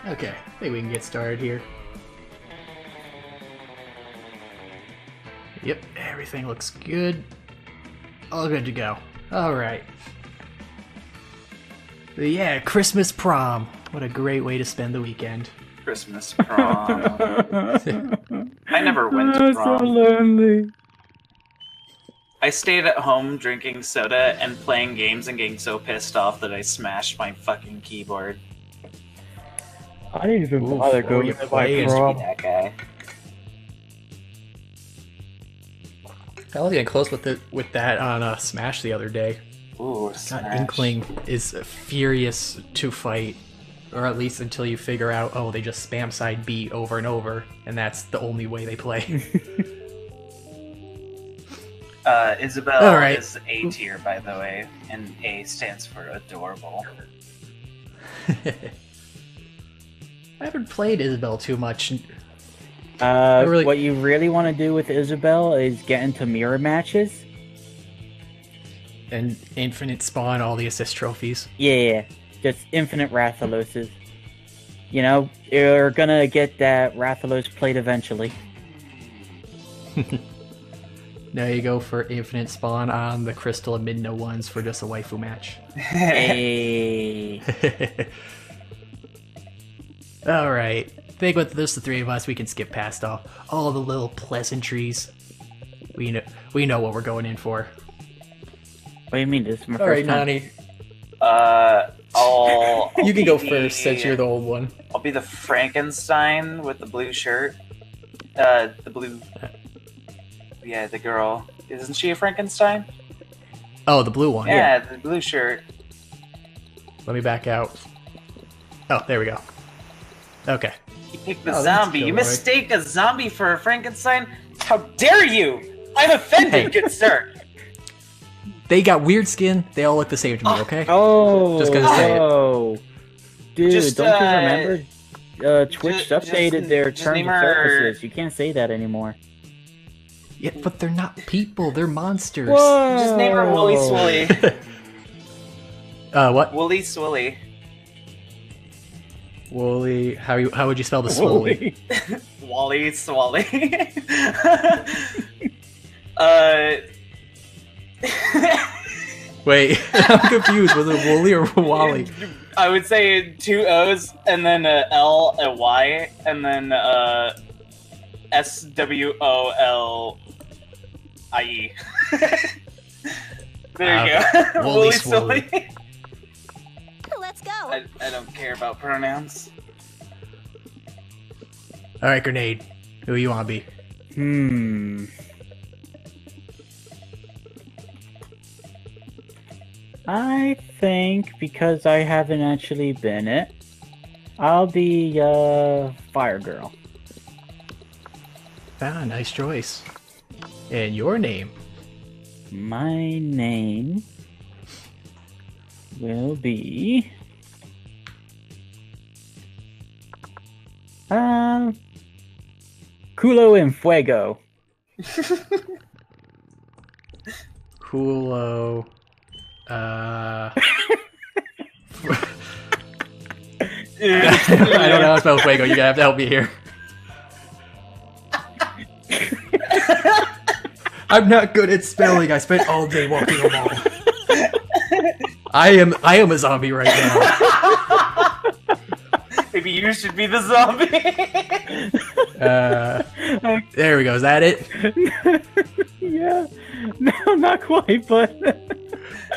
Okay, I think we can get started here. Yep, everything looks good. All good to go. Alright. Yeah, Christmas Prom. What a great way to spend the weekend. Christmas Prom. I never went to prom. So lonely. I stayed at home drinking soda and playing games and getting so pissed off that I smashed my fucking keyboard. I didn't even Oof, bother what were going you to my playing? Be prom. that guy. I was getting close with that on Smash the other day. Ooh, God, smash. Inkling is furious to fight, or at least until you figure out, oh, they just spam side B over and over, and that's the only way they play. Isabel Alright. is A tier, by the way, and A stands for adorable. I haven't played Isabel too much. really- What you really want to do with Isabel is get into mirror matches. And infinite spawn all the assist trophies. Yeah, just infinite Rathaloses. You know, you're gonna get that Rathalos plate eventually. Now you go for infinite spawn on the Crystal and Midna ones for just a waifu match. Hey. Alright. I think with just the three of us, we can skip past all the little pleasantries. We know what we're going in for. What do you mean? This is my Alright, first time. Nani. I'll You can go be- first since you're the old one. I'll be the Frankenstein with the blue shirt. The blue. Yeah, the girl. Isn't she a Frankenstein? Oh, the blue one. Yeah, the blue shirt. Let me back out. Oh, there we go. Okay. You picked the Oh, that's zombie. cool, You right? mistake a zombie for a Frankenstein? How dare you! I'm offended, Hey. good sir! They got weird skin. They all look the same to me, okay? Oh, Just gonna say it. oh. Dude, Just, don't you remember? Twitch just- updated their just terms name of her- services. You can't say that anymore. Yeah, but they're not people. They're monsters. Whoa! Just name her Wooly Swilly. What? Wooly Swilly. Wooly. How would you spell the swolly? Wally Swally. Wait, I'm confused. Was it Wooly or Wally? I would say two O's and then a L, a Y, and then SWOLIE. There you go. Wooly Wooly Swilly. Swilly. Let's go. I don't care about pronouns. All right, Grenade. Who you want to be? I think because I haven't actually been it, I'll be Fire Girl. Ah, nice choice. And your name? My name will be Culo and Fuego. Kulo. I don't know how to spell Fuego. You're gonna have to help me here. I'm not good at spelling. I spent all day walking a mall. I am a zombie right now. Maybe you should be the zombie. There we go. Is that it? Yeah, no, not quite, but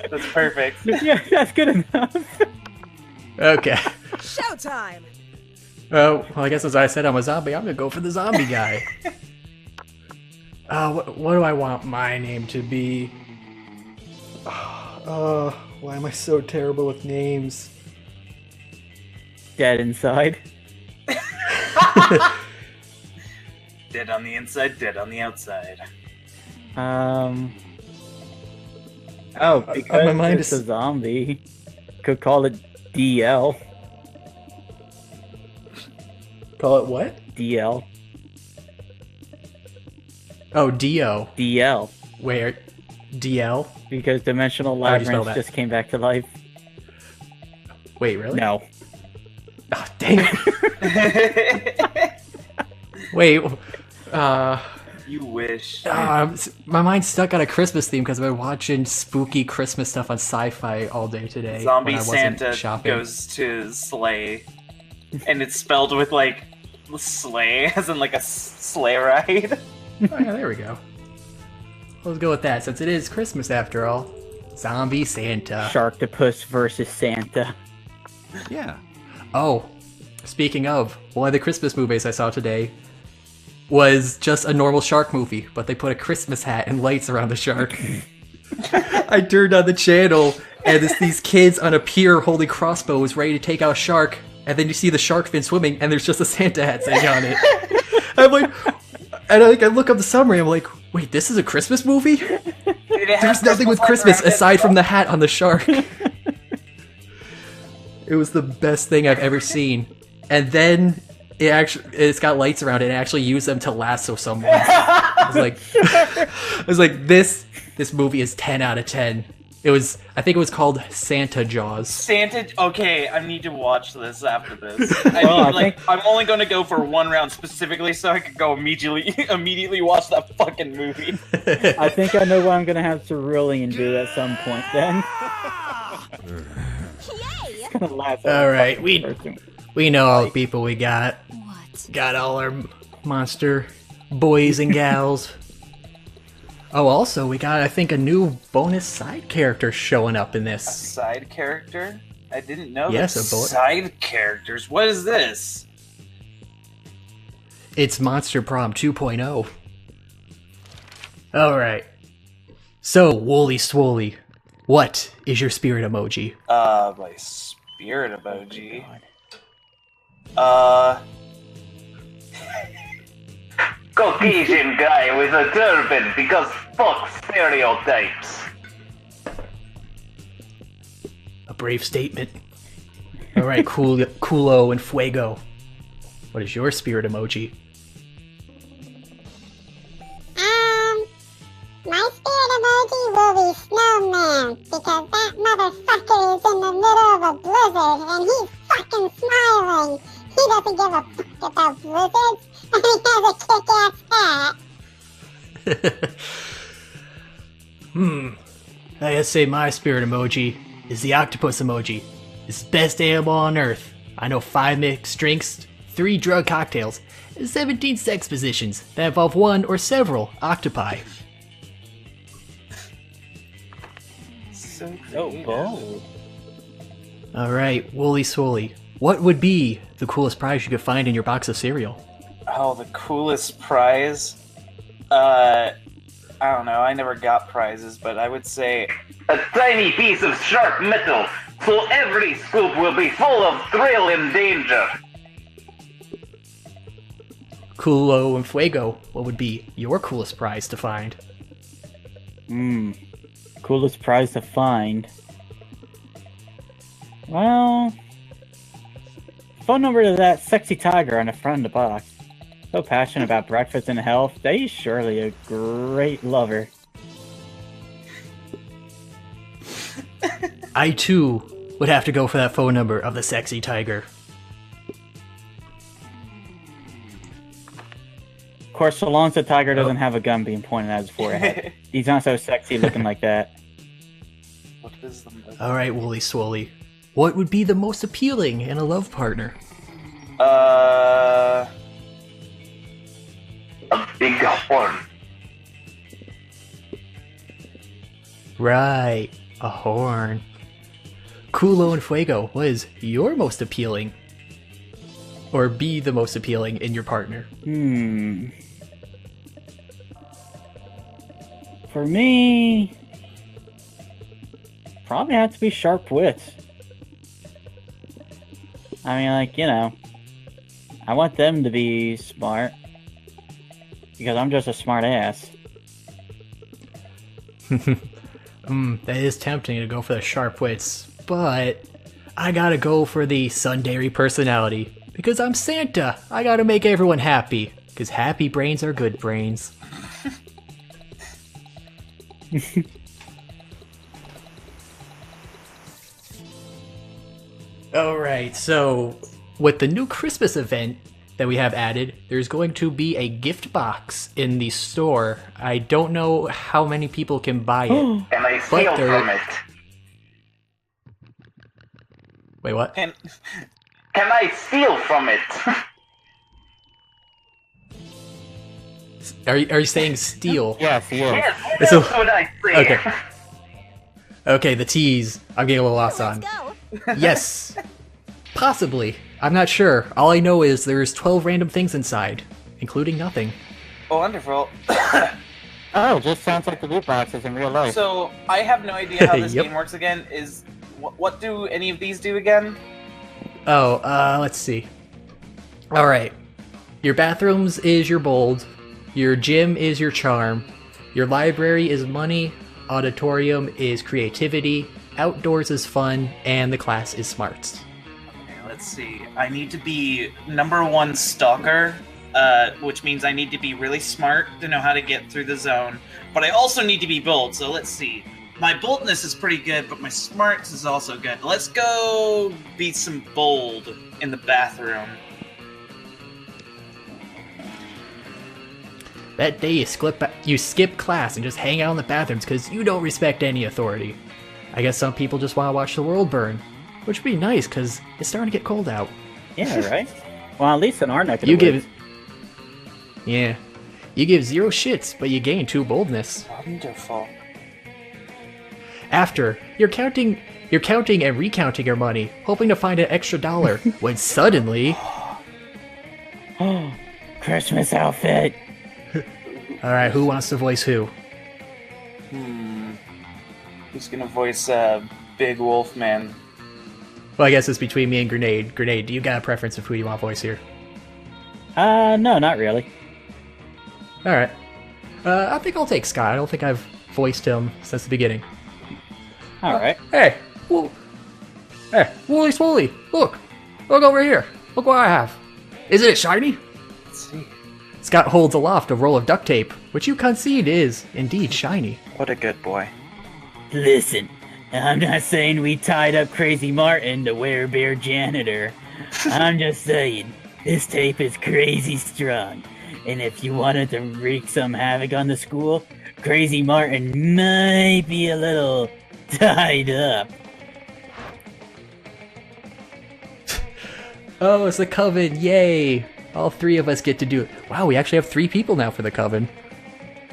That's perfect. yeah, that's good enough. Okay. Showtime. Well, I guess as I said, I'm a zombie. I'm gonna go for the zombie guy. What do I want my name to be? Why am I so terrible with names? Dead inside. Dead on the inside, dead on the outside. Oh, my because mind it's is- a zombie. Could call it DL. Call it what? DL. Oh, Dio. DL. Where? DL? Because Dimensional How do you spell Labyrinth that? just came back to life. Wait, really? No. Oh, dang it. Wait, You wish. my mind's stuck on a Christmas theme because I've been watching spooky Christmas stuff on sci-fi all day today. Zombie when I wasn't Santa shopping. goes to sleigh, and it's spelled with like sleigh, as in like a sleigh ride. Oh, yeah, there we go. Let's go with that since it is Christmas after all. Zombie Santa. Sharktopus versus Santa. Yeah. Oh, speaking of, one of the Christmas movies I saw today was just a normal shark movie, but they put a Christmas hat and lights around the shark. I turned on the channel, and it's these kids on a pier holding crossbows ready to take out a shark, and then you see the shark fin swimming, and there's just a Santa hat sitting on it. I'm like, and I look up the summary, I'm like, wait, this is a Christmas movie? There's nothing with Christmas aside from the hat on the shark. It was the best thing I've ever seen. And then it's got lights around it and actually use them to lasso someone. I was like, this movie is 10 out of 10. I think it was called Santa Jaws. Santa. Okay, I need to watch this after this. I'm only going to go for one round specifically, so I could go immediately watch that fucking movie. I think I know what I'm gonna have to really do at some point. Then. Yay! All right, we know all the people we got. What? Got all our monster boys and gals. Oh, also, we got, I think, a new bonus side character showing up in this. Side character? I didn't know Yes, that. a boy. Side characters? What is this? It's Monster Prom 2.0. Alright. So, Woolly Swoolly, what is your spirit emoji? My spirit emoji. Caucasian guy with a turban because fuck stereotypes. A brave statement. Alright, Culo and Fuego. What is your spirit emoji? My spirit emoji will be Snowman, because that motherfucker is in the middle of a blizzard, and he's fucking smiling. He doesn't give a fuck about blizzards, and he has a kick-ass hat. I gotta say my spirit emoji is the octopus emoji. It's the best animal on earth. I know 5 mixed drinks, 3 drug cocktails, and 17 sex positions that involve one or several octopi. So Oh, creative. bold. Alright, Woolly Swoolly, what would be the coolest prize you could find in your box of cereal? Oh, the coolest prize? I don't know, I never got prizes, but I would say a tiny piece of sharp metal, so every scoop will be full of thrill and danger. Culo and Fuego, what would be your coolest prize to find? Coolest prize to find. Well, phone number to that sexy tiger on the front of the box. So passionate about breakfast and health, that he's surely a great lover. I too would have to go for that phone number of the sexy tiger. Of course, so long as the tiger doesn't have a gun being pointed at his forehead. He's not so sexy looking like that. What is the most... Alright, Woolly Swoolly, what would be the most appealing in a love partner? A big horn. Right, a horn. Culo and Fuego, what is your most appealing? Or be the most appealing in your partner? For me, probably have to be sharp wits. I mean, like, you know, I want them to be smart. Because I'm just a smart ass. That is tempting to go for the sharp wits, but I gotta go for the tsundere personality. Because I'm Santa, I gotta make everyone happy. Because happy brains are good brains. Alright, so with the new Christmas event that we have added, there's going to be a gift box in the store. I don't know how many people can buy it. Can I steal from it? Wait, what? Can I steal from it? Are you saying steal? Yes, yes. Yes, It's that's a- what I say. Okay. Okay, the tease. I'm getting a little lost Let's on. go. Yes. Possibly. I'm not sure. All I know is there's 12 random things inside, including nothing. Oh, wonderful. Oh, just sounds like the loot boxes in real life. So, I have no idea how this Yep. game works again. What do any of these do again? Oh, let's see. Alright. Your bathrooms is your bold. Your gym is your charm. Your library is money. Auditorium is creativity. Outdoors is fun. And the class is smarts. Okay, let's see. I need to be #1 stalker, which means I need to be really smart to know how to get through the zone. But I also need to be bold, so let's see. My boldness is pretty good, but my smarts is also good. Let's go be some bold in the bathroom. That day you skip class and just hang out in the bathrooms because you don't respect any authority. I guess some people just want to watch the world burn, which would be nice because it's starting to get cold out. Yeah, right? Well, at least in our neck of You the woods. You give 0 shits, but you gain 2 boldness. Wonderful. After, you're counting and recounting your money, hoping to find an extra dollar, when suddenly... Christmas outfit. Alright, who wants to voice who? Who's gonna voice Big Wolf Man? Well, I guess it's between me and Grenade. Grenade, do you got a preference of who you want to voice here? No, not really. Alright. I think I'll take Scott. I don't think I've voiced him since the beginning. Alright. Hey, Wooly Swooly, look over here. Look what I have. Isn't it shiny? Let's see. Scott holds aloft a roll of duct tape, which you concede is indeed shiny. What a good boy. Listen, I'm not saying we tied up Crazy Martin to werebear janitor. I'm just saying, this tape is crazy strong. And if you wanted to wreak some havoc on the school, Crazy Martin might be a little tied up. Oh, it's the coven! Yay! All 3 of us get to do it. Wow, we actually have 3 people now for the coven.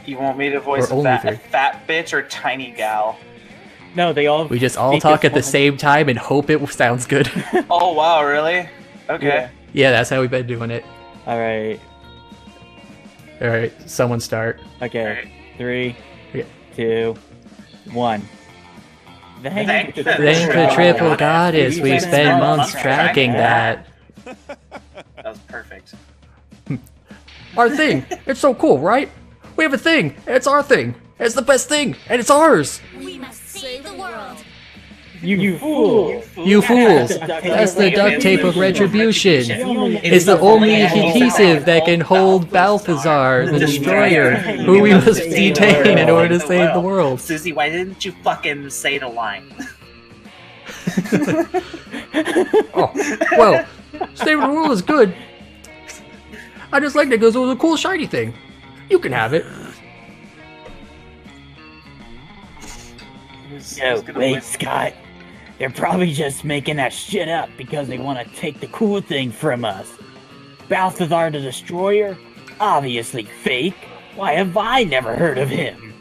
You want me to voice Or only a three. fat bitch or tiny gal? No, they all... We just all speak talk as at the one. same time and hope it sounds good. Oh wow, really? Okay. Yeah, that's how we've been doing it. Alright, Alright, someone start. okay. Alright. 3, Yeah. 2, 1. Thank you. Thank the triple goddess, we've spent months tracking that. That was perfect. Our thing! It's so cool, right? We have a thing! It's our thing! It's the best thing! And it's ours! We must save the world. You fool! You fools! That's the duct tape of retribution! It's the only adhesive that can hold Balthazar, the destroyer, who we must detain in order to save the world. Susie, why didn't you fucking say the line? Oh, well, saving the world is good. I just liked it because it was a cool shiny thing. You can have it. Yo, wait, Scott. They're probably just making that shit up because they want to take the cool thing from us. Balthazar the Destroyer? Obviously fake. Why have I never heard of him?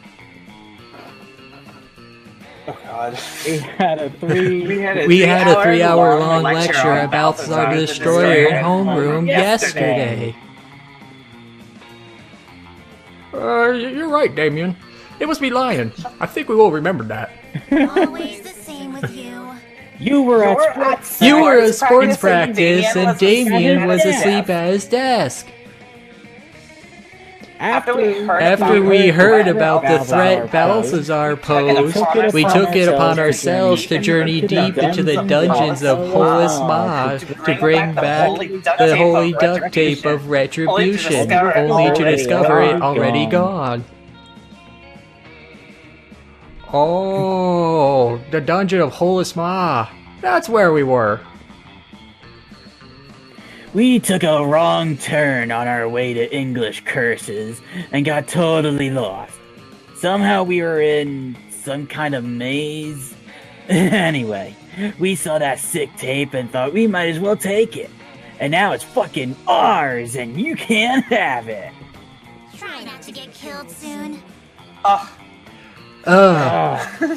Oh god. We had a 3... We had a 3-hour-long lecture about Balthazar the Destroyer in homeroom yesterday. You're right, Damien. It was me lying. I think we all remembered that. Always the same with you. You were at sports. You were at sports practice and Damien was asleep at his desk. After we heard about the threat Balthazar posed, we took it upon ourselves to journey deep into the dungeons of Holis Ma to bring back the holy duct tape of retribution, only to discover it already gone. Oh, the dungeon of Holis Ma. That's where we were. We took a wrong turn on our way to English curses and got totally lost. Somehow we were in some kind of maze. Anyway, we saw that sick tape and thought we might as well take it. And now it's fucking ours and you can't have it. Try not to get killed soon.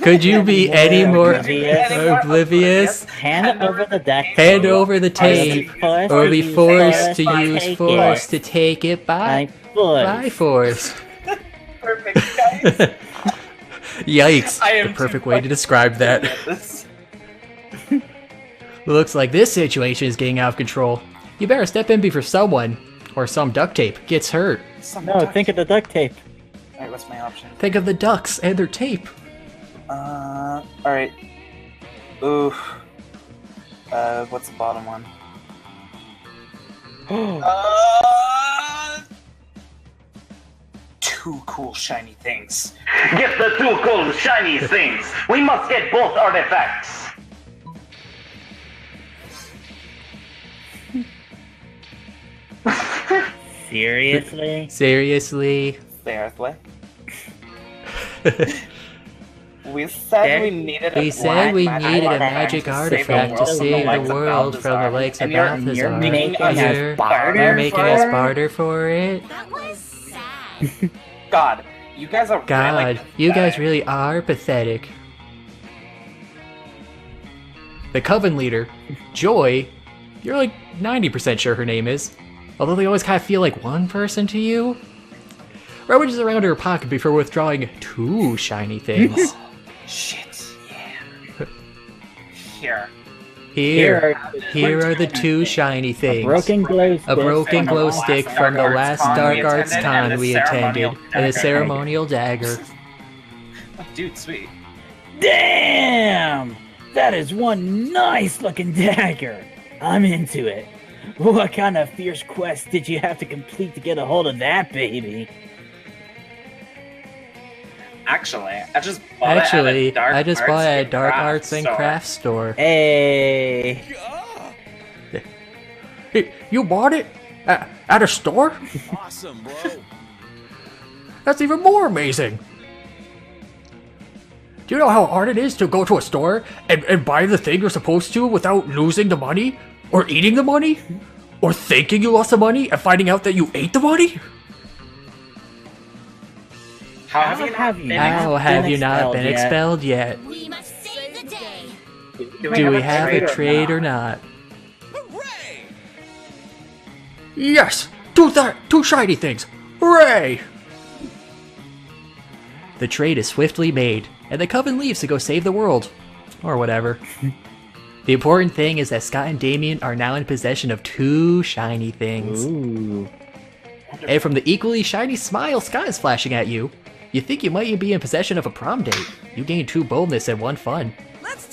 Could you be any more oblivious? Hand over the deck. Hand over the tape, or be forced to use take force it. to take it by force. Perfect, guys. Yikes! I am The perfect too way to describe that. This- Looks like this situation is getting out of control. You better step in before someone, or some duct tape, gets hurt. No, think of the duct tape. Alright, what's my option? Think of the ducks and their tape. Alright. Ooh. What's the bottom one? Two cool shiny things. Get the two cool shiny things. We must get both artifacts. Seriously? Seriously? Seriously? We said we needed a We said we black needed a magic magic artifact to save the world from the likes of Balthazar. And you're making us You're barter making for us it? barter for it? That was sad. God, you guys are God, really you guys pathetic. really are pathetic. The Coven leader, Joy, you're like 90% sure her name is. Although they always kind of feel like one person to you. Rummages around her pocket before withdrawing two shiny things. Shit, yeah. Here. Here are the two shiny things. Broken glow stick. A broken From the glow last stick dark from the arts last con dark we arts attended, con and we the attended, and the ceremonial dagger. Oh, dude, sweet. Damn! That is one nice looking dagger. I'm into it. What kind of fierce quest did you have to complete to get a hold of that baby? Actually, I just bought it at a dark I just bought it at Dark Arts and store. Crafts store. Hey! Hey, you bought it? At a store? Awesome, bro. That's even more amazing! Do you know how hard it is to go to a store and buy the thing you're supposed to without losing the money? Or eating the money? Or thinking you lost the money and finding out that you ate the money? How have you not been How have you not been expelled yet? We must save the day. Do we have a trade or not? Yes! Two shiny things! Hooray! The trade is swiftly made, and the Coven leaves to go save the world. Or whatever. The important thing is that Scott and Damien are now in possession of two shiny things. Ooh. And from the equally shiny smile Scott is flashing at you, you think you might be in possession of a prom date. You gain two boldness and one fun.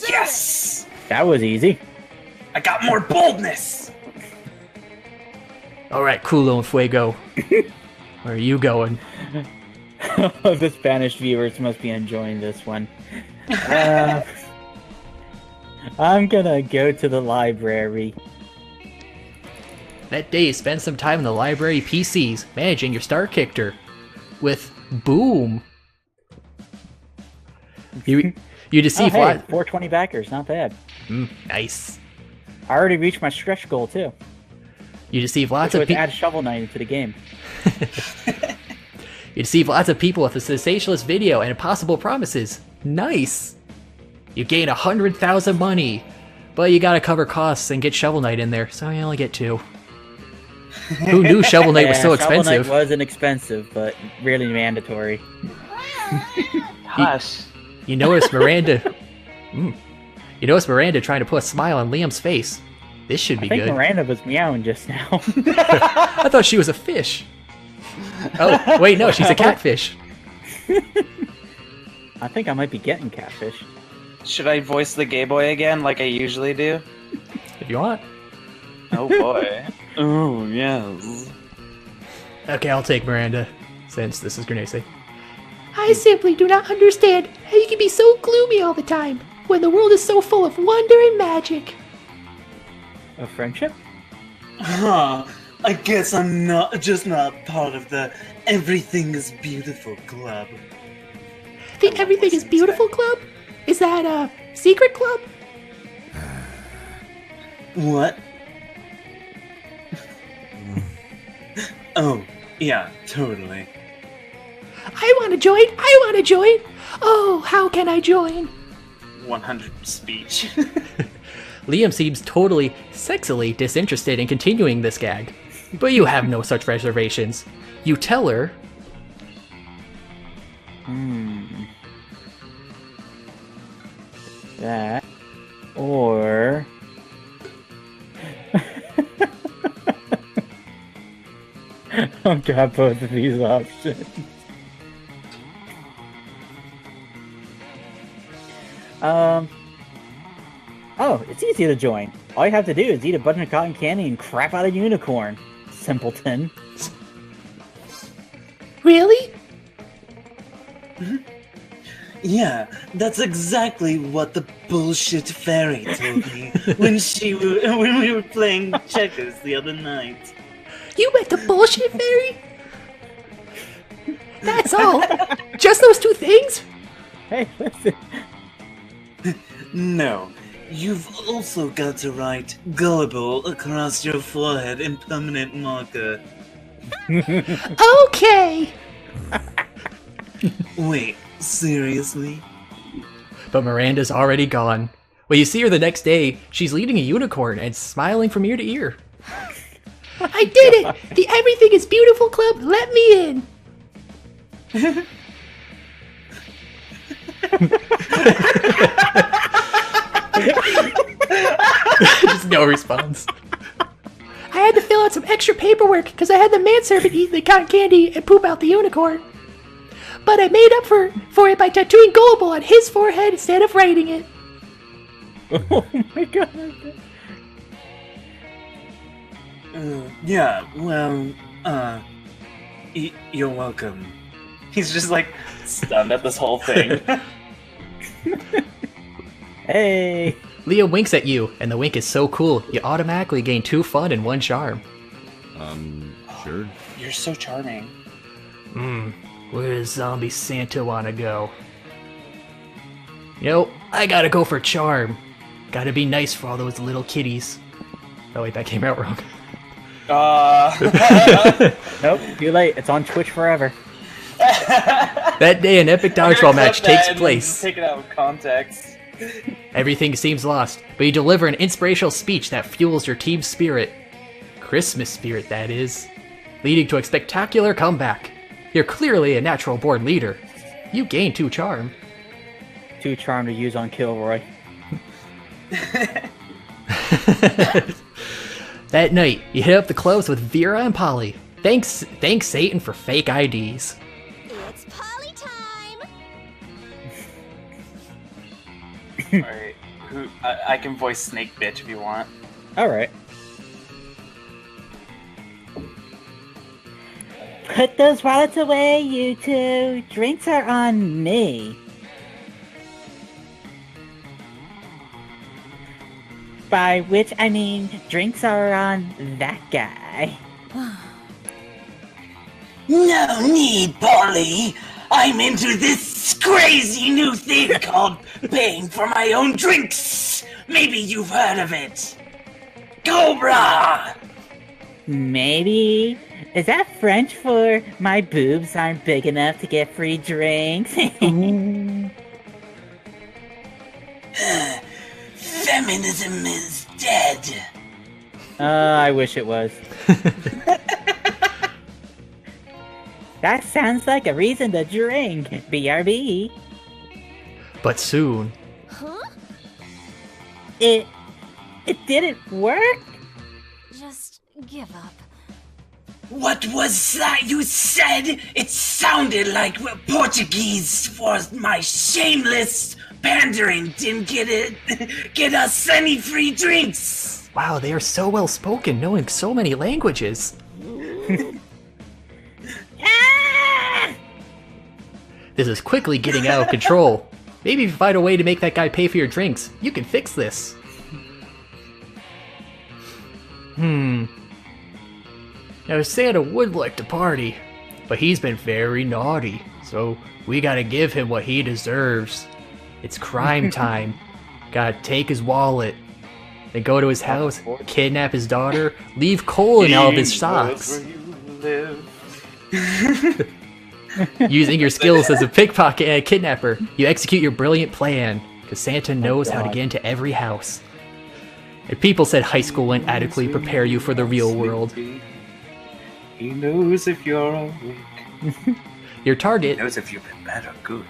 Yes! That was easy. I got more boldness! Alright, Culo and Fuego. Where are you going? The Spanish viewers must be enjoying this one. I'm gonna go to the library. That day, spend some time in the library PCs, managing your star character. With Boom. You deceive Oh, hey, lots. 420 backers, not bad. Nice. I already reached my stretch goal too. You deceive lots So of it's people. add Shovel Knight into the game. You deceive lots of people with a sensationalist video and impossible promises. Nice. You gain 100,000 money, but you gotta cover costs and get Shovel Knight in there, so you only get 2. Who knew Shovel Knight was so Shovel Knight expensive? wasn't expensive, but really mandatory. Hush. You notice Miranda. You notice Miranda trying to put a smile on Liam's face. This should be I think good. Miranda was meowing just now. I thought she was a fish. Oh, wait, no, she's a catfish. I think I might be getting catfish. Should I voice the gay boy again like I usually do? If you want. Oh boy. Oh, yes. Okay, I'll take Miranda, since this is Grenade. I simply do not understand how you can be so gloomy all the time, when the world is so full of wonder and magic. A friendship? Huh. I guess I'm not part of the Everything is Beautiful club. The Everything is Beautiful club? Is that a secret club? What? Oh, yeah, totally. I want to join! I want to join! Oh, how can I join? 100 speech. Liam seems totally, sexily disinterested in continuing this gag. But you have no such reservations. You tell her... That. Or... I've got both of these options. Oh, it's easy to join. All you have to do is eat a bunch of cotton candy and crap out a unicorn. Simpleton. Really? Yeah, that's exactly what the bullshit fairy told me when we were playing checkers the other night. You met the bullshit fairy? That's all? Just those two things? Hey, listen. No, you've also got to write gullible across your forehead in permanent marker. Okay! Wait, seriously? But Miranda's already gone. When you see her the next day, she's leading a unicorn and smiling from ear to ear. I did it! The Everything is Beautiful club let me in! Just no response. I had to fill out some extra paperwork because I had the manservant eat the cotton candy and poop out the unicorn. But I made up for it by tattooing gullible on his forehead instead of writing it. Oh my god. Yeah, well, you're welcome. He's just like stunned at this whole thing. Hey. Leah winks at you, and the wink is so cool, you automatically gain 2 fun and 1 charm. Sure. You're so charming. Where does Zombie Santa wanna go? I gotta go for charm. Gotta be nice for all those little kitties. Oh wait, that came out wrong. Nope, too late. It's on Twitch forever. That day an epic dodgeball match takes place. Take it out of context. Everything seems lost, but you deliver an inspirational speech that fuels your team's spirit. Christmas spirit, that is. Leading to a spectacular comeback. You're clearly a natural born leader. You gain 2 charm. 2 charm to use on Kilroy. That night, you hit up the clubs with Vera and Polly. Thanks Satan for fake IDs. It's Polly time! Alright, I can voice Snake Bitch if you want. Alright. Put those wallets away, you two. Drinks are on me. By which I mean, drinks are on that guy. No need, Polly. I'm into this crazy new thing called paying for my own drinks. Maybe you've heard of it. Cobra! Maybe. Is that French for my boobs aren't big enough to get free drinks? Feminism is dead. I wish it was. That sounds like a reason to drink. BRB. But soon, Huh? It didn't work? Just give up. What was that you said? It sounded like Portuguese for my shameless pandering didn't get us any free drinks. wow, they are so well spoken, knowing so many languages. Ah! This is quickly getting out of control. Maybe if you find a way to make that guy pay for your drinks, you can fix this. Now Santa would like to party, but he's been very naughty, so we gotta give him what he deserves. It's crime time. Gotta take his wallet, then go to his house, kidnap his daughter, leave coal in all of his socks. Using your skills as a pickpocket and a kidnapper, you execute your brilliant plan, because Santa knows how to get into every house. And people said high school wouldn't adequately prepare you for the real world. He knows if you're awake. Your target, He knows if you've been bad or good.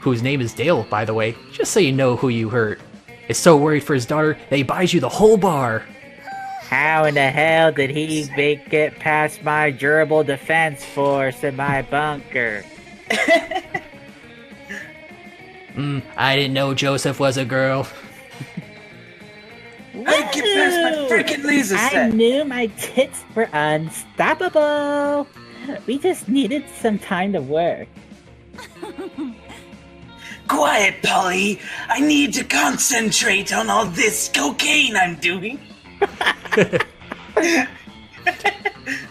whose name is Dale, by the way, just so you know who you hurt, is so worried for his daughter that he buys you the whole bar. How in the hell did he make it past my durable defense force in my bunker? I didn't know Joseph was a girl. I get past my freaking laser I set. knew my tits were unstoppable. We just needed some time to work. Quiet, Polly. I need to concentrate on all this cocaine I'm doing.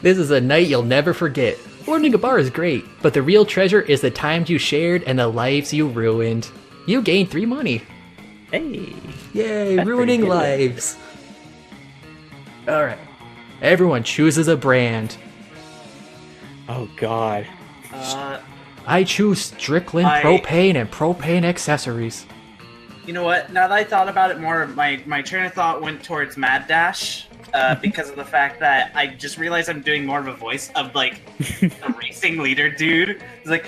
This is a night you'll never forget. Owning a bar is great, but the real treasure is the times you shared and the lives you ruined. You gained 3 money. Hey. Yay, That's ruining pretty good. lives. Alright. Everyone chooses a brand. Oh God. I choose Strickland propane and propane accessories. You know what? Now that I thought about it more, my train of thought went towards Mad Dash because of the fact that I just realized I'm doing more of a voice of like a racing leader dude. It's like,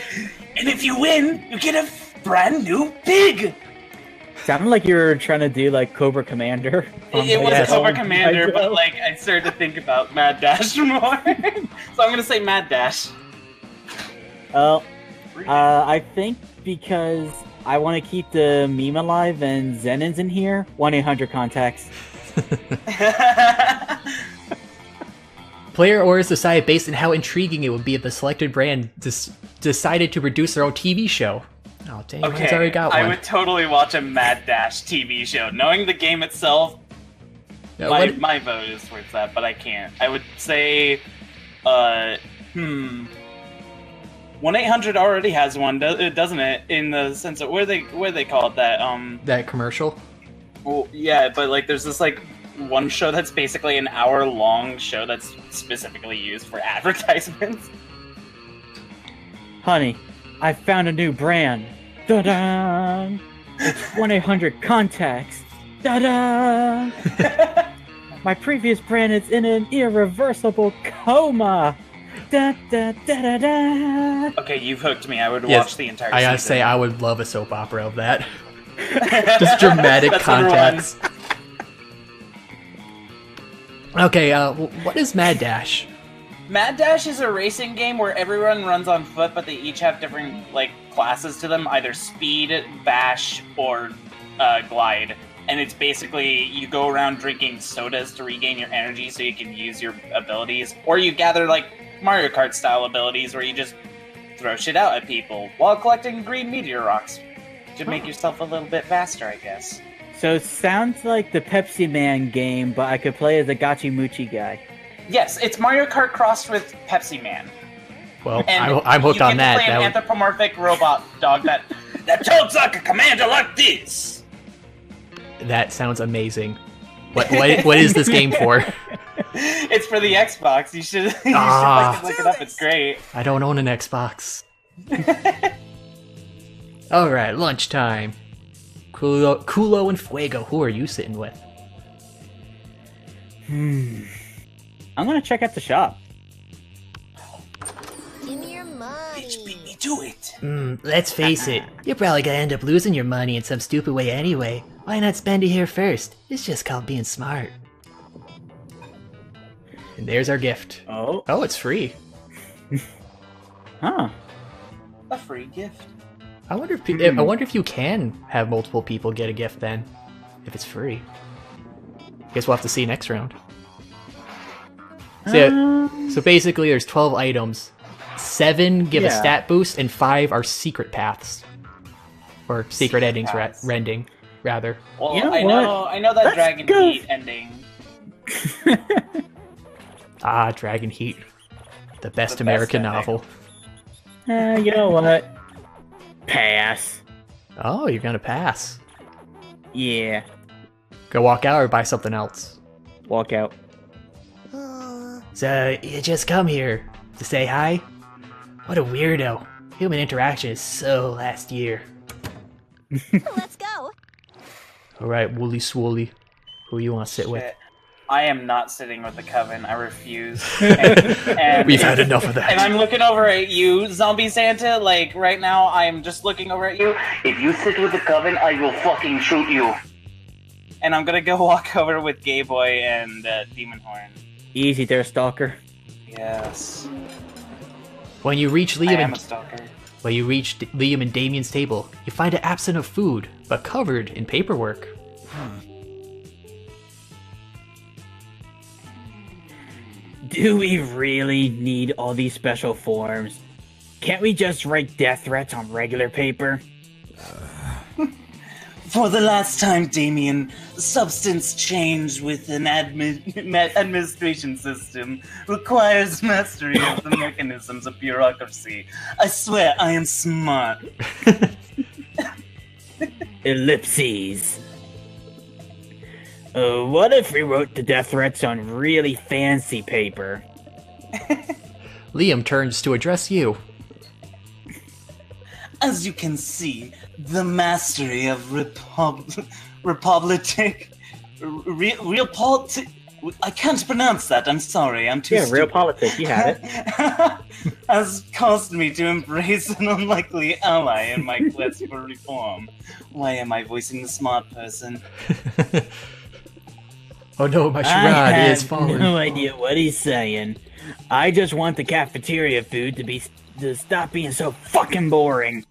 And if you win, you get a brand new pig. Sounded like you were trying to do like Cobra Commander. it was yes. Cobra Commander, but like I started to think about Mad Dash more. So I'm gonna say Mad Dash. Well, I think because I want to keep the meme alive and Zenon's in here, 1-800-CONTACTS. Player orders decided based on how intriguing it would be if the selected brand decided to produce their own TV show. Oh dang, mine's already got one. I would totally watch a Mad Dash TV show. Knowing the game itself, Now, my, what- my vote is towards that, but I can't. I would say, 1-800 already has one, doesn't it? In the sense of where they call it that? that commercial? Well, yeah, but like there's this like one show that's basically an hour-long show that's specifically used for advertisements. Honey, I found a new brand. Da-da! It's 1-800-CONTACTS. Da-da! My previous brand is in an irreversible coma. Da da da da da. Okay, you've hooked me. I would Yes, watch the entire I gotta season. say, I would love a soap opera of that. Just dramatic That's number contacts. Okay, what is Mad Dash? Mad Dash is a racing game where everyone runs on foot, but they each have different like classes to them, either speed, bash, or glide. And it's basically you go around drinking sodas to regain your energy so you can use your abilities, or you gather like Mario Kart style abilities where you just throw shit out at people while collecting green meteor rocks to make yourself a little bit faster, I guess. So it sounds like the Pepsi Man game, but I could play as a Gachi Muchi guy. Yes, it's Mario Kart crossed with Pepsi Man. Well, And I'm hooked on that. You get to play an That would- anthropomorphic robot dog that talks like a commander like this. That sounds amazing. What is this game for? It's for the Xbox. You should fucking look it up. It's great. I don't own an Xbox. Alright, lunchtime. Culo and Fuego, who are you sitting with? I'm gonna check out the shop. Give me your money. Beat me to it. Let's face it, you're probably gonna end up losing your money in some stupid way anyway. Why not spend it here first? It's just called being smart. And there's our gift. Oh. Oh, it's free. Huh. A free gift. I wonder if you can have multiple people get a gift then, if it's free. Guess we'll have to see next round. So, yeah, so basically, there's 12 items. 7 give a Yeah. stat boost, and 5 are secret paths, or secret endings, paths. rending, rather. Well, You know I what? know that Let's Dragon go. Heat ending. Ah, Dragon Heat. The best The American best novel. You know what? Pass. Oh, you're gonna pass. Yeah. Go walk out or buy something else. Walk out. So, you just come here to say hi? What a weirdo. Human interaction is so last year. Let's go. Alright, Wooly Swooly. Who you want to sit with? Shit. I am not sitting with the Coven. I refuse. And We've had enough of that. And I'm looking over at you, Zombie Santa. Like, right now, I'm just looking over at you. If you sit with the Coven, I will fucking shoot you. And I'm gonna go walk over with Gay Boy and Demon Horn. Easy there, stalker. Yes. When you reach I Liam am a and stalker. Liam and Damien's table, you find it absent of food, but covered in paperwork. Do we really need all these special forms? Can't we just write death threats on regular paper? For the last time, Damien, substance change with an administration system requires mastery of the mechanisms of bureaucracy. I swear I am smart. Ellipses. What if we wrote the death threats on really fancy paper? Liam turns to address you. As you can see, the mastery of republic, real politic. I can't pronounce that. I'm sorry. I'm too. Yeah, stupid. real politics. You have it. Has caused me to embrace an unlikely ally in my quest for reform. Why am I voicing the smart person? Oh no, my I charade is have falling. no idea what he's saying. I just want the cafeteria food to stop being so fucking boring.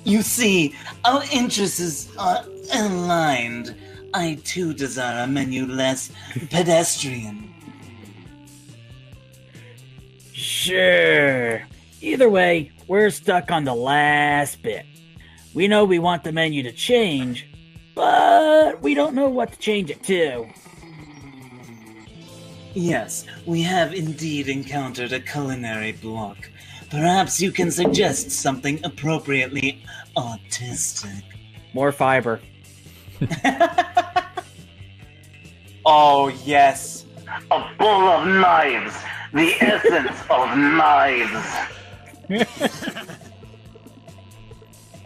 You see, our interests are aligned. I too desire a menu less pedestrian. Sure. Either way, we're stuck on the last bit. We know we want the menu to change, but we don't know what to change it to. Yes, we have indeed encountered a culinary block. Perhaps you can suggest something appropriately artistic. More fiber. Oh, yes. A bowl of knives. The essence of knives.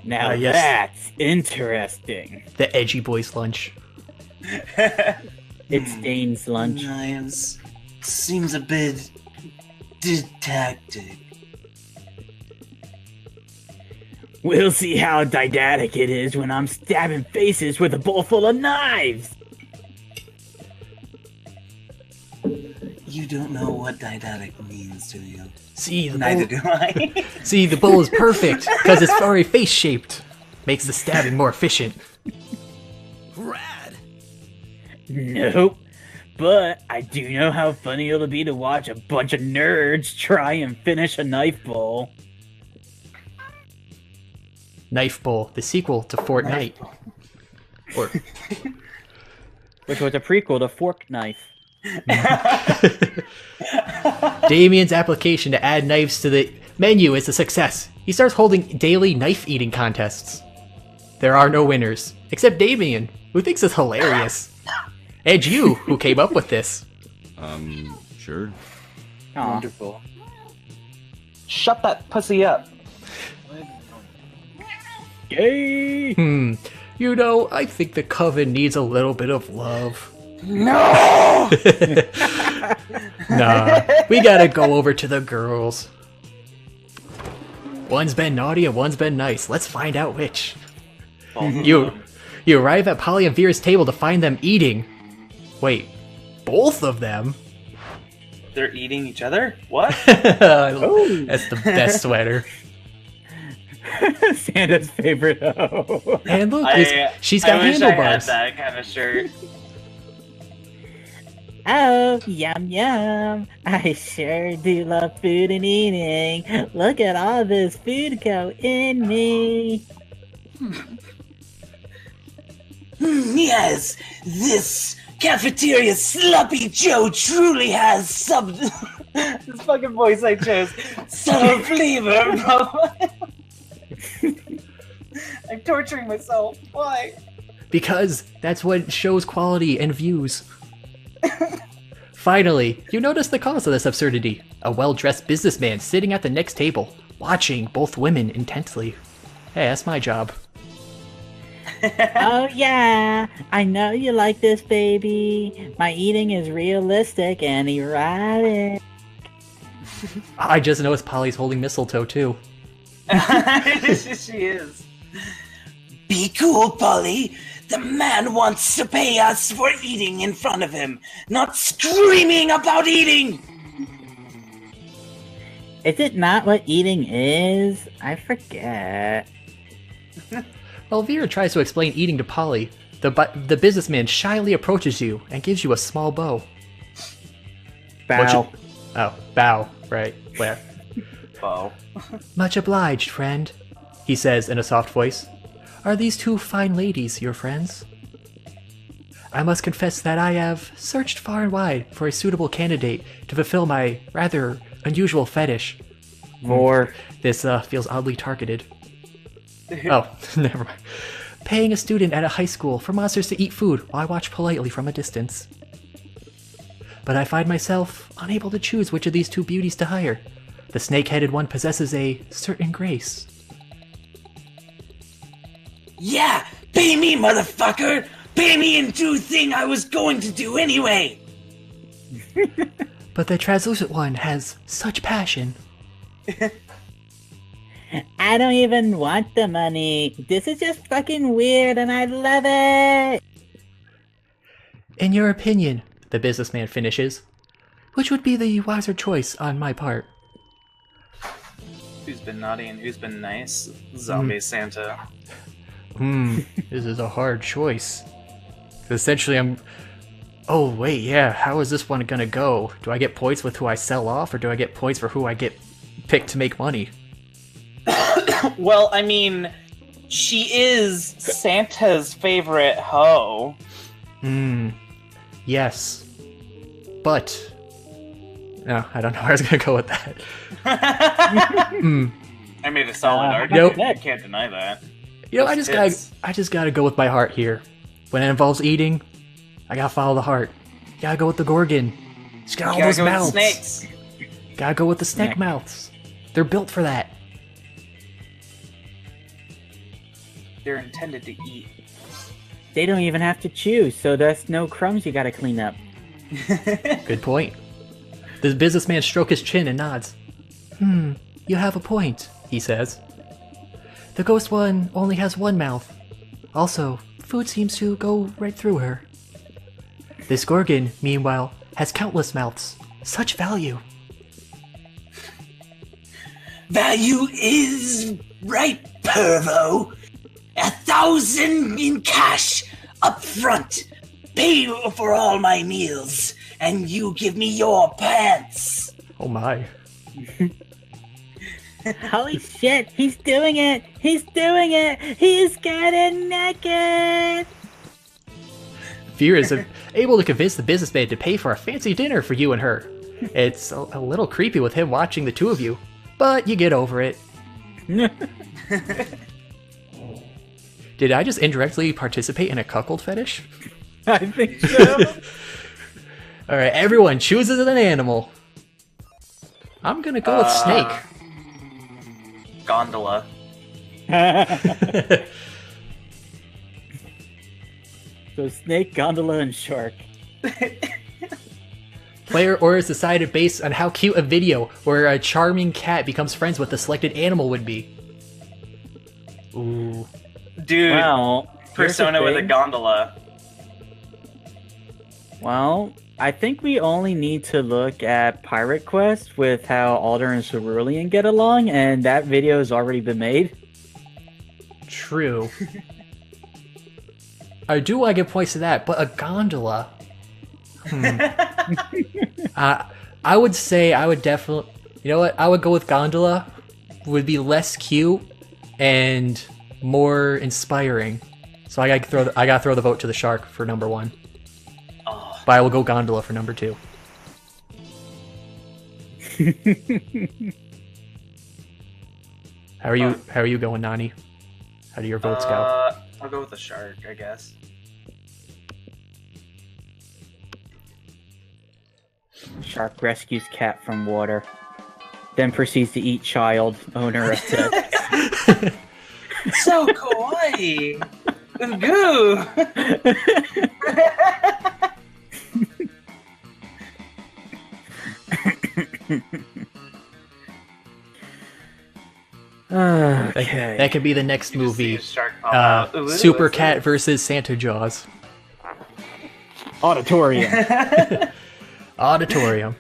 Now yes. that's interesting. The edgy boys lunch. It's Dane's lunch. Knives seems a bit didactic. We'll see how didactic it is when I'm stabbing faces with a bowl full of knives. You don't know what didactic means, do you? See, the Neither bowl. do I. See, the bowl is perfect because it's very face shaped. Makes the stabbing more efficient. Rad. Nope. But I do know how funny it'll be to watch a bunch of nerds try and finish a knife bowl. Knife Bowl, the sequel to Fortnite. Or Which was a prequel to Fork Knife. Damien's application to add knives to the menu is a success. He starts holding daily knife eating contests. There are no winners, except Damien, who thinks it's hilarious. And you, who came up with this. Sure. Aw. Wonderful. Shut that pussy up. Yay! You know, I think the Coven needs a little bit of love. No! Nah, we gotta go over to the girls. One's been naughty and one's been nice. Let's find out which. You arrive at Polly and Vera's table to find them eating. Wait, both of them? They're eating each other? What? That's the best sweater. Santa's favorite hoe. And look, she's I got wish handlebars. I had that kind of shirt. Oh, yum yum. I sure do love food and eating. Look at all this food go in me. Yes, this cafeteria sloppy Joe truly has some. This fucking voice I chose. Subtle flavor, bro. I'm torturing myself. Why? Because that's what shows quality and views. Finally, you notice the cause of this absurdity. A well-dressed businessman sitting at the next table, watching both women intently. Hey, that's my job. Oh yeah, I know you like this, baby. My eating is realistic and erotic. I just noticed Polly's holding mistletoe too. She is. Be cool, Polly. The man wants to pay us for eating in front of him, not screaming about eating. Is it not what eating is? I forget. While Vera tries to explain eating to Polly, the businessman shyly approaches you and gives you a small bow. Bow. Oh, bow. Right. Where? Oh. Much obliged, friend, he says in a soft voice. Are these two fine ladies your friends? I must confess that I have searched far and wide for a suitable candidate to fulfill my rather unusual fetish. More. This feels oddly targeted. Oh, never mind. Paying a student at a high school for monsters to eat food while I watch politely from a distance. But I find myself unable to choose which of these two beauties to hire. The snake-headed one possesses a certain grace. Yeah, pay me, motherfucker. Pay me and do thing I was going to do anyway. But the translucent one has such passion. I don't even want the money. This is just fucking weird and I love it. In your opinion, the businessman finishes, which would be the wiser choice on my part? Who's been naughty and who's been nice? Zombie Santa. This is a hard choice. Essentially, oh wait, yeah, how is this one gonna go? Do I get points with who I sell off, or do I get points for who I get picked to make money? Well, I mean, she is Santa's favorite hoe. Yes. But... no, I don't know where I was gonna go with that. I made a solid argument. Nope. You can't deny that. You know, I just gotta go with my heart here. When it involves eating, I gotta follow the heart. Gotta go with the Gorgon. She's got all Gotta those go with mouths. snakes. Gotta go with the snake mouths. They're built for that. They're intended to eat. They don't even have to choose, so there's no crumbs you gotta clean up. Good point. The businessman strokes his chin and nods. You have a point, he says. The ghost one only has one mouth. Also, food seems to go right through her. This Gorgon, meanwhile, has countless mouths. Such value. Value is right, pervo. 1,000 in cash up front. Pay for all my meals, and you give me your pants. Oh my. Holy shit, he's doing it! He's doing it! He's getting naked! Vera is able to convince the businessman to pay for a fancy dinner for you and her. It's a little creepy with him watching the two of you, but you get over it. Did I just indirectly participate in a cuckold fetish? I think so. Alright, everyone chooses an animal. I'm gonna go with snake. Gondola. So snake, gondola, and shark. Player orders decided based on how cute a video where a charming cat becomes friends with the selected animal would be. Ooh. Dude, Well, here's the persona with a thing. gondola. Well, I think we only need to look at Pirate Quest with how Alder and Cerulean get along, and that video has already been made. True. I do want to give points to that, but a gondola. I would say I would definitely... You know what? I would go with gondola. Would be less cute and more inspiring. So I gotta throw the vote to the shark for number 1. Oh, But I will go gondola for number 2. How are you going, Nani? How do your votes go? I'll go with the shark, I guess. Shark rescues cat from water, then proceeds to eat child owner of pet. So kawaii! And goo! Okay. That could be the next You just see movie. a shark pop out. Ooh, Super what's Cat that? versus Santa Jaws. Auditorium. Auditorium.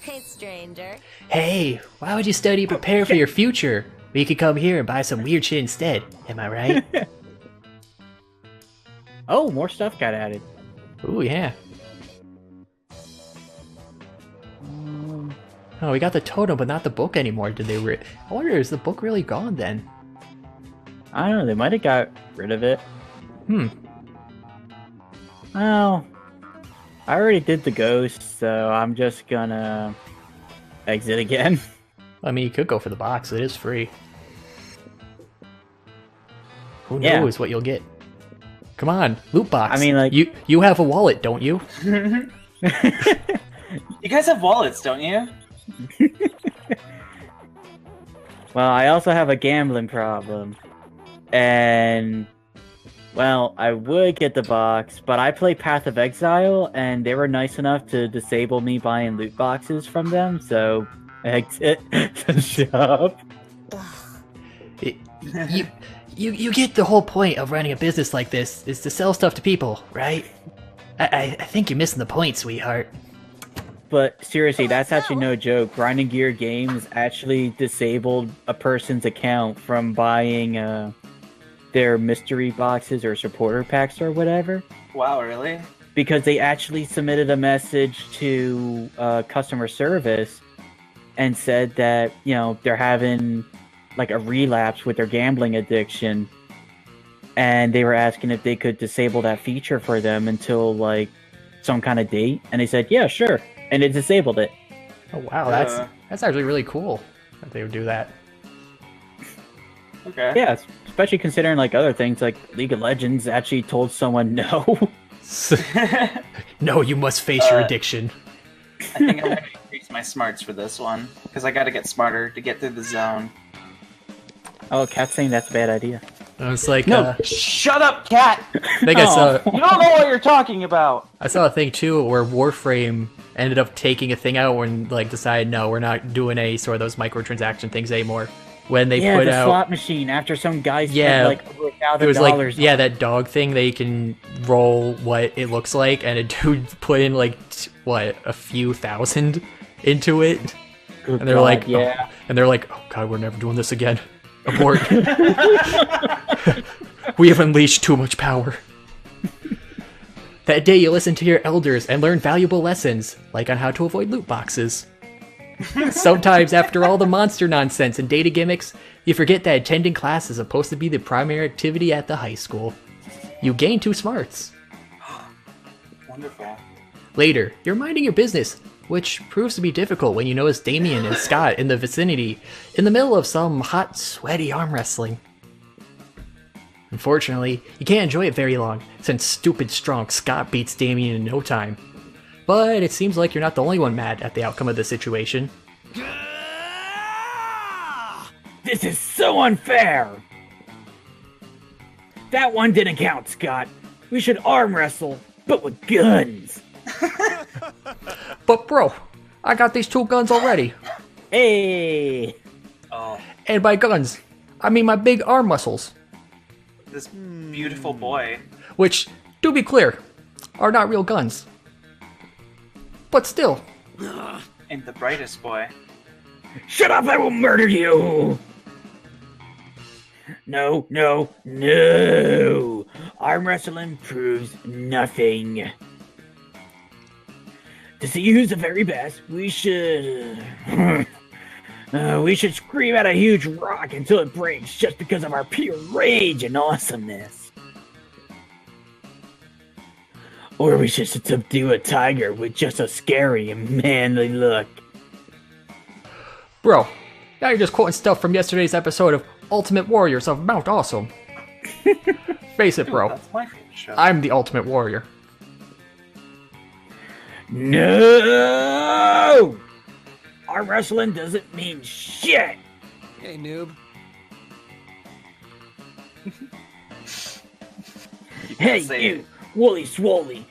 Hey, stranger. Hey, why would you study and prepare for your future? We could come here and buy some weird shit instead. Am I right? Oh, more stuff got added. Ooh, yeah. Oh, we got the totem, but not the book anymore. Did they? I wonder, is the book really gone then? I don't know. They might have got rid of it. Well, I already did the ghost, so I'm just gonna exit again. I mean, you could go for the box. It is free. Who Yeah. knows what you'll get? Come on, loot box. I mean, like- you have a wallet, don't you? You guys have wallets, don't you? Well, I also have a gambling problem. And, well, I would get the box, but I play Path of Exile, and they were nice enough to disable me buying loot boxes from them, so exit the shop. You get the whole point of running a business like this is to sell stuff to people, right? I think you're missing the point, sweetheart. But seriously, that's actually no joke. Grinding Gear Games actually disabled a person's account from buying their mystery boxes or supporter packs or whatever. Wow, really? Because they actually submitted a message to customer service and said that, you know, they're having like a relapse with their gambling addiction. And they were asking if they could disable that feature for them until like some kind of date. And they said, yeah, sure. And it disabled it. Oh wow, that's actually really cool that they would do that. Okay. Yeah, especially considering like other things like League of Legends actually told someone no. No, you must face your addiction. I think I'm gonna increase my smarts for this one because I gotta get smarter to get through the zone. Oh, Cat's saying that's a bad idea. It's like No, shut up, cat! I think I saw You don't know what you're talking about. I saw a thing too where Warframe ended up taking a thing out and like decided no, we're not doing any sort of those microtransaction things anymore. When they put the out slot machine after some guy spent Yeah, like over it was $1,000. like that dog thing they can roll what it looks like, and a dude put in like a few thousand into it, Good and they're God, like, yeah. oh god, we're never doing this again. Abort. We have unleashed too much power. That day you listen to your elders and learn valuable lessons, like on how to avoid loot boxes. Sometimes, after all the monster nonsense and data gimmicks, you forget that attending class is supposed to be the primary activity at the high school. You gain 2 smarts. Wonderful. Later, you're minding your business, which proves to be difficult when you notice Damien and Scott in the vicinity, in the middle of some hot, sweaty arm wrestling. Unfortunately, you can't enjoy it very long, since stupid strong Scott beats Damien in no time. But it seems like you're not the only one mad at the outcome of the situation. This is so unfair! That one didn't count, Scott. We should arm wrestle, but with guns. But bro, I got these 2 guns already. Hey! Oh, And by guns, I mean my big arm muscles. this beautiful boy. Which, to be clear, are not real guns. But still. And the brightest boy. Shut up, I will murder you! No, no, no! Arm wrestling proves nothing. To see who's the very best, we should We should scream at a huge rock until it breaks just because of our pure rage and awesomeness. Or we should subdue a tiger with just a scary and manly look. Bro, now you're just quoting stuff from yesterday's episode of Ultimate Warriors of Mount Awesome. Face it, bro. That's my favorite show. I'm the Ultimate Warrior. No! Arm wrestling doesn't mean shit! Hey, noob. Hey, say you, Wooly Swoly.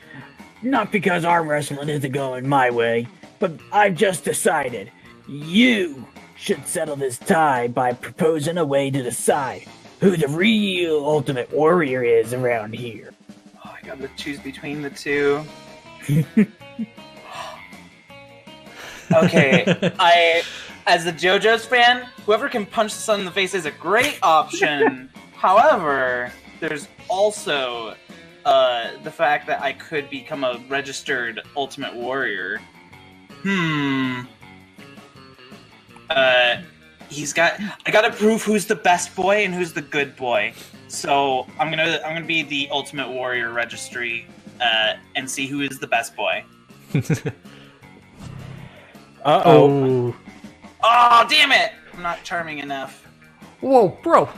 Not because arm wrestling isn't going my way, but I've just decided you should settle this tie by proposing a way to decide who the real Ultimate Warrior is around here. Oh, I gotta choose between the two. Okay, as a JoJo's fan, whoever can punch the sun in the face is a great option. However, there's also the fact that I could become a registered Ultimate Warrior. I gotta prove who's the best boy and who's the good boy. So I'm gonna be the Ultimate Warrior registry and see who is the best boy. Oh. Oh, damn it! I'm not charming enough. Whoa, bro.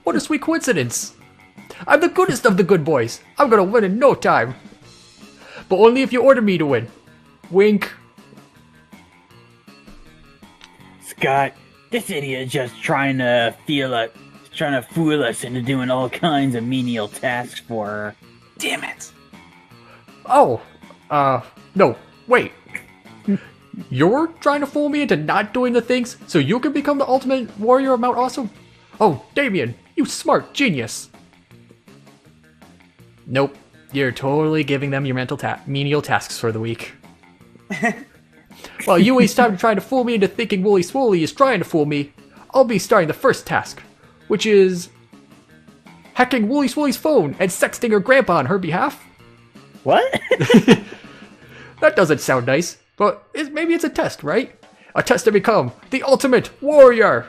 What a sweet coincidence. I'm the goodest of the good boys. I'm gonna win in no time. But only if you order me to win. Wink. Scott, this idiot is just trying to fool us into doing all kinds of menial tasks for her. Damn it! Oh. No. Wait. You're trying to fool me into not doing the things so you can become the Ultimate Warrior of Mount Awesome? Oh, Damien, you smart genius. Nope. You're totally giving them your menial tasks for the week. While you waste time trying to fool me into thinking Wooly Swoly is trying to fool me, I'll be starting the first task, which is hacking Wooly Swoly's phone and sexting her grandpa on her behalf. What? That doesn't sound nice, but maybe it's a test, right? A test to become the Ultimate Warrior!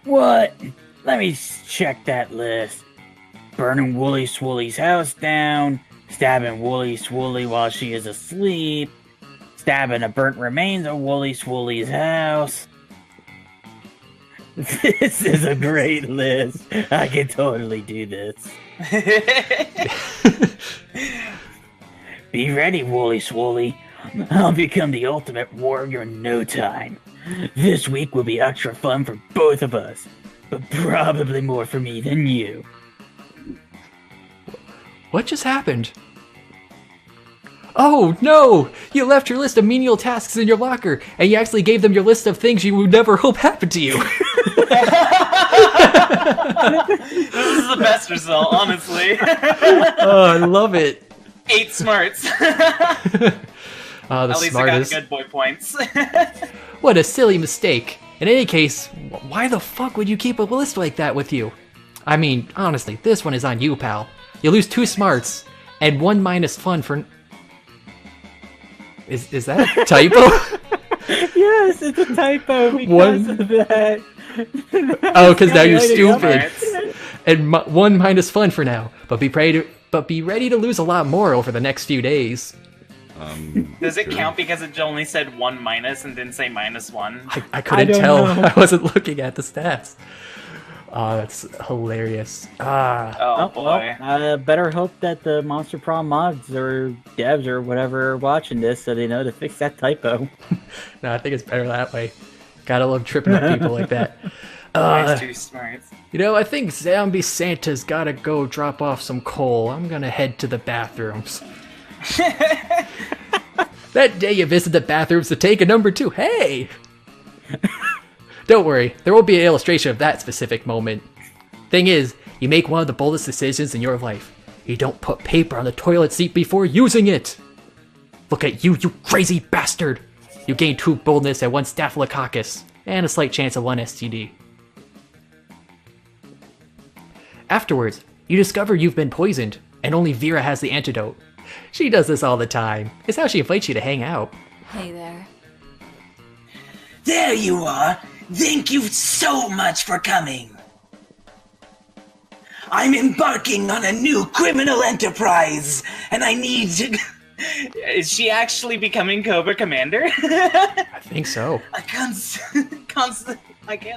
What? Let me check that list. Burning Wooly Swoly's house down, stabbing Wooly Swoly while she is asleep, stabbing the burnt remains of Wooly Swoly's house. This is a great list. I can totally do this. Be ready, Wooly Swoly. I'll become the Ultimate Warrior in no time. This week will be extra fun for both of us, but probably more for me than you. What just happened? Oh no! You left your list of menial tasks in your locker, and you actually gave them your list of things you would never hope happened to you. This is the best result, honestly. Oh, I love it. 8 smarts. The At least smartest. I got good boy points. What a silly mistake. In any case, why the fuck would you keep a list like that with you? I mean, honestly, this one is on you, pal. You lose 2 smarts, and 1 minus fun for... Is that a typo? Yes, it's a typo because One- of that. Oh, because now you're Calculating stupid. And 1 minus fun for now. But be ready to lose a lot more over the next few days. Does it Sure. count because it only said 1 minus and didn't say -1? I couldn't don't tell. know. I wasn't looking at the stats. Oh, that's hilarious. Oh boy. Well, better hope that the Monster Prom mods or devs or whatever are watching this so they know to fix that typo. No, I think it's better that way. Gotta love tripping up people like that. Mine's 2 smarts. You know, I think Zombie Santa's gotta go drop off some coal. I'm gonna head to the bathrooms. That day you visit the bathrooms to take a number 2. Hey! Don't worry, there won't be an illustration of that specific moment. Thing is, you make one of the boldest decisions in your life. You don't put paper on the toilet seat before using it. Look at you, you crazy bastard! You gain 2 boldness and 1 staphylococcus, and a slight chance of 1 STD. Afterwards, you discover you've been poisoned, and only Vera has the antidote. She does this all the time. It's how she invites you to hang out. Hey there. There you are. Thank you so much for coming. I'm embarking on a new criminal enterprise, and I need to... Is she actually becoming Cobra Commander? I think so. I can't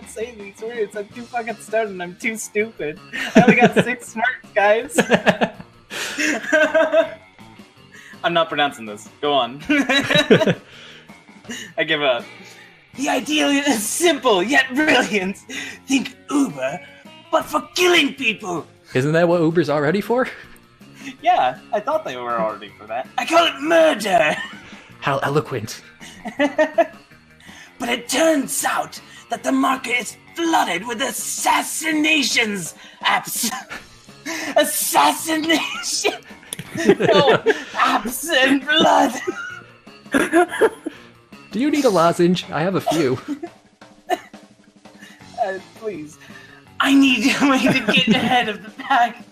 say these words. I'm too fucking stoned and I'm too stupid. I only got 6 smarts, guys. I'm not pronouncing this. Go on. I give up. The idea is simple yet brilliant. Think Uber, but for killing people. Isn't that what Uber's already for? Yeah, I thought they were already for that. I call it murder. How eloquent. But it turns out that the market is flooded with assassinations apps. Assassination. No, apps and blood. Do you need a lozenge? I have a few. Please. I need a way to get ahead of the pack.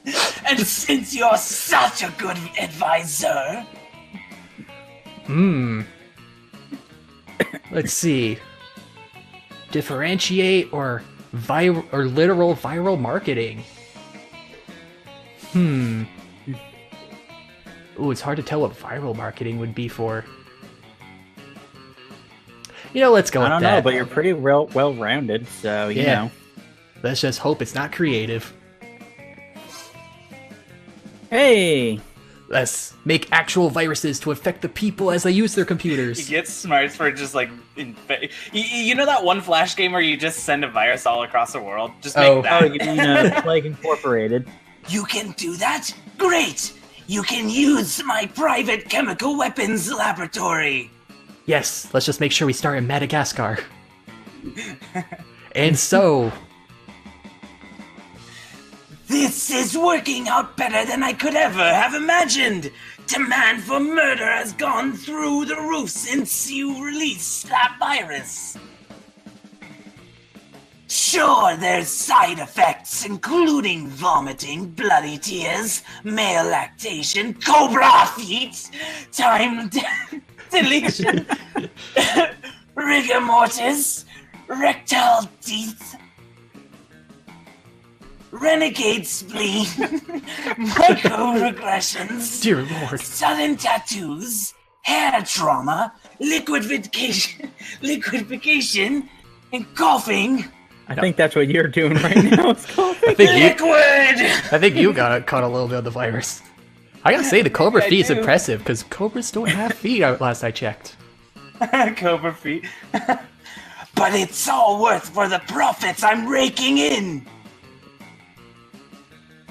And since you're such a good advisor... Let's see. Differentiate or literal viral marketing. Ooh, it's hard to tell what viral marketing would be for. You know, let's go with that. I don't know, but you're pretty well-rounded, so, you know. Let's just hope it's not creative. Hey! Let's make actual viruses to affect the people as they use their computers. You get smarts for just like... You know that one Flash game where you just send a virus all across the world? Just make that. Oh, you mean Plague Incorporated. You can do that? Great! You can use my private chemical weapons laboratory. Yes, let's just make sure we start in Madagascar. And so... This is working out better than I could ever have imagined. Demand for murder has gone through the roof since you released that virus. Sure, there's side effects, including vomiting, bloody tears, male lactation, cobra feet, time deletion, rigor mortis, rectal teeth, renegade spleen, microaggressions, Dear Lord. sudden tattoos, hair trauma, liquefaction, and coughing. I think that's what you're doing right now. It's coughing. I think you got caught a little bit of the virus. I gotta say, the cobra I feet is do. impressive, because cobras don't have feet last I checked. Cobra feet. But it's all worth for the profits I'm raking in.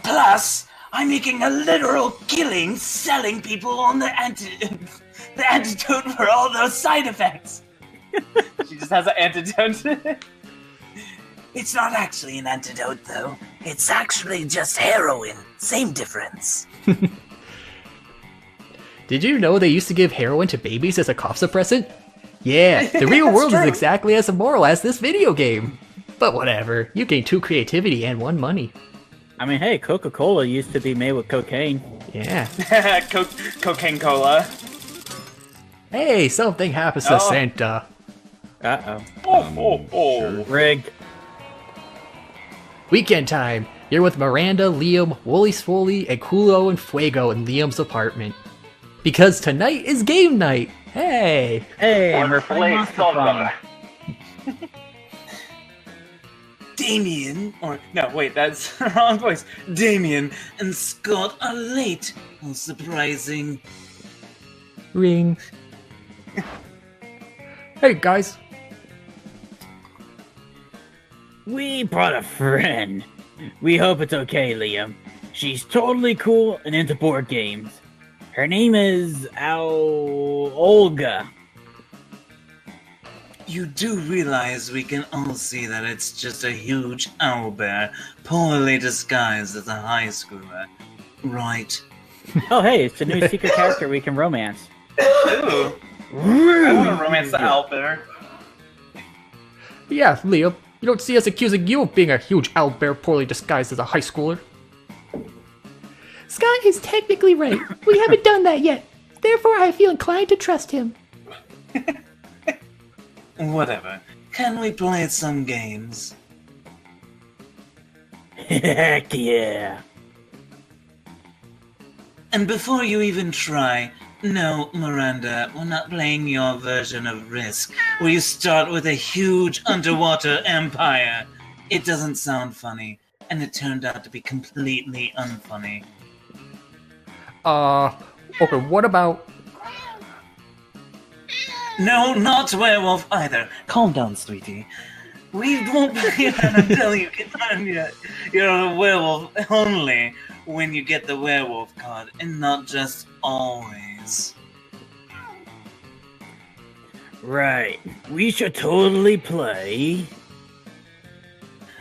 Plus, I'm making a literal killing selling people on the antidote for all those side effects. She just has an antidote. It's not actually an antidote, though. It's actually just heroin. Same difference. Did you know they used to give heroin to babies as a cough suppressant? Yeah, the real That's world is true. exactly as immoral as this video game. But whatever, you gain 2 creativity and 1 money. I mean, hey, Coca-Cola used to be made with cocaine. Yeah. Cocaine cola. Hey, something happens to Oh. Santa. Oh. Rigged. Weekend time. You're with Miranda, Liam, Wooly Swoley, and Kulo and Fuego in Liam's apartment. Because tonight is game night. Hey. Hey, and we're playing Monster Prom. Damien, Or no, wait, that's the wrong voice. Damien and Scott are late. How surprising. Ring. Hey, guys. We brought a friend. We hope it's okay, Liam. She's totally cool and into board games. Her name is Olga. You do realize we can all see that it's just a huge owlbear poorly disguised as a high schooler, right? Oh, hey, it's a new secret character we can romance. Ooh. I want to romance the owlbear. Yeah, Liam. You don't see us accusing you of being a huge owlbear poorly disguised as a high schooler. Scott is technically right. We haven't done that yet. Therefore, I feel inclined to trust him. Whatever. Can we play some games? Heck yeah. And before you even try, no, Miranda, we're not playing your version of Risk, where you start with a huge underwater empire. It doesn't sound funny, and it turned out to be completely unfunny. Okay, what about... No, not werewolf either. Calm down, sweetie. We won't play that until you get on yet. You're a werewolf only when you get the werewolf card, and not just always. Right. We should totally play.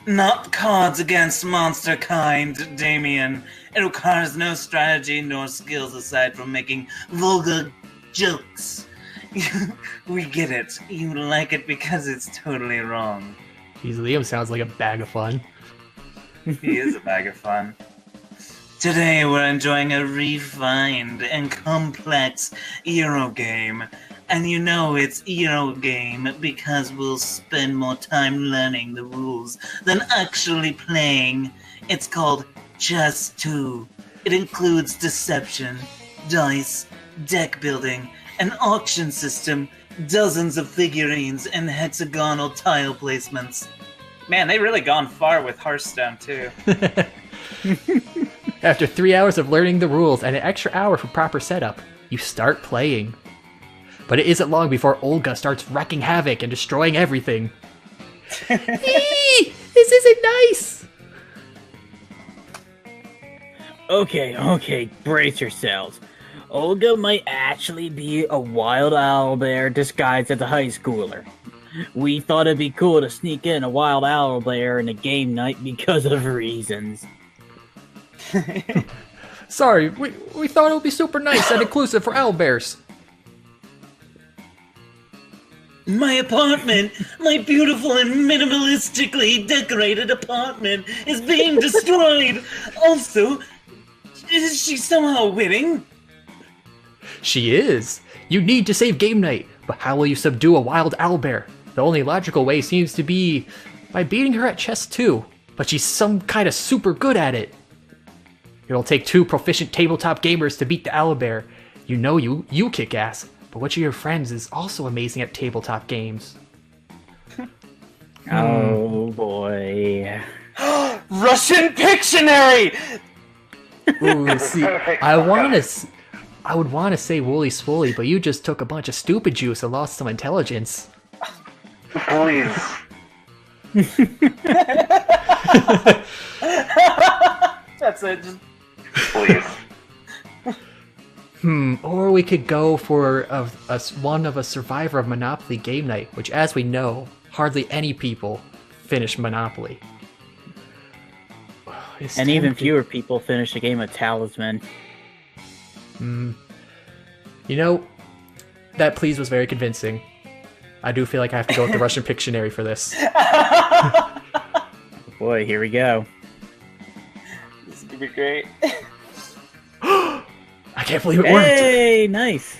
Not Cards Against Monster Kind, Damien. It requires no strategy nor skills aside from making vulgar jokes. We get it. You like it because it's totally wrong. Jeez, Liam sounds like a bag of fun. He is a bag of fun. Today we're enjoying a refined and complex Euro game. And you know it's Euro game because we'll spend more time learning the rules than actually playing. It's called Chess 2. It includes deception, dice, deck building, an auction system, dozens of figurines, and hexagonal tile placements. Man, they really gone far with Hearthstone, too. After 3 hours of learning the rules and an extra hour for proper setup, you start playing. But it isn't long before Olga starts wreaking havoc and destroying everything. Eee! This isn't nice! Okay, brace yourselves. Olga might actually be a wild owlbear disguised as a high schooler. We thought it'd be cool to sneak in a wild owlbear in a game night because of reasons. Sorry, we thought it would be super nice and inclusive for owlbears. My apartment, my beautiful and minimalistically decorated apartment, is being destroyed. Also, is she somehow winning? She is. You need to save game night, but how will you subdue a wild owlbear? The only logical way seems to be by beating her at chess 2, but she's some kind of super good at it. It'll take 2 proficient tabletop gamers to beat the owlbear. You know you kick ass, but which of your friends is also amazing at tabletop games? Oh boy. Russian Pictionary! Ooh, see, I would want to say Wooly Swooly, but you just took a bunch of stupid juice and lost some intelligence. Please. That's it. Just please. Or we could go for one of a survivor of Monopoly game night, which, as we know, hardly any people finish Monopoly. And even fewer people finish a game of Talisman. You know, that please was very convincing. I do feel like I have to go with the Russian Pictionary for this. Boy, here we go. This is gonna be great. I can't believe it worked! Hey, nice.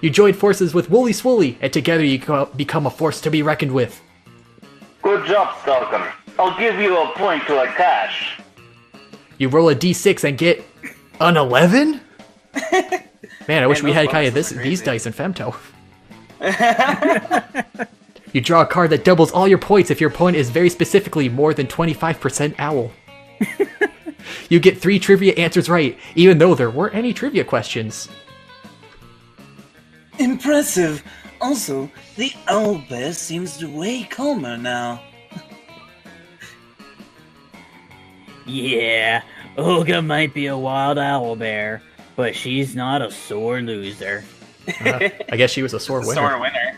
You joined forces with Wooly Swooly, and together you become a force to be reckoned with. Good job, Stalker. I'll give you a point to a cash. You roll a d6 and get an 11? Man, I wish we had kind of these dice in Femto. You draw a card that doubles all your points if your opponent is very specifically more than 25% owl. You get 3 trivia answers right, even though there weren't any trivia questions. Impressive. Also, the owlbear seems way calmer now. Yeah, Olga might be a wild owlbear, but she's not a sore loser. I guess she was a sore winner. Sore winner.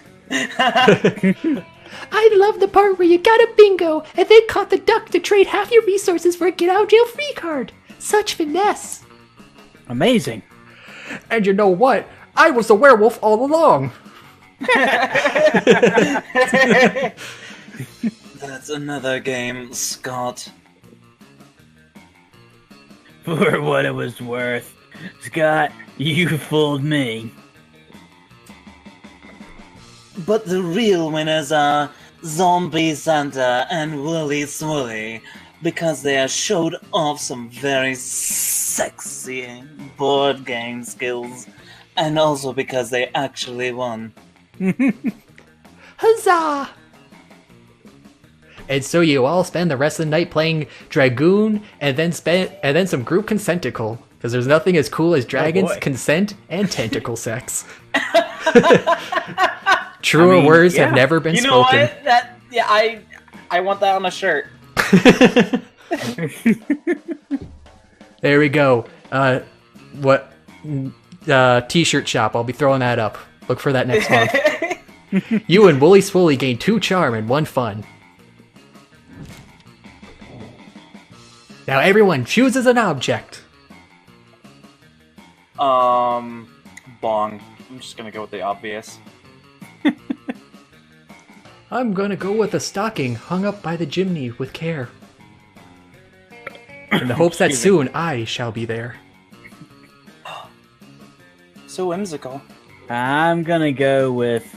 I love the part where you got a bingo and then caught the duck to trade half your resources for a get out of jail free card. Such finesse. Amazing. And you know what? I was a werewolf all along. That's another game, Scott. For what it was worth, Scott, you fooled me. But the real winners are Zombie Santa and Wooly Swooly, because they have showed off some very sexy board game skills, and also because they actually won. Huzzah! And so you all spend the rest of the night playing Dragoon, and then some group consenticle, because there's nothing as cool as dragons, consent, and tentacle sex. Truer words have never been spoken. You know what? I want that on a shirt. There we go. T-shirt shop. I'll be throwing that up. Look for that next month. You and Wooly Swooly gain 2 charm and 1 fun. Now everyone chooses an object. Bong. I'm just gonna go with the obvious. I'm gonna go with a stocking hung up by the chimney with care. In the hopes that soon I shall be there. So whimsical. I'm gonna go with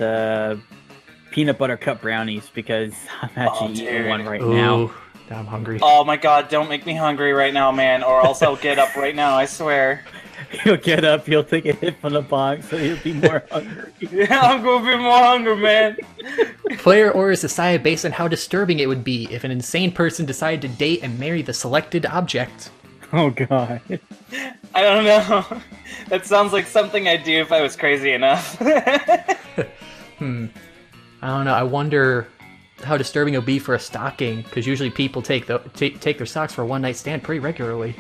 peanut butter cup brownies because I'm actually eating one right now. Ooh, I'm hungry. Oh my god, don't make me hungry right now, man, or else I'll get up right now, I swear. You'll get up, you'll take a hit from the box, so you'll be more hungry. Yeah, I'm gonna be more hungry, man. Player orders decided based on how disturbing it would be if an insane person decided to date and marry the selected object. Oh god. I don't know. That sounds like something I'd do if I was crazy enough. I don't know. I wonder how disturbing it'll be for a stocking, because usually people take their socks for a one-night stand pretty regularly.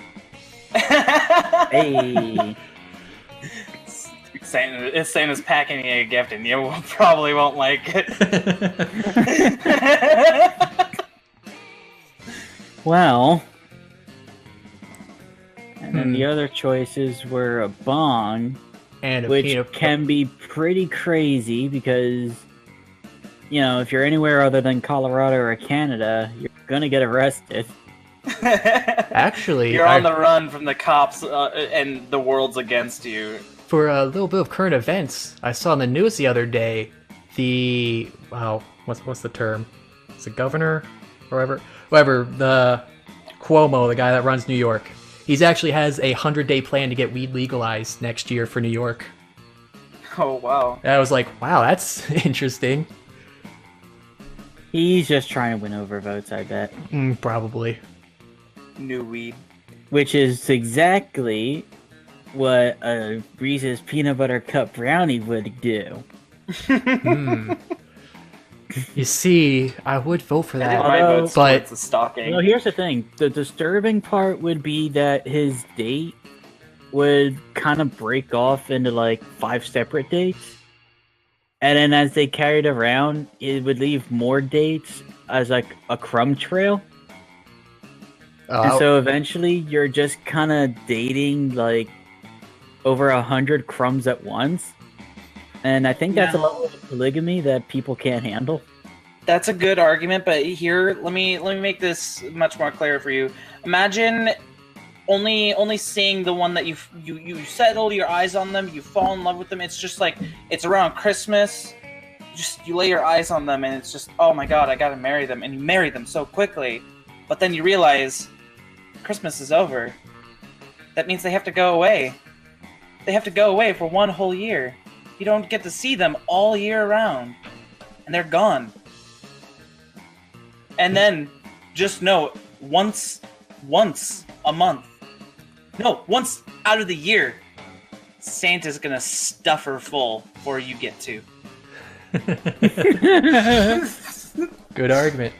Hey. Santa's packing you a gift and you probably won't like it. Well, and then the other choices were a bong, And which can be pretty crazy because, you know, if you're anywhere other than Colorado or Canada, you're gonna get arrested. Actually, you're on the run from the cops and the world's against you. For a little bit of current events, I saw in the news the other day what's the term? Is it governor or whatever, the Cuomo, the guy that runs New York. He's actually has a 100-day plan to get weed legalized next year for New York. Oh wow! And I was like, wow, that's interesting. He's just trying to win over votes, I bet. Probably. New weed. Which is exactly what a Reese's peanut butter cup brownie would do. You see, I would vote for that. But the stalking. Well, here's the thing. The disturbing part would be that his date would kind of break off into like 5 separate dates. And then as they carried around, it would leave more dates as like a crumb trail. And so eventually you're just kind of dating like over 100 crumbs at once. And I think that's a level of polygamy that people can't handle. That's a good argument, but here, let me make this much more clear for you. Imagine only seeing the one that you settle your eyes on them, you fall in love with them. It's just like it's around Christmas. You lay your eyes on them, and it's just, oh my god, I gotta marry them, and you marry them so quickly. But then you realize Christmas is over. That means they have to go away. They have to go away for 1 whole year. You don't get to see them all year round, and they're gone. And then, just know, once a month, no, once out of the year, Santa's gonna stuff her full before you get to. Good argument.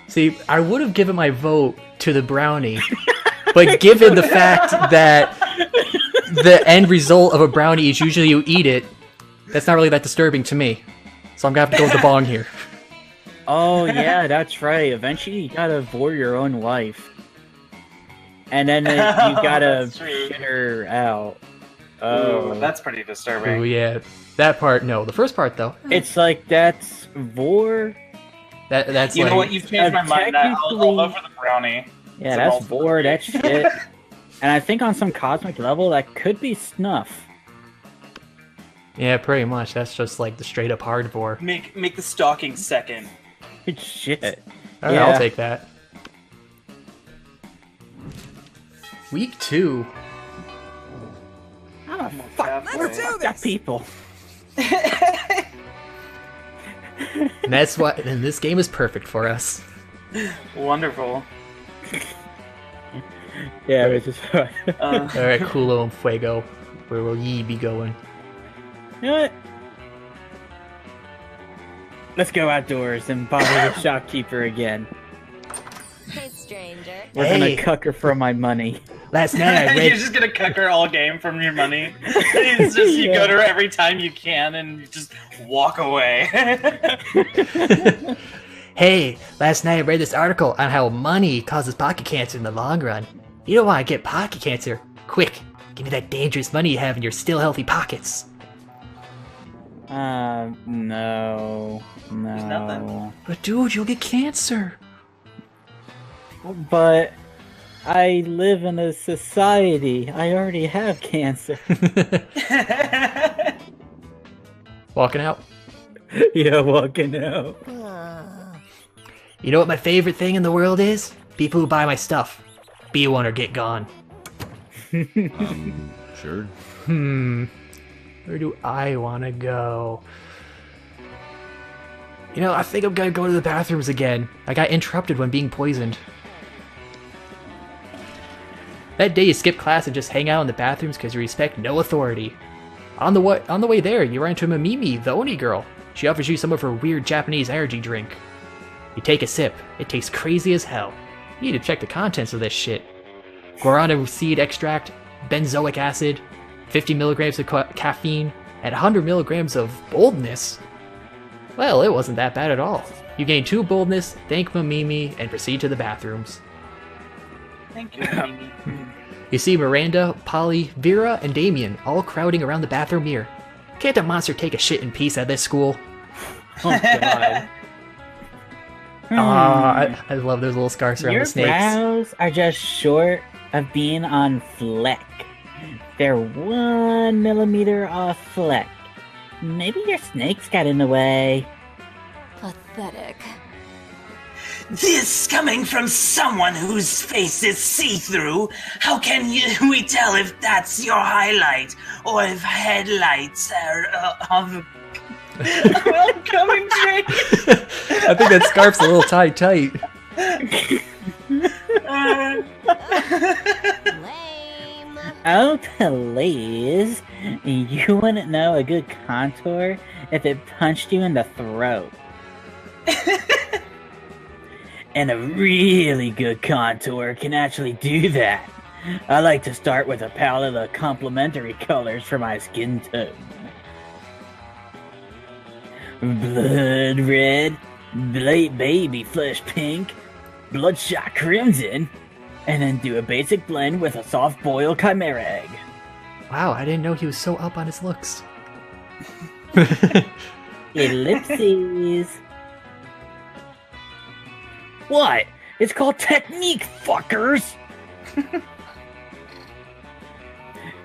See, I would have given my vote to the brownie, but given the fact that the end result of a brownie is usually you eat it, that's not really that disturbing to me. So I'm gonna have to go with the bong here. Oh yeah, that's right. Eventually you gotta bore your own wife. And then you gotta shit her out. Oh, that's pretty disturbing. Oh yeah, that part. No, the first part though. It's like that's vor. That's you like, know what? You've changed my mind. I'll go for the brownie. Yeah, that's vor. That's shit. And I think on some cosmic level that could be snuff. Yeah, pretty much. That's just like the straight up hardcore. Make the stalking second. Shit. Alright, I'll take that. Week 2. Oh, fuck. Let's do this. People. And that's why. And this game is perfect for us. Wonderful. Yeah, it's just. Alright, Culo and Fuego. Where will ye be going? You know what? Let's go outdoors and bother the shopkeeper again. Hey, stranger. We're Hey. gonna cuck her for my money. Last night I You're read. just gonna cuck her all game from your money. It's just you go to her every time you can and you just walk away. Hey, last night I read this article on how money causes pocket cancer in the long run. You don't want to get pocket cancer. Quick, give me that dangerous money you have in your still healthy pockets. No. nothing. But dude, you'll get cancer. But I live in a society. I already have cancer. Walking out. Yeah, walking out. You know what my favorite thing in the world is? People who buy my stuff. Be one or get gone. Sure. Where do I want to go? You know, I think I'm gonna go to the bathrooms again. I got interrupted when being poisoned. That day you skip class and just hang out in the bathrooms because you respect no authority. On the way there, you run into Mamimi, the Oni girl. She offers you some of her weird Japanese energy drink. You take a sip. It tastes crazy as hell. You need to check the contents of this shit. Guarana seed extract, benzoic acid, 50 milligrams of caffeine, and 100 milligrams of boldness. Well, it wasn't that bad at all. You gain 2 boldness, thank Mamimi, and proceed to the bathrooms. Thank you, Mimi. You see Miranda, Polly, Vera, and Damien all crowding around the bathroom mirror. Can't a monster take a shit in peace at this school? Oh god. I love those little scarves around Your the snakes. brows are just short of being on fleck. They're 1 millimeter off fleck. Maybe your snakes got in the way. Pathetic. This coming from someone whose face is see-through. How can we tell if that's your highlight or if headlights are of? Welcome, Jake. I think that scarf's a little tight. Lame. Oh, please. You wouldn't know a good contour if it punched you in the throat. And a really good contour can actually do that. I like to start with a palette of complementary colors for my skin tone. Blood red, late baby flesh pink, bloodshot crimson, and then do a basic blend with a soft boiled chimera egg. Wow, I didn't know he was so up on his looks. Ellipses. What? It's called technique, fuckers!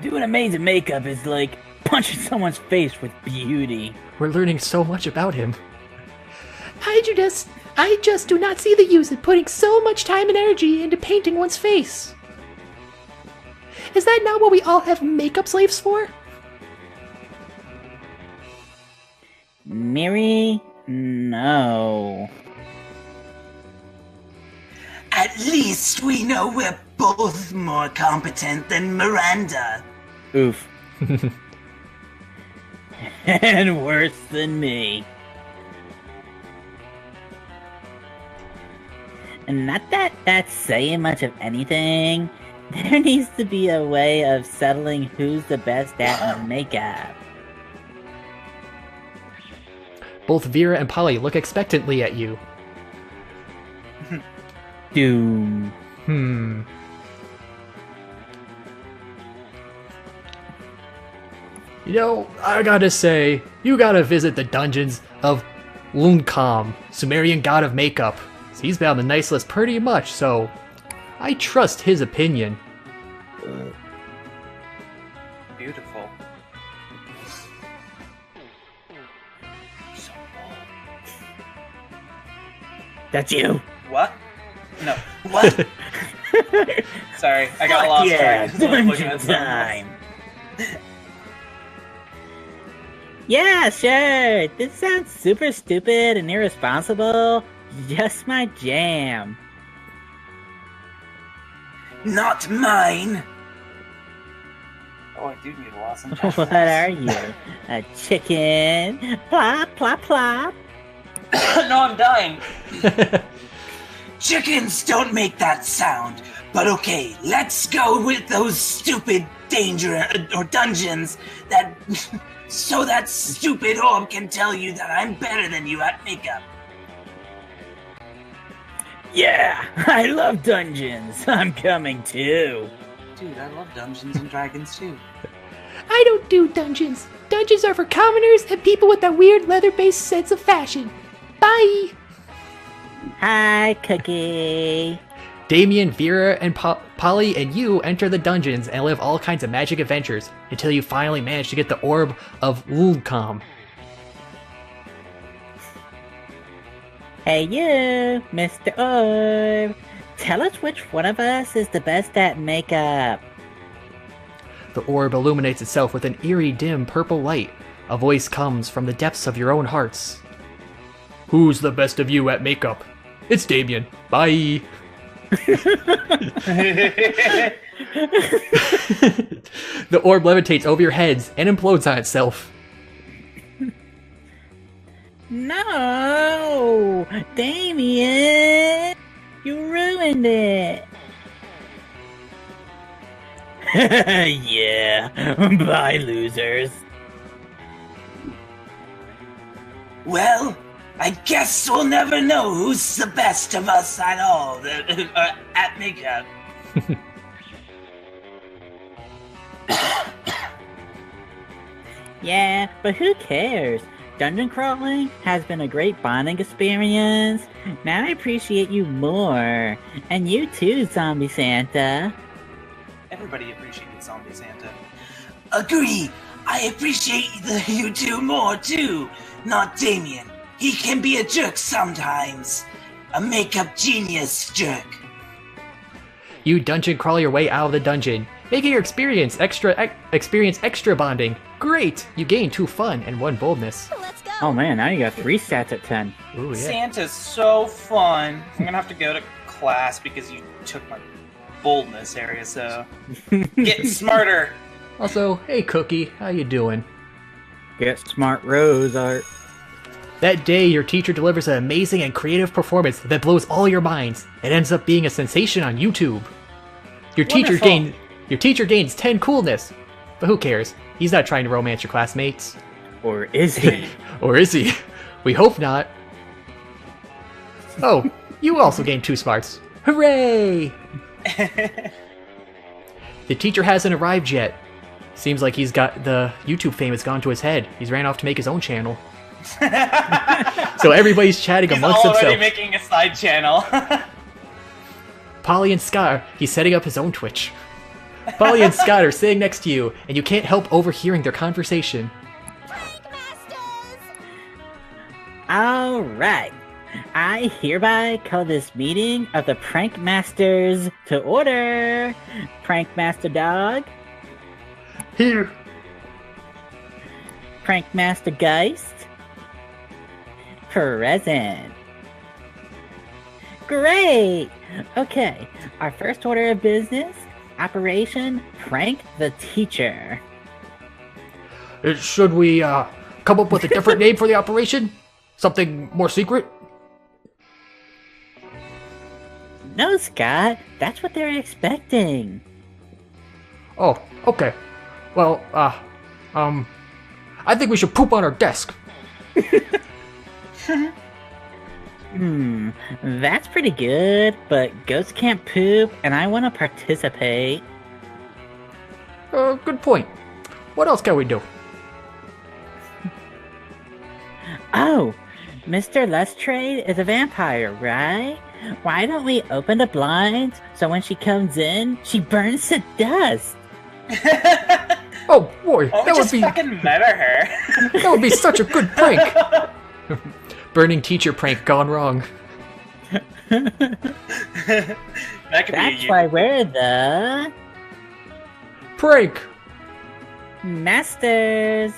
Doing amazing makeup is like punching someone's face with beauty. We're learning so much about him. I just do not see the use in putting so much time and energy into painting one's face. Is that not what we all have makeup slaves for? Miri? No. At least we know we're both more competent than Miranda. Oof. And worse than me. And not that that's saying much of anything. There needs to be a way of settling who's the best at makeup. Both Vera and Polly look expectantly at you. Doom. You know, I gotta say, you gotta visit the dungeons of Lunkam, Sumerian god of makeup. He's been on the nice list pretty much, so I trust his opinion. Beautiful. That's you. What? No. What? Sorry, I got Fuck lost. yeah, Looking dungeon at something else. time. Yeah, sure. This sounds super stupid and irresponsible. Just my jam. Not mine. Oh, I do need a lozenge. What are you? A chicken? Plop, plop, plop. No, I'm dying. Chickens don't make that sound. But okay, let's go with those stupid danger or dungeons that so that stupid orb can tell you that I'm better than you at makeup. Yeah, I love dungeons. I'm coming too. Dude, I love Dungeons and Dragons too. I don't do dungeons. Dungeons are for commoners and people with that weird leather-based sense of fashion. Bye! Hi, Cookie. Damien, Vera, and Polly and you enter the dungeons and live all kinds of magic adventures until you finally manage to get the Orb of Ulcom. Hey you, Mr. Orb. Tell us which one of us is the best at makeup. The orb illuminates itself with an eerie, dim purple light. A voice comes from the depths of your own hearts. Who's the best of you at makeup? It's Damien. Bye! The orb levitates over your heads and implodes on itself. No! Damien! You ruined it! Yeah, bye losers. Well, I guess we'll never know who's the best of us at all at makeup. Yeah, but who cares? Dungeon crawling has been a great bonding experience. Now I appreciate you more. And you too, Zombie Santa. Everybody appreciates Zombie Santa. Agree. I appreciate you two more too. Not Damien. He can be a jerk sometimes. A makeup genius jerk. You dungeon crawl your way out of the dungeon, making your experience extra bonding. Great! You gain 2 fun and 1 boldness. Let's go. Oh man, now you got 3 stats at 10. Ooh, yeah. Santa's so fun. I'm gonna have to go to class because you took my boldness area, so get smarter. Also, hey Cookie, how you doing? Get smart rose art. That day, your teacher delivers an amazing and creative performance that blows all your minds. It ends up being a sensation on YouTube. Your teacher gains 10 coolness. But who cares? He's not trying to romance your classmates. Or is he? Or is he? We hope not. Oh, you also gained 2 smarts. Hooray! The teacher hasn't arrived yet. Seems like he's got the YouTube fame has gone to his head. He's ran off to make his own channel. So everybody's chatting He's amongst already themselves. making a side channel. Polly and Scott, he's setting up his own Twitch. Polly and Scott are sitting next to you, and you can't help overhearing their conversation. Alright. I hereby call this meeting of the Prank Masters to order. Prank Master Dog. Here. Prank Master Geist. Present. Great! Okay, our first order of business, Operation Prank the Teacher. Should we come up with a different name for the operation? Something more secret? No, Scott, that's what they're expecting. Oh, okay. Well, I think we should poop on our desk. That's pretty good, but ghosts can't poop, and I want to participate. Good point. What else can we do? Oh, Mr. Lestrade is a vampire, right? Why don't we open the blinds so when she comes in, she burns to dust? Oh boy, Oh, we just fucking murder her. that would be such a good prank. Burning teacher prank gone wrong. That could That's be why we're the Prank masters.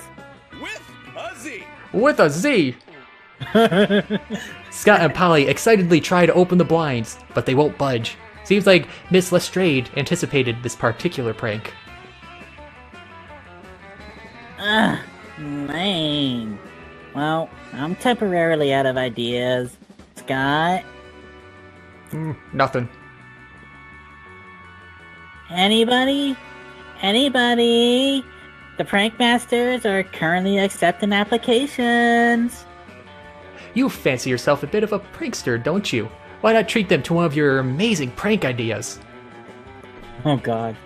with a Z. Scott and Polly excitedly try to open the blinds, but they won't budge. Seems like Miss Lestrade anticipated this particular prank. Ugh, lame. Well, I'm temporarily out of ideas. Scott, Nothing. anybody? Anybody? The prank masters are currently accepting applications. You fancy yourself a bit of a prankster, don't you? Why not treat them to one of your amazing prank ideas? Oh god.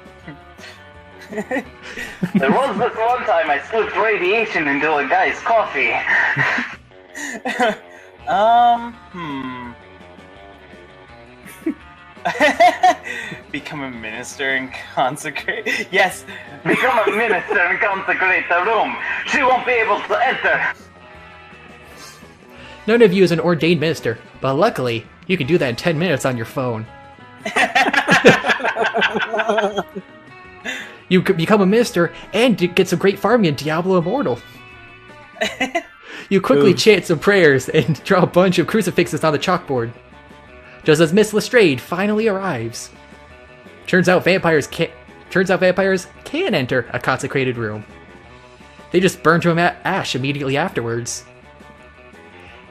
There was this one time I slipped radiation into a guy's coffee. Become a minister and consecrate. Yes, Become a minister and consecrate the room. She won't be able to enter. None of you is an ordained minister, but luckily, you can do that in 10 minutes on your phone. You could become a minister and get some great farming in Diablo Immortal. You quickly chant some prayers and draw a bunch of crucifixes on the chalkboard. Just as Miss Lestrade finally arrives. Turns out vampires can enter a consecrated room. They just burn to ash immediately afterwards.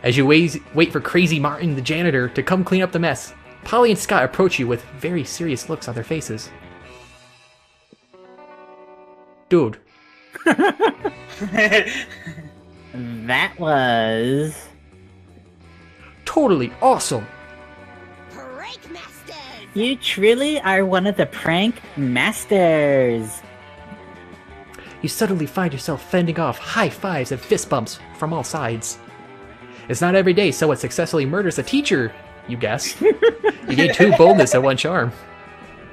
As you wait for Crazy Martin, the janitor, to come clean up the mess, Polly and Scott approach you with very serious looks on their faces. Dude. That was... Totally awesome! Prank masters! You truly are one of the prank masters. You suddenly find yourself fending off high fives and fist bumps from all sides. It's not every day someone successfully murders a teacher, you guess. You gain 2 boldness and 1 charm.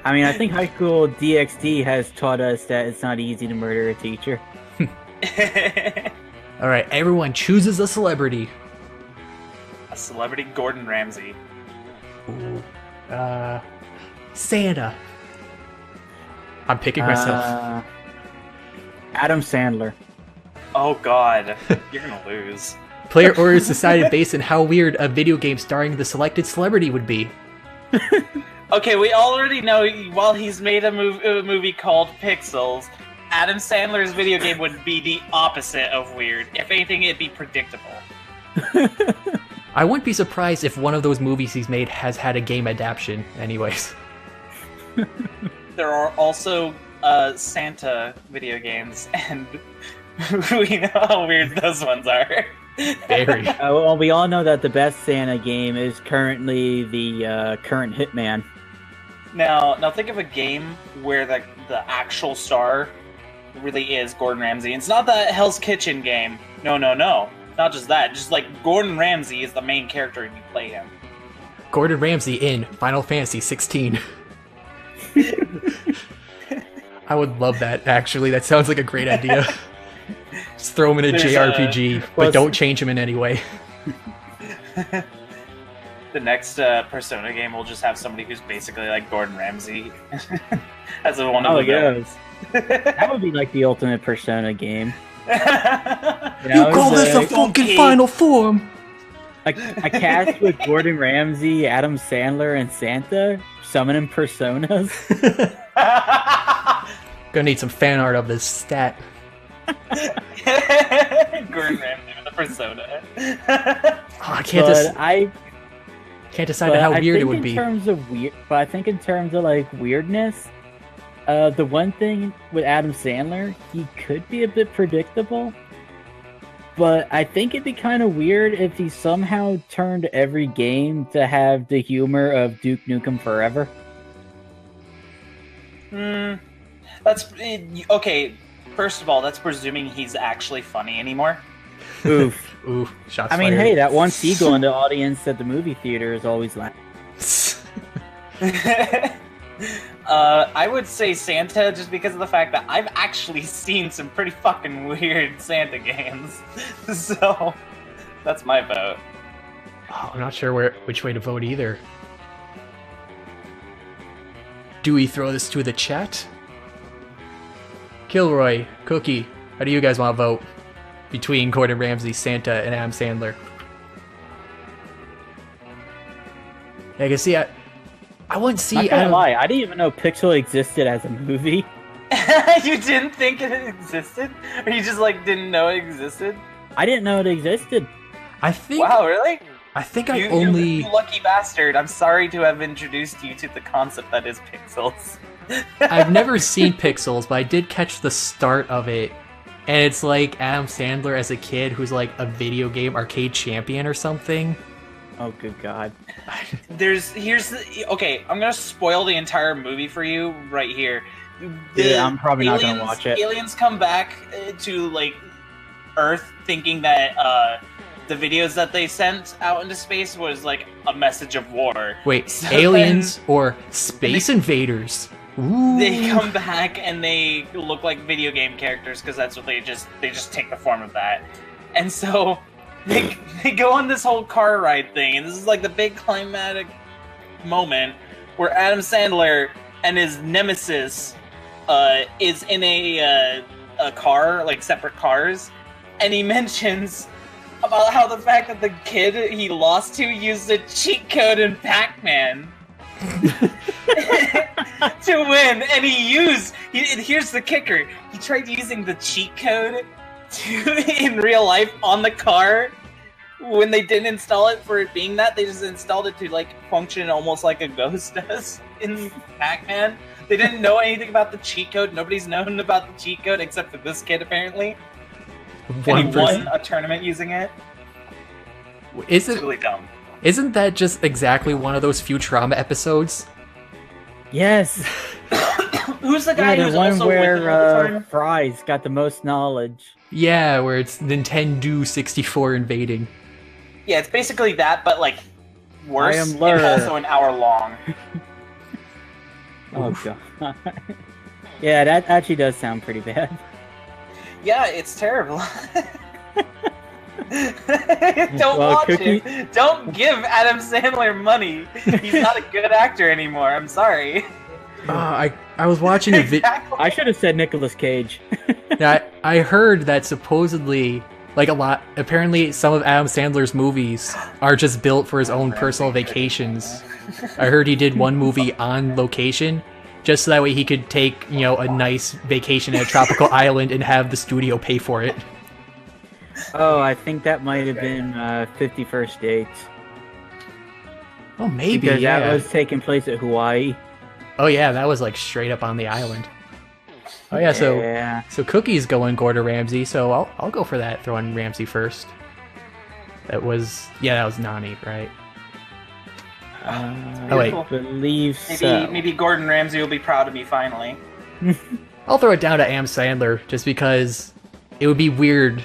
I mean, I think high school DxD has taught us that it's not easy to murder a teacher. Alright, everyone chooses a celebrity. a celebrity Gordon Ramsay. Ooh. Santa. I'm picking myself. Adam Sandler. Oh god, you're gonna lose. Player orders decided based on how weird a video game starring the selected celebrity would be. Okay, we already know while he's made a movie called Pixels, Adam Sandler's video game would be the opposite of weird. If anything, it'd be predictable. I wouldn't be surprised if one of those movies he's made has had a game adaptation, anyways. There are also Santa video games, and we know how weird those ones are. Very. Well, we all know that the best Santa game is currently the current Hitman. Now think of a game where the actual star really is Gordon Ramsay. It's not the Hell's Kitchen game. No. Not just that. Just like Gordon Ramsay is the main character and you play him. Gordon Ramsay in Final Fantasy 16. I would love that, actually. That sounds like a great idea. Just throw him in a JRPG, but don't change him in any way. The next Persona game will just have somebody who's basically like Gordon Ramsay as one of the villains. That would be like the ultimate Persona game. You call this a fucking final form? A cast with Gordon Ramsay, Adam Sandler, and Santa summoning personas. Gonna need some fan art of this stat. Gordon Ramsay with a persona. I can't decide how weird it would be. But I think in terms of like weirdness, the one thing with Adam Sandler, he could be a bit predictable. But I think it'd be kind of weird if he somehow turned every game to have the humor of Duke Nukem Forever. That's okay. First of all, that's presuming he's actually funny anymore. Oof. Ooh, shots I mean, fired. hey, that one seagull in the audience at the movie theater is always laughing. I would say Santa just because of the fact that I've actually seen some pretty fucking weird Santa games. So, that's my vote. Oh, I'm not sure which way to vote either. Do we throw this to the chat? Kilroy, Cookie, how do you guys want to vote between Gordon Ramsay, Santa, and Adam Sandler? Yeah, I can see. I wouldn't see. Not gonna lie, I didn't even know Pixel existed as a movie. You didn't think it existed, or you just like didn't know it existed? I didn't know it existed. I think. Wow, really? I think You lucky bastard. I'm sorry to have introduced you to the concept that is Pixels. I've never seen Pixels, but I did catch the start of it. And it's like Adam Sandler as a kid who's like a video game arcade champion or something. Oh, good God. Okay, I'm gonna spoil the entire movie for you right here. Yeah, I'm probably not gonna watch it. Aliens come back to like Earth thinking that the videos that they sent out into space was like a message of war. Wait, So aliens or space invaders? Ooh. They come back and they look like video game characters because that's what they just take the form of that. And so they go on this whole car ride thing, and this is like the big climatic moment where Adam Sandler and his nemesis is in a car, like separate cars, and he mentions about how the fact that the kid he lost to used a cheat code in Pac-Man to win, and here's the kicker: he tried using the cheat code in real life on the car. When they didn't install it for it being that, they just installed it to like function almost like a ghost does in Pac-Man. They didn't know anything about the cheat code. Nobody's known about the cheat code except for this kid, apparently. And he won a tournament using it. It's really dumb. Isn't that just exactly one of those Futurama episodes? Yes. Who's the guy who's one also where with him all the time? Fry's got the most knowledge. Yeah, where it's Nintendo 64 invading. Yeah, it's basically that, but like worse I am and Lur. also an hour long. Oh god. Yeah, that actually does sound pretty bad. Yeah, it's terrible. Don't watch Cookie... it. Don't give Adam Sandler money. He's not a good actor anymore. I'm sorry. I was watching a video. I should have said Nicolas Cage. Now, I heard that supposedly, like apparently some of Adam Sandler's movies are just built for his own personal vacations. I heard he did one movie on location, just so that way he could take, a nice vacation at a tropical island and have the studio pay for it. Oh, I think that might have been 51st Dates. Oh, maybe, because yeah. that was taking place at Hawaii. Oh yeah, that was like straight up on the island. Oh yeah, so Cookie's going Gordon Ramsay, so I'll go for that, throwing Ramsay first. That was Nonni, right? Oh wait, I believe so. Maybe Gordon Ramsay will be proud of me finally. I'll throw it down to Adam Sandler just because it would be weird.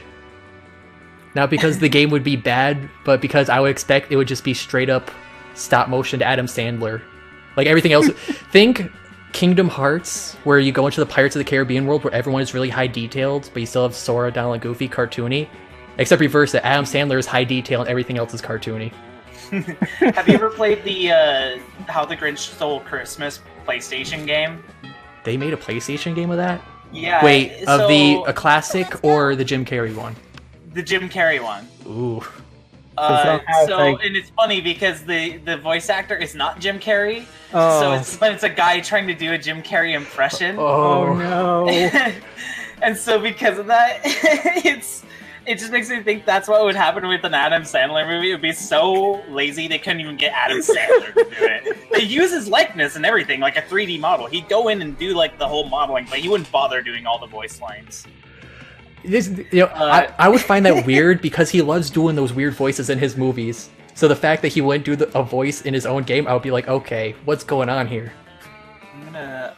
Not because the game would be bad, but because I would expect it would just be straight up stop motion to Adam Sandler. Like everything else. Think Kingdom Hearts, where you go into the Pirates of the Caribbean world where everyone is really high detailed, but you still have Sora, Donald, and Goofy, cartoony. Except reverse it. Adam Sandler is high detail and everything else is cartoony. Have you ever played the How the Grinch Stole Christmas PlayStation game? They made a PlayStation game of that? Yeah. Wait, a classic or the Jim Carrey one? The Jim Carrey one. Ooh. And it's funny because the voice actor is not Jim Carrey. Oh. So it's a guy trying to do a Jim Carrey impression. Oh no. And so because of that, it just makes me think that's what would happen with an Adam Sandler movie. It would be so lazy they couldn't even get Adam Sandler to do it. They use his likeness and everything, like a 3D model. He'd go in and do like the whole modeling, but he wouldn't bother doing all the voice lines. I would find that weird because he loves doing those weird voices in his movies. So the fact that he wouldn't do a voice in his own game, I would be like, okay, what's going on here?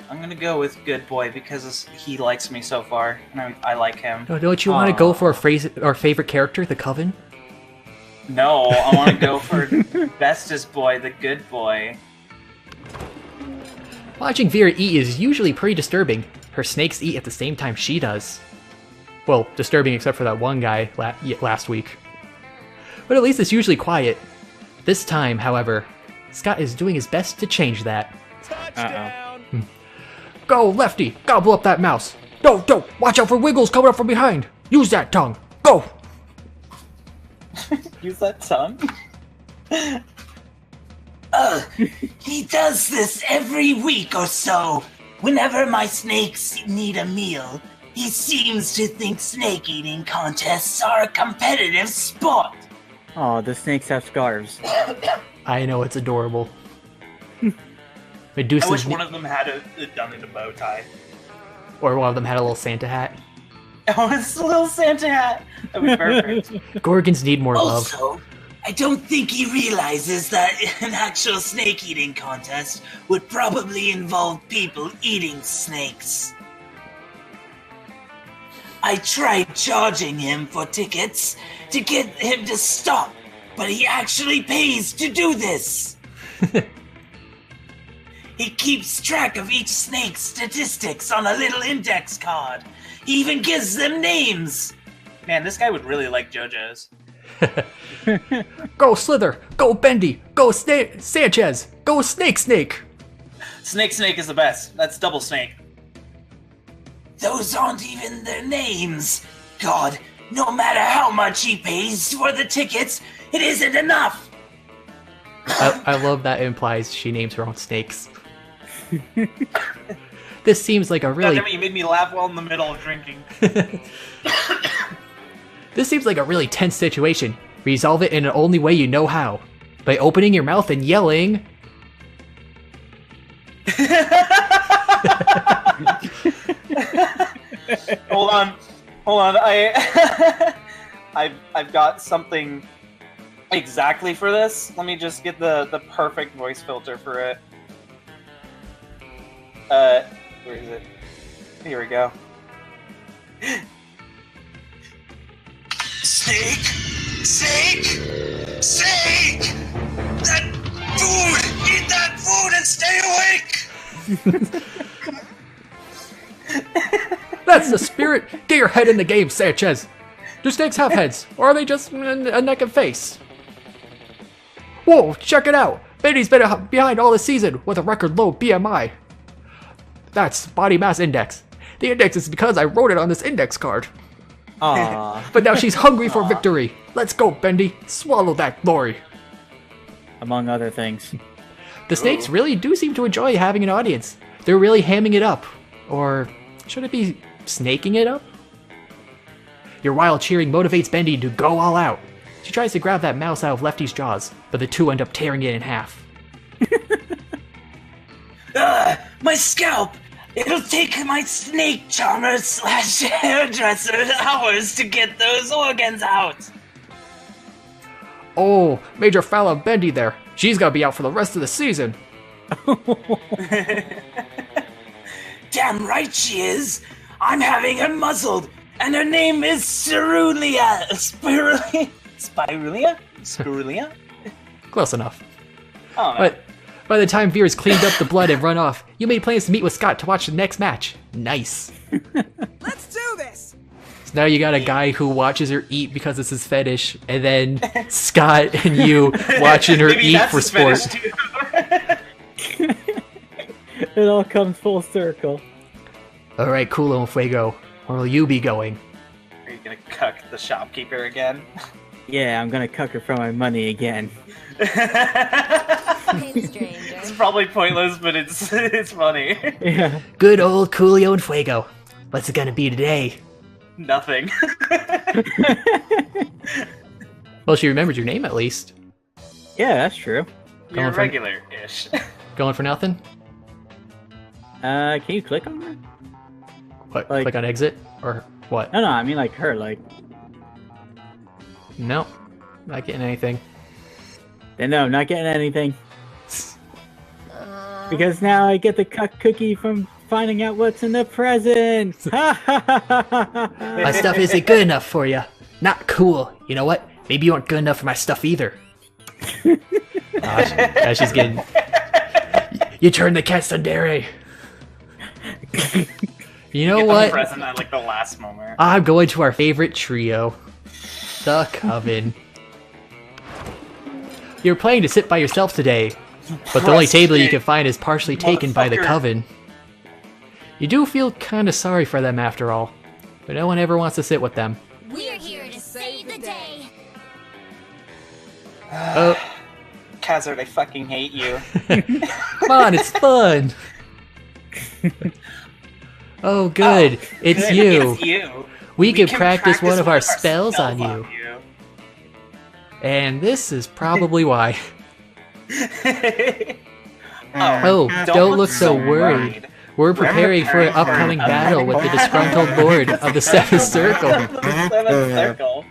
I'm gonna go with Good Boy because he likes me so far, and I like him. No, don't you want to go for our favorite character, the Coven? No, I want to go for Bestest Boy, the Good Boy. Watching Vera eat is usually pretty disturbing. Her snakes eat at the same time she does. Well, disturbing except for that one guy last week. But at least it's usually quiet. This time, however, Scott is doing his best to change that. Go, Lefty! Gobble up that mouse! Don't! Watch out for Wiggles coming up from behind! Use that tongue! Go! Use that tongue? He does this every week or so. Whenever my snakes need a meal, he seems to think snake eating contests are a competitive sport. Oh, the snakes have scarves. I know, it's adorable. I Medusa's wish one of them had done it a bow tie. or one of them had a little Santa hat. Oh, it's a little Santa hat. That'd be perfect. Gorgons need more love. Also, I don't think he realizes that an actual snake eating contest would probably involve people eating snakes. I tried charging him for tickets to get him to stop, but he actually pays to do this. He keeps track of each snake's statistics on a little index card. He even gives them names. Man, this guy would really like JoJo's. Go Slither! Go Bendy! Go Sanchez! Go Snake! Snake is the best. That's double snake. Those aren't even their names. God, no matter how much he pays for the tickets, it isn't enough. I love that it implies she names her own snakes. This seems like a really... God damn it, you made me laugh while in the middle of drinking. This seems like a really tense situation. Resolve it in the only way you know how. By opening your mouth and yelling... Hold on. I've got something exactly for this. Let me just get the perfect voice filter for it. Where is it? Here we go. Snake! That food! Eat that food and stay awake! That's the spirit! Get your head in the game, Sanchez! Do snakes have heads, or are they just a neck and face? Whoa, check it out! Bendy's been behind all this season with a record low BMI. That's body mass index. The index is because I wrote it on this index card. Aww. But now she's hungry for victory. Let's go, Bendy. Swallow that glory. Among other things. The snakes really do seem to enjoy having an audience. They're really hamming it up. Or should it be snaking it up? Your wild cheering motivates Bendy to go all out. She tries to grab that mouse out of Lefty's jaws, but the two end up tearing it in half. My scalp! It'll take my snake charmer / hairdresser hours to get those organs out. Oh, Major Fallon Bendy there. She's gonna be out for the rest of the season. Damn right she is. I'm having her muzzled, and her name is Cerulia. Spirulia? Close enough. Oh, no. But by the time Veer's cleaned up the blood and run off, you made plans to meet with Scott to watch the next match. Nice. Let's do this! So now you got a guy who watches her eat because it's his fetish, and then Scott and you watching her Maybe eat that's for his sport. fetish, too. It all comes full circle. Alright, Culo and Fuego, where will you be going? Are you gonna cuck the shopkeeper again? Yeah, I'm gonna cuck her for my money again. It's probably pointless, but it's funny. Yeah. Good old Coolio and Fuego. What's it gonna be today? Nothing. Well, she remembered your name at least. Yeah, that's true. You're Going for- regular-ish. Going for nothing? Can you click on her? What, Like- click on exit? Or what? No, I mean like her, like... No, not getting anything. No, not getting anything. Because now I get the cuck cookie from finding out what's in the present! My stuff isn't good enough for you. Not cool. You know what? Maybe you aren't good enough for my stuff either. She's getting... You turned the cat tsundere. You know Get what? the present at like the last moment. I'm going to our favorite trio. The Coven. You're planning to sit by yourself today, but the only table you can find is partially taken by the coven. You do feel kind of sorry for them after all, but no one ever wants to sit with them. We're here to save the day. Oh, Kazard, I fucking hate you. come on, it's fun! Oh, good. It's Good, you. It's you. We can practice one of our spells on you. you. And this is probably why. Oh, don't look so worried. We're preparing for an upcoming battle with the disgruntled lord of the Seventh Circle. The seventh circle.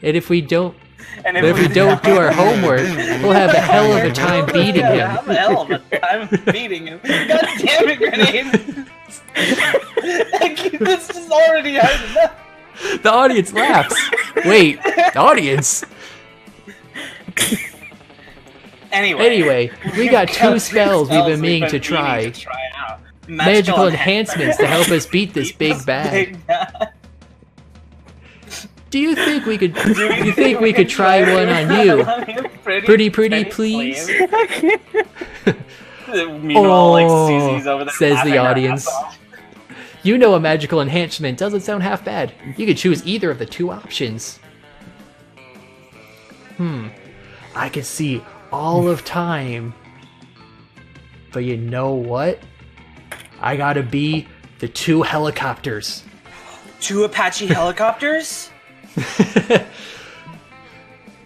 And if we don't And But if we don't do our homework, we'll have a hell of a time beating him. Have a hell of a time beating him. God damn it, Grenade! This is already hard enough. The audience laughs. Wait, the audience? Anyway, we got two spells we've been meaning to try. Out. Magical enhancements to help us beat this big bad. Do you think we could? Do you think we could try one on you? Pretty, please. Meanwhile, like Susie's over there says the laughing her audience. ass off. You know, a magical enhancement doesn't sound half bad. You could choose either of the two options. I can see all of time. But you know what? I gotta be the two helicopters. Two Apache helicopters?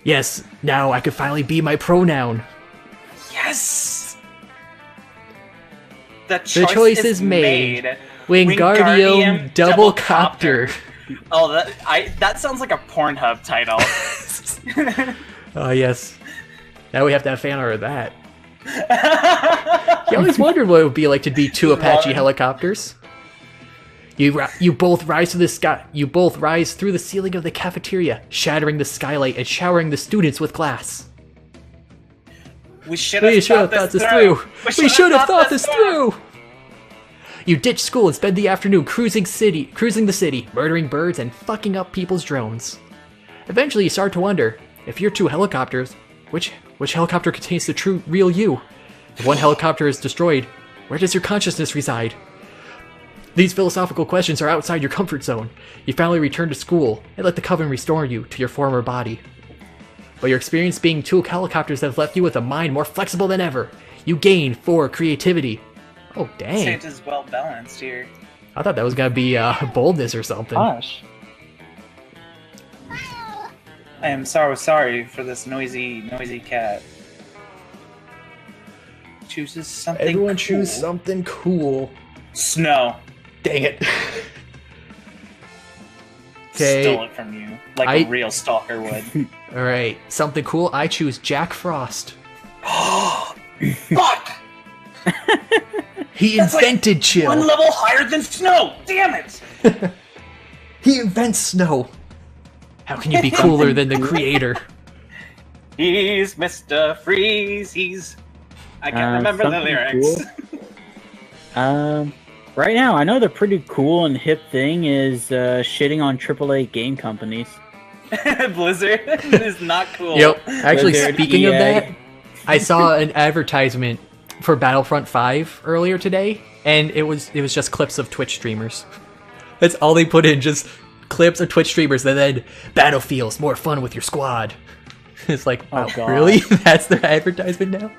Yes, now I can finally be my pronoun. Yes! The choice is made. Wingardium double copter. Oh, that sounds like a Pornhub title. Oh, yes. Now we have to have fan art of that. You always wondered what it would be like to be two Apache helicopters. You both rise to the sky. You both rise through the ceiling of the cafeteria, shattering the skylight and showering the students with glass. We should have thought this through. We should have thought this through. You ditch school and spend the afternoon cruising the city, murdering birds and fucking up people's drones. Eventually, you start to wonder, if you're two helicopters, which helicopter contains the true, real you? If one helicopter is destroyed, where does your consciousness reside? These philosophical questions are outside your comfort zone. You finally return to school and let the coven restore you to your former body. But your experience being two helicopters has left you with a mind more flexible than ever. You gain 4 creativity. Oh, dang. Santa's well balanced here. I thought that was gonna be boldness or something. Gosh. I am sorry for this noisy cat. Chooses something Everyone cool. choose something cool. Snow. Dang it. Okay. Stole it from you. Like a real stalker would. Alright, something cool. I choose Jack Frost. Fuck! He That's invented like chill. One level higher than snow! Damn it! He invents snow. How can you be cooler than the creator? He's Mr. Freeze. I can't remember the lyrics. Cool. Right now, I know the pretty cool and hip thing is shitting on AAA game companies. Blizzard is not cool. Yep. Actually, Blizzard, speaking of EA. that, I saw an advertisement for Battlefront 5 earlier today, and it was just clips of Twitch streamers. That's all they put in, just clips of Twitch streamers, and then Battlefield's more fun with your squad. It's like, Oh, wow, God. really? That's their advertisement now?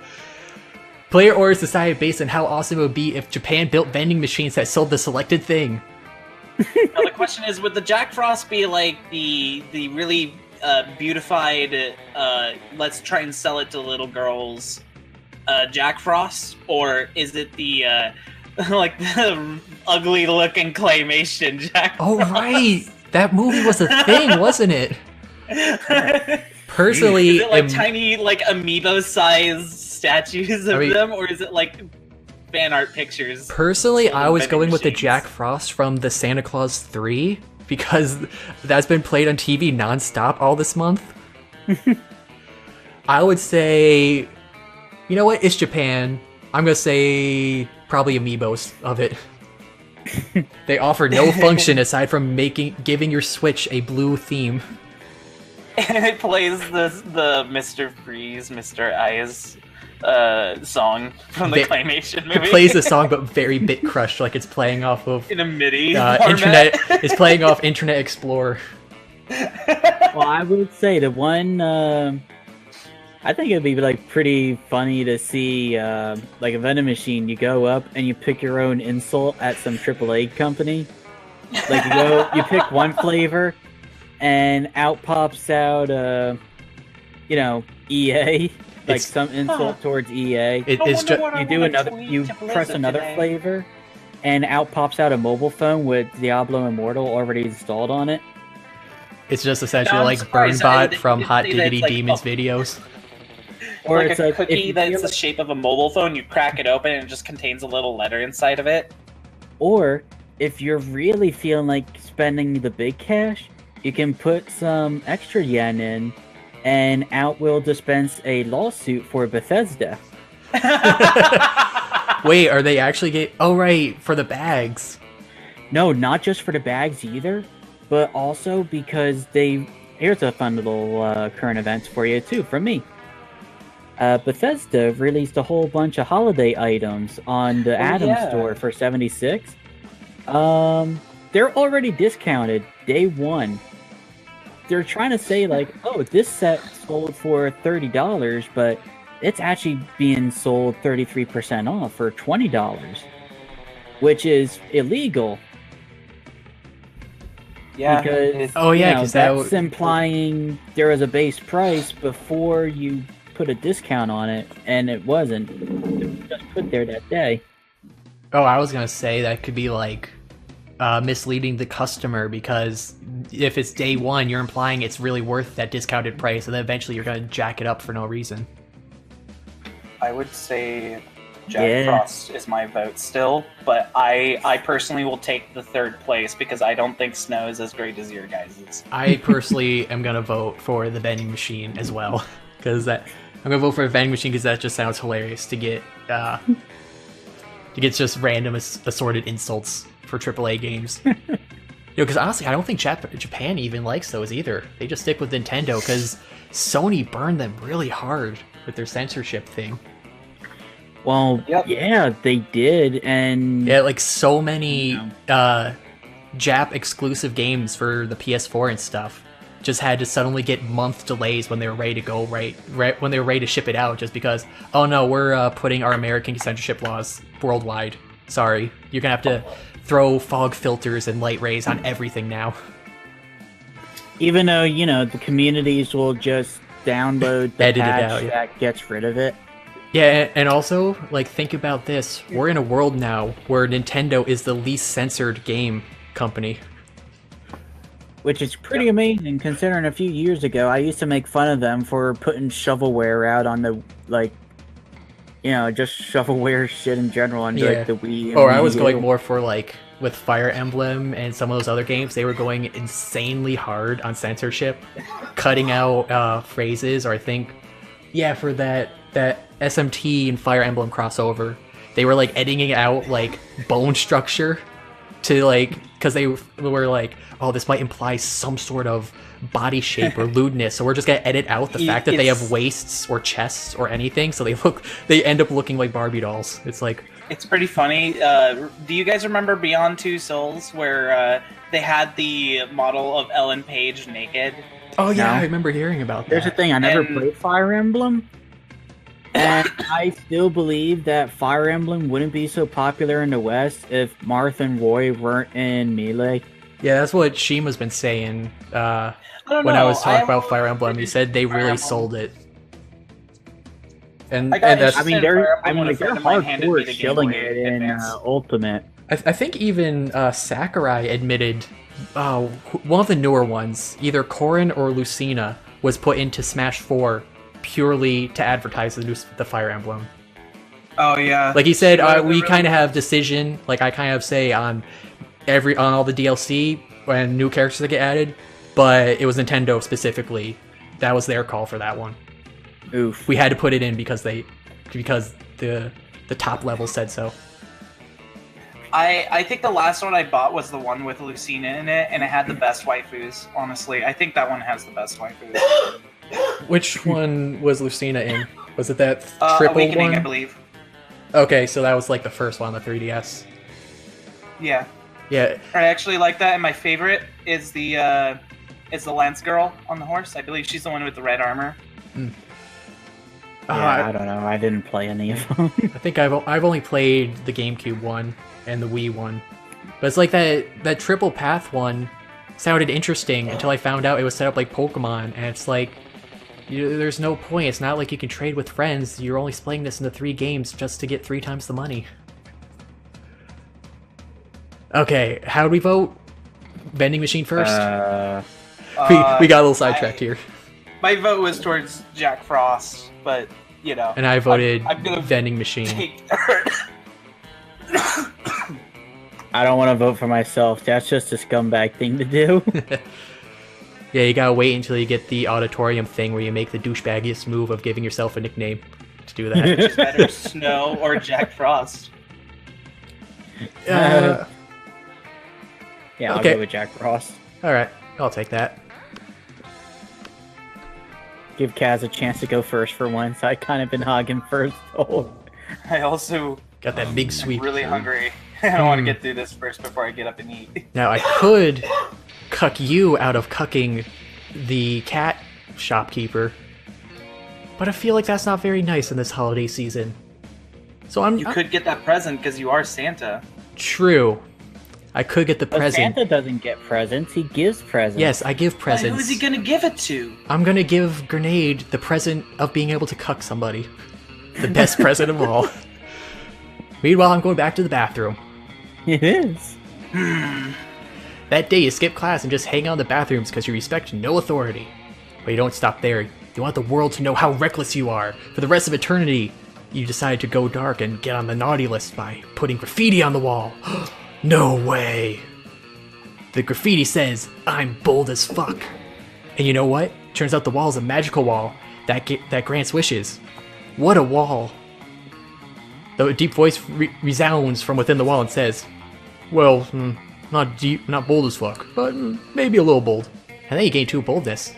Player orders decided based on how awesome it would be if Japan built vending machines that sold the selected thing. Now the question is, would the Jack Frost be like the really beautified, let's try and sell it to little girls Jack Frost? Or is it the like the ugly looking claymation Jack Oh, Frost? right! That movie was a thing, wasn't it? Personally, Is it like tiny, like amiibo-sized statues of them, or is it like fan art pictures? Personally, I was vending going with the machines? Jack Frost from the Santa Claus 3 because that's been played on TV nonstop all this month. I would say, you know what? It's Japan. I'm gonna say probably amiibos of it. They offer no function aside from giving your Switch a blue theme. and it plays the Mr. Freeze, Mr. Eyes song from the claymation movie. It plays the song, but very bit crushed, like it's playing off of in a MIDI internet. It's playing off Internet Explorer. Well, I would say the one. I think it'd be like pretty funny to see like a vending machine. You go up and you pick your own insult at some AAA company. Like you pick one flavor, and out pops out EA. Like some insult towards EA. It's just you do another. You press another flavor, and out pops out a mobile phone with Diablo Immortal already installed on it. It's just essentially like BurnBot from Hot Diggity Demons videos. Or like it's a cookie that's the shape of a mobile phone. You crack it open and it just contains a little letter inside of it. Or if you're really feeling like spending the big cash, you can put some extra yen in, and out will dispense a lawsuit for Bethesda. Wait, are they actually oh right, for the bags? No, not just for the bags either, but also because here's a fun little current events for you too from me. Bethesda released a whole bunch of holiday items on the Atom store for $76. They're already discounted day one. They're trying to say like, oh, this set sold for $30, but it's actually being sold 33% off for $20, which is illegal. Yeah. Because that's implying there was a base price before you put a discount on it, and it wasn't. It was just put there that day. Oh, I was gonna say that could be like misleading the customer, because if it's day one, you're implying it's really worth that discounted price, and then eventually you're gonna jack it up for no reason. I would say Jack Frost is my vote still, but I personally will take the third place because I don't think Snow is as great as your guys'. I personally am gonna vote for the vending machine as well, because I'm gonna vote for a vending machine because that just sounds hilarious to get just random assorted insults for AAA games. Because honestly, I don't think Japan even likes those either. They just stick with Nintendo because Sony burned them really hard with their censorship thing. Well, yeah, they did, and yeah, like so many Jap exclusive games for the PS4 and stuff just had to suddenly get month delays when they were ready to go right when they were ready to ship it out, just because, oh no, we're putting our American censorship laws worldwide. Sorry, you're gonna have to throw fog filters and light rays on everything now. Even though, the communities will just download the patch that gets rid of it. Yeah, and also, like, think about this. We're in a world now where Nintendo is the least censored game company. Which is pretty amazing, considering a few years ago, I used to make fun of them for putting shovelware out on the, just shovelware shit in general on, the Wii. Or I was going more for, with Fire Emblem and some of those other games, they were going insanely hard on censorship, cutting out phrases, or I think, for that SMT and Fire Emblem crossover, they were, editing out, bone structure to, because they were like, oh, this might imply some sort of body shape or lewdness, so we're just gonna edit out the fact that they have waists or chests or anything, so they end up looking like Barbie dolls. It's pretty funny. Do you guys remember Beyond Two Souls, where they had the model of Ellen Page naked? Oh yeah, I remember hearing about that. There's the thing, I never played Fire Emblem, and I still believe that Fire Emblem wouldn't be so popular in the West if Marth and Roy weren't in Melee. Yeah, that's what Shima's been saying when I was talking about Fire Emblem. He said they really sold it. And that's, they're hardcore shilling it in Ultimate. I think even Sakurai admitted one of the newer ones, either Corrin or Lucina, was put into Smash 4 purely to advertise the Fire Emblem. Oh yeah. Like he said, we kind of have decision. Like I kind of say on all the DLC when new characters that get added, but it was Nintendo specifically. That was their call for that one. Oof. We had to put it in because the top level said so. I think the last one I bought was the one with Lucina in it, and it had the best waifus, honestly. I think that one has the best waifus. Which one was Lucina in? Was it that triple Awakening, one? I believe. Okay, so that was like the first one on the 3DS. Yeah. Yeah. I actually like that, and my favorite is the Lance girl on the horse. I believe she's the one with the red armor. Yeah, I don't know. I didn't play any of them. I think I've only played the GameCube one and the Wii one, but it's like that triple path one sounded interesting until I found out it was set up like Pokemon, and it's like there's no point. It's not like you can trade with friends. You're only splitting this into 3 games just to get 3 times the money. Okay, how do we vote? Vending machine first. We got a little sidetracked here. My vote was towards Jack Frost, but you know. And I voted I'm gonna vending machine. take I don't want to vote for myself. That's just a scumbag thing to do. Yeah, you gotta wait until you get the auditorium thing where you make the douchebaggiest move of giving yourself a nickname to do that. Which is better, Snow or Jack Frost? Yeah, I'll okay. go with Jack Frost. Alright, I'll take that. Give Kaz a chance to go first for once. I kind of been hogging first. Oh. I also got that big sweep. I'm really hungry. I want to get through this first before I get up and eat. Now I could cuck you out of cucking the cat shopkeeper, but I feel like that's not very nice in this holiday season. So You could get that present because you are Santa. True. I could get the But present. Santa doesn't get presents. He gives presents. Yes, I give presents. Who is he gonna give it to? I'm gonna give Grenade the present of being able to cuck somebody. The best present of all. Meanwhile, I'm going back to the bathroom. It is. That day, you skip class and just hang out in the bathrooms because you respect no authority. But you don't stop there. You want the world to know how reckless you are. For the rest of eternity, you decide to go dark and get on the naughty list by putting graffiti on the wall. No way. The graffiti says, I'm bold as fuck. And you know what? Turns out the wall is a magical wall that grants wishes. What a wall. The deep voice resounds from within the wall and says, well, not deep, not bold as fuck, but maybe a little bold. And then you gain 2 boldness.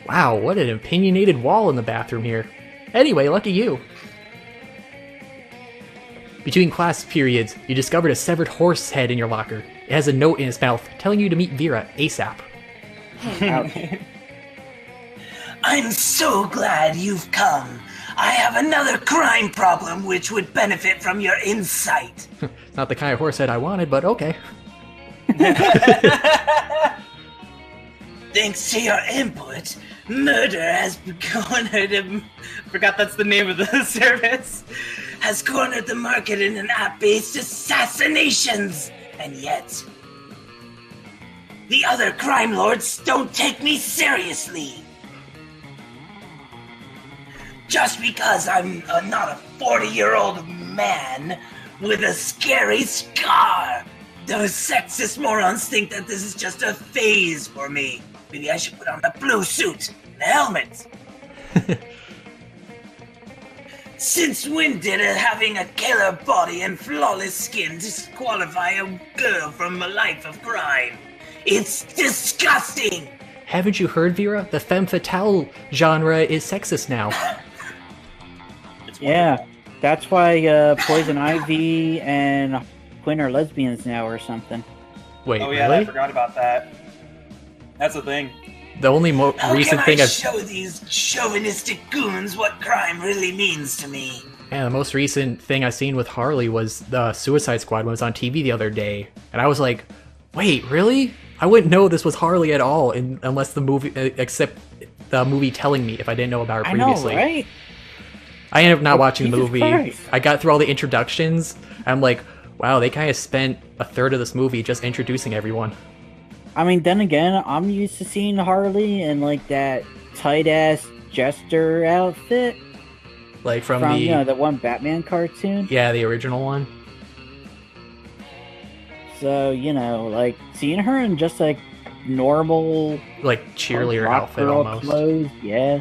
Wow, what an opinionated wall in the bathroom here. Anyway, lucky you. Between class periods, you discovered a severed horse head in your locker. It has a note in its mouth telling you to meet Vera ASAP. I'm so glad you've come. I have another crime problem which would benefit from your insight. Not the kind of horse head I wanted, but okay. Thanks to your input, murder has cornered Forgot that's the name of the service. has cornered the market in an app-based assassinations. And yet, the other crime lords don't take me seriously. Just because I'm not a 40-year-old man with a scary scar. Those sexist morons think that this is just a phase for me. Maybe I should put on the blue suit and the helmet. Since when did having a killer body and flawless skin disqualify a girl from a life of crime? It's disgusting! Haven't you heard, Vera? The femme fatale genre is sexist now. Yeah, that's why Poison Ivy and Quinn are lesbians now or something. Wait, Oh yeah, really? I forgot about that. That's the thing. The only How recent can thing I I've... show these chauvinistic goons what crime really means to me? Yeah, the most recent thing I've seen with Harley was the Suicide Squad when it was on TV the other day. And I was like, wait, really? I wouldn't know this was Harley at all unless the movie... except the movie telling me if I didn't know about her previously. I know, right? I ended up not watching the Jesus movie. Christ. I got through all the introductions. I'm like, wow, they kind of spent a third of this movie just introducing everyone. I mean, then again, I'm used to seeing Harley in like that tight-ass jester outfit Like from from the... the one Batman cartoon. Yeah, the original one. So, like seeing her in just like normal Like cheerleader rock outfit girl almost. clothes, yeah.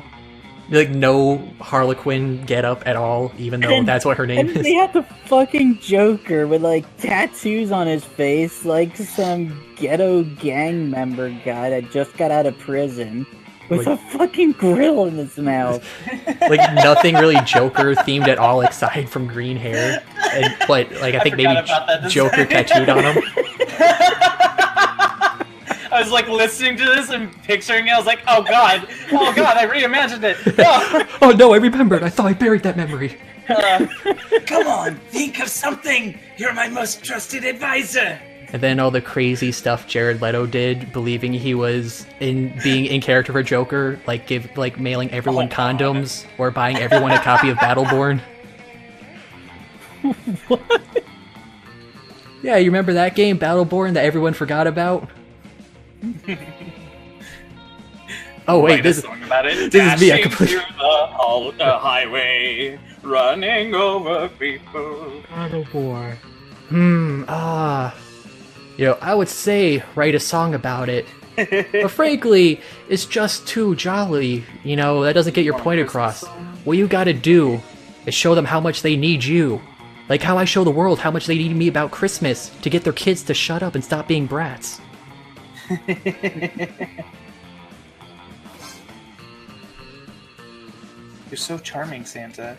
Like, no Harlequin get up at all, even though that's what her name And is. they had the fucking Joker with like tattoos on his face, like some ghetto gang member guy that just got out of prison with a fucking grill in his mouth. Like, nothing really Joker themed at all, aside from green hair. But like, I think maybe Joker tattooed on him. I was like listening to this and picturing it. I was like, oh god, I reimagined it. No. Oh no, I remembered. I thought I buried that memory. Come on, think of something. You're my most trusted advisor. And then all the crazy stuff Jared Leto did, believing he was being in character for Joker, like mailing everyone condoms or buying everyone a copy of Battleborn. What? Yeah, you remember that game, Battleborn, that everyone forgot about? Oh wait, this is me. I completely. Through the highway, running over people. Battleborn. You know, I would say write a song about it. But frankly, it's just too jolly. You know, that doesn't get your point across. What you gotta do is show them how much they need you. Like how I show the world how much they need me about Christmas to get their kids to shut up and stop being brats. You're so charming, Santa.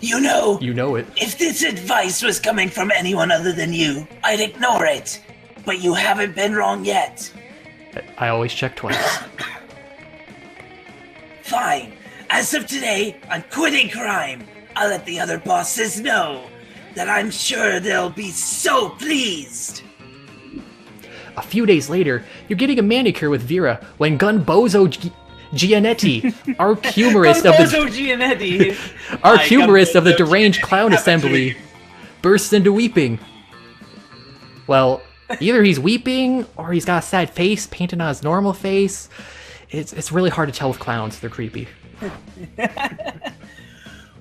You know it. If this advice was coming from anyone other than you, I'd ignore it. But you haven't been wrong yet. I always check twice. Fine. As of today, I'm quitting crime. I'll let the other bosses know that I'm sure they'll be so pleased. A few days later, you're getting a manicure with Vera when Gunbozo Gianetti, arch humorist of the deranged clown assembly, bursts into weeping. Well, either he's weeping or he's got a sad face painted on his normal face. It's really hard to tell with clowns. They're creepy.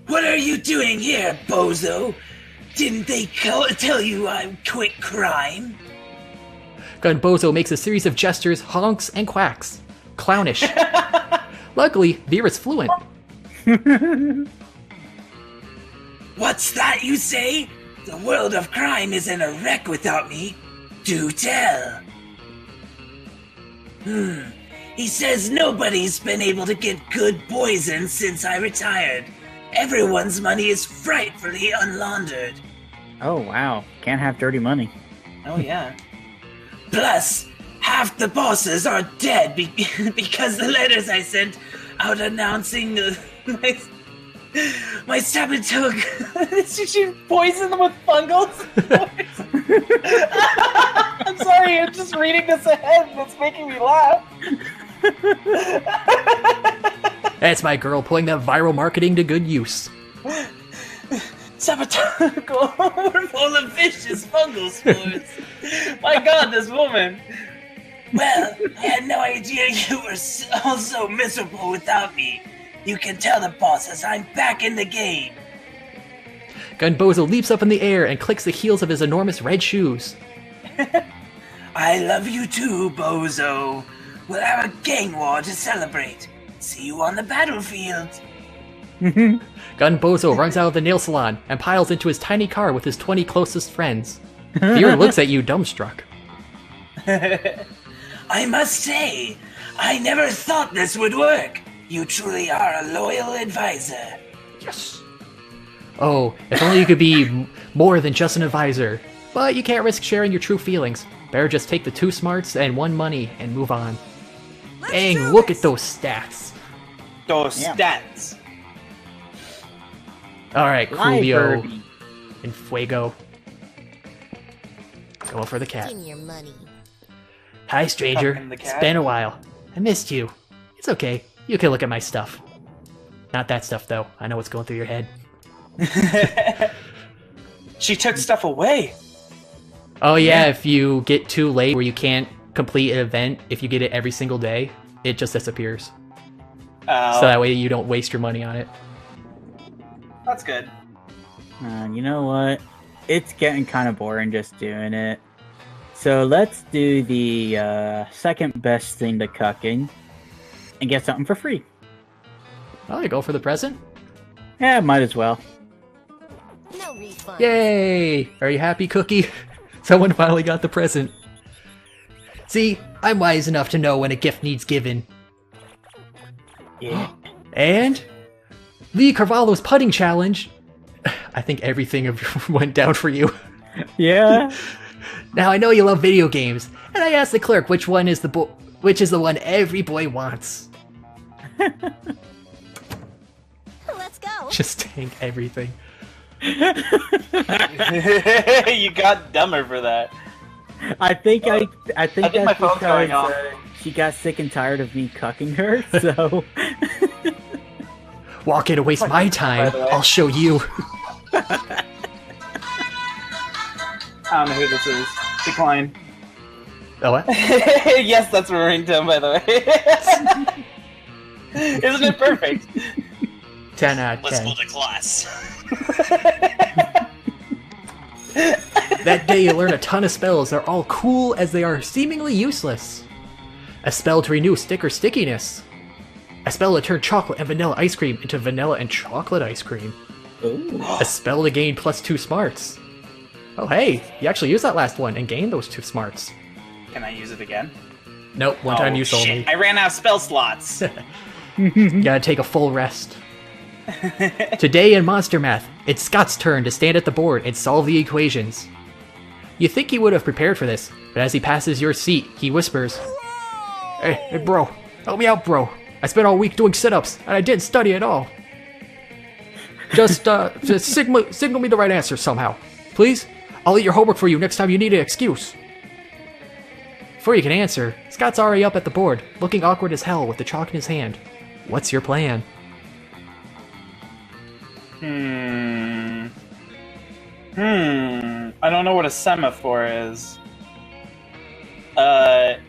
What are you doing here, bozo? Didn't they tell you I quit crime? Gunbozo makes a series of gestures, honks, and quacks. Clownish. Luckily, Vera's fluent. What's that you say? The world of crime is in a wreck without me. Do tell. He says nobody's been able to get good poison since I retired. Everyone's money is frightfully unlaundered. Oh wow, can't have dirty money. Oh yeah. Plus, half the bosses are dead because the letters I sent out announcing my saboteur. She poisoned them with fungals? I'm sorry, I'm just reading this ahead and it's making me laugh. That's my girl putting that viral marketing to good use. Saboteur full of vicious fungal spores. My god, this woman. Well, I had no idea you were all so miserable without me. You can tell the bosses I'm back in the game. Gunbozo leaps up in the air and clicks the heels of his enormous red shoes. I love you too, bozo. We'll have a gang war to celebrate. See you on the battlefield. Gunbozo runs out of the nail salon and piles into his tiny car with his 20 closest friends. Vera looks at you dumbstruck. I must say, I never thought this would work. You truly are a loyal advisor. Yes. Oh, if only you could be more than just an advisor. But you can't risk sharing your true feelings. Better just take the 2 smarts and 1 money and move on. Dang, look at those stats. Those stats. Alright, Coolio and Fuego. Going for the cat. Give me your money. Hi, stranger. It's been a while. I missed you. It's okay. You can look at my stuff. Not that stuff, though. I know what's going through your head. She took stuff away. Oh, yeah, if you get too late where you can't complete an event, if you get it every single day, it just disappears. Oh. So that way you don't waste your money on it. That's good. You know what? It's getting kind of boring just doing it. So let's do the second best thing to cucking and get something for free. Oh, you go for the present? Yeah, might as well. No refund. Yay! Are you happy, Cookie? Someone finally got the present. See, I'm wise enough to know when a gift needs giving. Yeah. And Lee Carvalho's putting challenge. I think everything went down for you. Yeah. Now I know you love video games, and I asked the clerk which is the one every boy wants. Let's go. Just tank everything. You got dumber for that. I think my that's phone's going because off. she got sick and tired of me cucking her, so... Walk in to waste my time, I'll show you. I don't know who this is. Decline. Oh, what? Yes, that's a ringtone, by the way. Isn't it perfect? 10 out of 10. Let's go to class. That day you learn a ton of spells that are all cool as they are seemingly useless. A spell to renew sticker stickiness. A spell to turn chocolate and vanilla ice cream into vanilla and chocolate ice cream. Ooh. A spell to gain +2 smarts. Oh hey, you actually used that last one and gained those 2 smarts. Can I use it again? Nope, one time use shit. only. I ran out of spell slots. You gotta take a full rest. Today in Monster Math, it's Scott's turn to stand at the board and solve the equations. You think he would have prepared for this, but as he passes your seat, he whispers, Hey bro, help me out bro. I spent all week doing sit-ups, and I didn't study at all. Just signal me the right answer somehow. Please? I'll eat your homework for you next time you need an excuse. Before you can answer, Scott's already up at the board, looking awkward as hell with the chalk in his hand. What's your plan? I don't know what a semaphore is. Write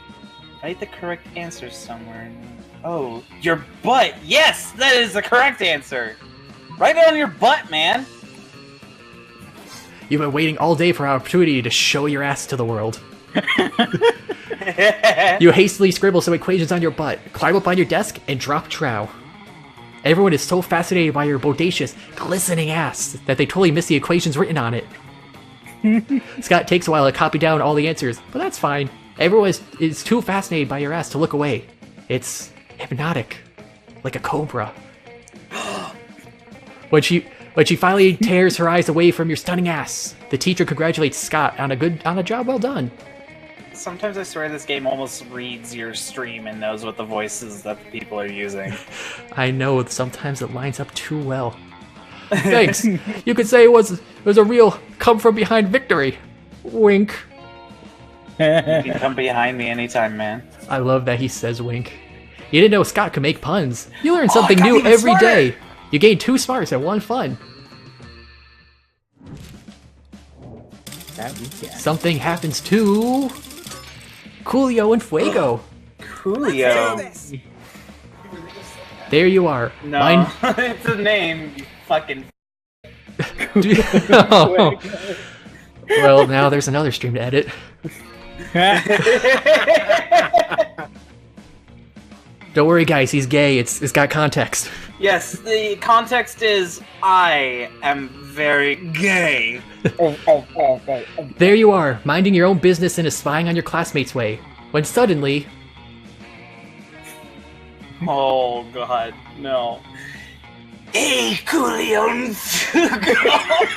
the correct answer somewhere. Oh, your butt! Yes! That is the correct answer! Write it on your butt, man! You've been waiting all day for an opportunity to show your ass to the world. You hastily scribble some equations on your butt, climb up on your desk, and drop trow. Everyone is so fascinated by your bodacious, glistening ass that they totally miss the equations written on it. Scott takes a while to copy down all the answers, but that's fine. Everyone is too fascinated by your ass to look away. It's hypnotic, like a cobra. When she finally tears her eyes away from your stunning ass, the teacher congratulates Scott on a job well done. Sometimes I swear this game almost reads your stream and knows what the voices that the people are using. I know, sometimes it lines up too well. Thanks. You could say it was a real come-from-behind victory. Wink. You can come behind me anytime, man. I love that he says wink. You didn't know Scott could make puns. You learn something I got new even every smarter. day. You gain 2 smarts and 1 fun. That weekend. Something happens to Coolio and Fuego. Coolio. Let's do this. There you are. No, Mine. it's a name, you fucking... Oh. Well, now there's another stream to edit. Don't worry, guys. He's gay. It's got context. Yes, the context is I am very gay. There you are, minding your own business and spying on your classmates' way. When suddenly, Oh god, no. Hey, Coolio and Fugo.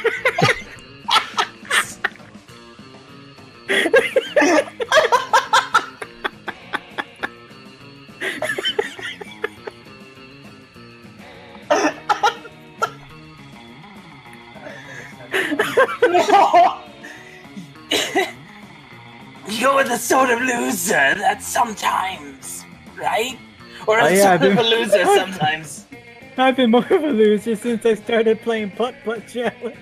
You're the sort of loser that sometimes, right? Or Oh, a yeah, sort of a loser sometimes. I've been more of a loser since I started playing Putt Putt Challenge.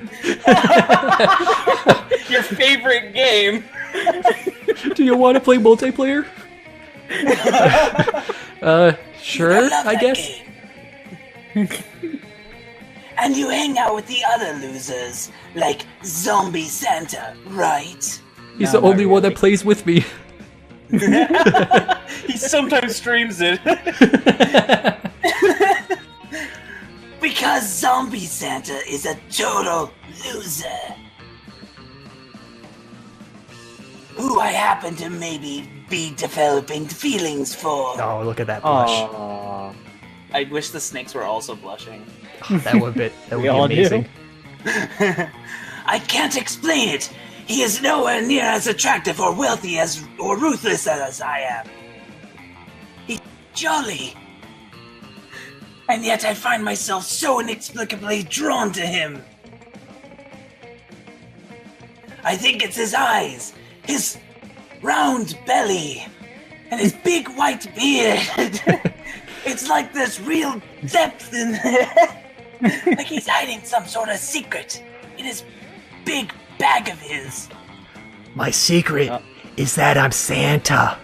Your favorite game. do you want to play multiplayer? Sure, love I that guess. game. And you hang out with the other losers, like Zombie Santa, right? He's No, the only not one that really. plays with me. He sometimes streams it. A zombie Santa is a total loser. Who I happen to maybe be developing feelings for. Oh, look at that blush. Aww. I wish the snakes were also blushing. That would be all do. amazing. I can't explain it. He is nowhere near as attractive or wealthy or ruthless as I am. He's jolly. And yet I find myself so inexplicably drawn to him. I think it's his eyes, his round belly, and his big white beard. It's like there's real depth in there. Like he's hiding some sort of secret in his big bag of his. My secret is that I'm Santa.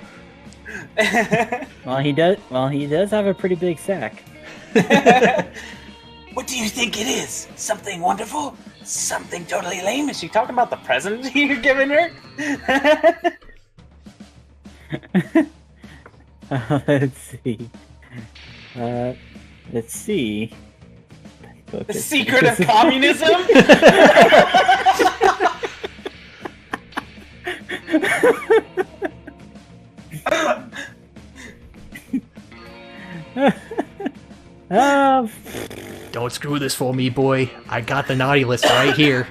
Well, he does have a pretty big sack. What do you think it is? Something wonderful? Something totally lame? Is she talking about the present you're giving her? Let's see. Let's see. The secret of communism? Don't screw this for me, boy. I got the naughty list right here.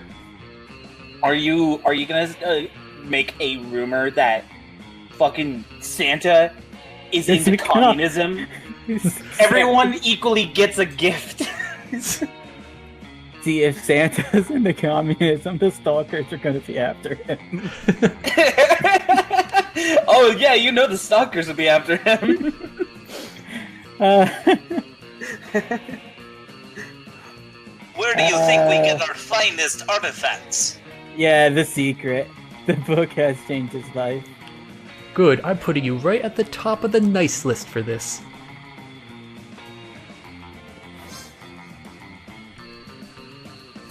Are you gonna make a rumor that fucking Santa is into communism? Everyone equally gets a gift. See, if Santa's into communism, the stalkers are gonna be after him. Oh yeah, you know the stalkers will be after him. Where do you think we get our finest artifacts? Yeah, the secret. The book has changed his life. Good, I'm putting you right at the top of the nice list for this.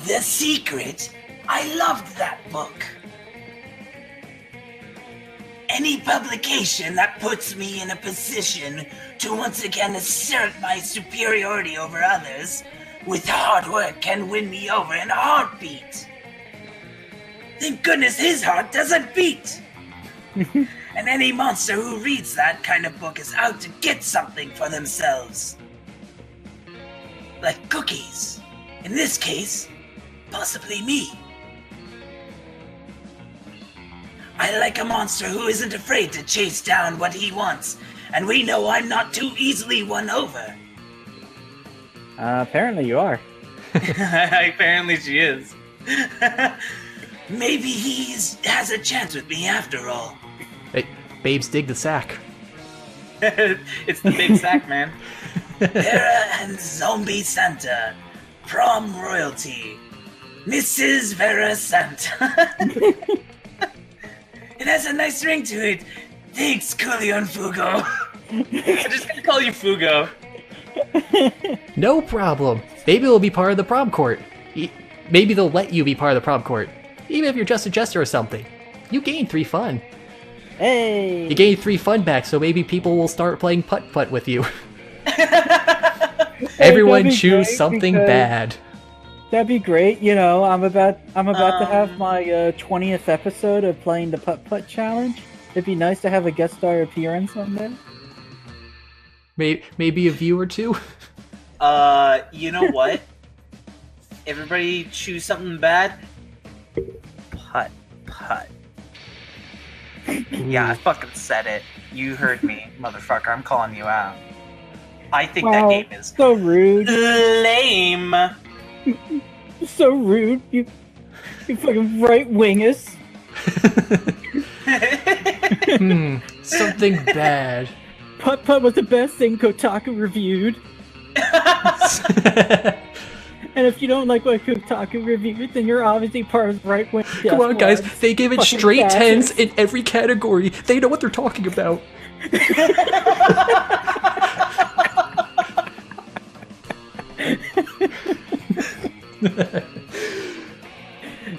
The Secret? I loved that book. Any publication that puts me in a position to once again assert my superiority over others with hard work can win me over in a heartbeat. Thank goodness his heart doesn't beat. And any monster who reads that kind of book is out to get something for themselves. Like cookies. In this case, possibly me. I like a monster who isn't afraid to chase down what he wants, and we know I'm not too easily won over. Apparently you are. Apparently she is. Maybe he has a chance with me after all. Hey, babes, dig the sack. It's the big sack, man. Vera and Zombie Santa, prom royalty, Mrs. Vera Santa. It has a nice ring to it. Thanks, Coolio and Fugo. I'm just gonna call you Fugo. No problem. Maybe it'll be part of the prom court. Maybe they'll let you be part of the prom court. Even if you're just a jester or something. You gain 3 fun. Hey! You gain 3 fun back, so maybe people will start playing putt-putt with you. Everyone choose something bad. That'd be great. You know, I'm about to have my 20th episode of playing the putt-putt challenge. It'd be nice to have a guest star appearance on there. Maybe a view or two? You know what? Everybody choose something bad. Putt. Yeah, I fucking said it. You heard me, motherfucker. I'm calling you out. I think that game is so rude. Lame. So rude. You fucking right-wingers. Something bad. Putt-putt was the best thing Kotaku reviewed. And if you don't like what Kotaku reviewed, then you're obviously part of the right-wing. Come on, guys. They give it straight 10s in every category. They know what they're talking about.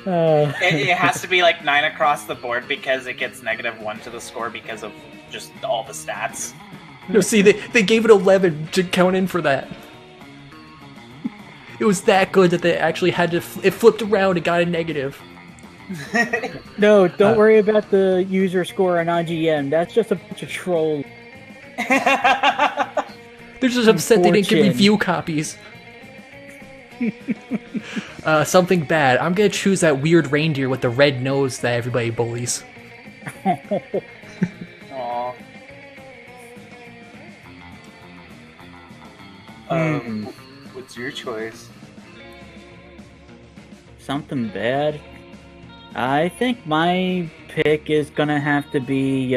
It has to be like 9 across the board because it gets -1 to the score because of just all the stats. No, see, they gave it 11 to count in for that. It was that good that they actually had to. It flipped around and got a negative. No, don't worry about the user score on IGN. That's just a bunch of trolls. They're just upset they didn't give review copies. Something bad. I'm gonna choose that weird reindeer with the red nose that everybody bullies. Aww. What's your choice? Something bad? I think my pick is gonna have to be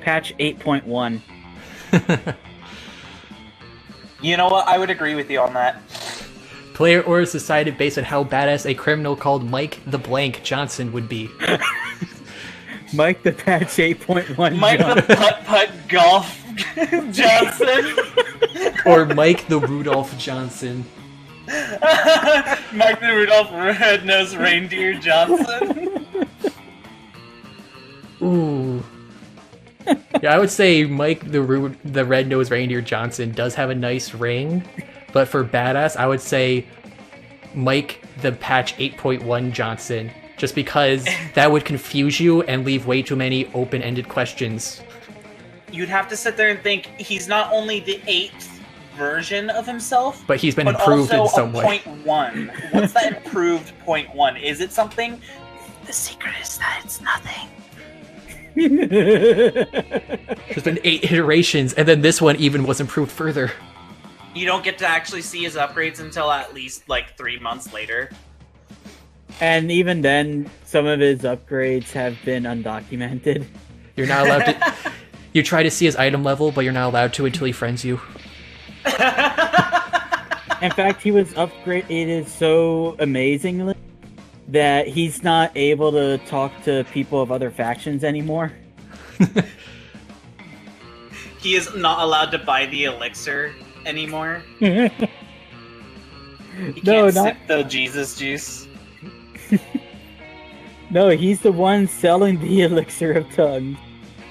patch 8.1. You know what? I would agree with you on that. Player orders decided based on how badass a criminal called Mike the Blank Johnson would be. Mike the patch 8.1 Mike the putt-putt golf Johnson. Or Mike the Rudolph Johnson. Mike the Rudolph Red-Nosed Reindeer Johnson. Ooh. Yeah, I would say Mike the Red-Nosed Reindeer Johnson does have a nice ring, but for badass, I would say Mike the Patch 8.1 Johnson, just because that would confuse you and leave way too many open-ended questions. You'd have to sit there and think he's not only the 8th version of himself, but he's been improved in some way. .1. What's that improved .1? Is it something? The secret is that it's nothing. There's been 8 iterations, and then this one even was improved further. You don't get to actually see his upgrades until at least like 3 months later. And even then, some of his upgrades have been undocumented. You're not allowed to... You try to see his item level, but you're not allowed to until he friends you. In fact, he was upgraded so amazingly that he's not able to talk to people of other factions anymore. He is not allowed to buy the elixir anymore. No, He can't sip the Jesus juice. No, he's the one selling the elixir of tongues.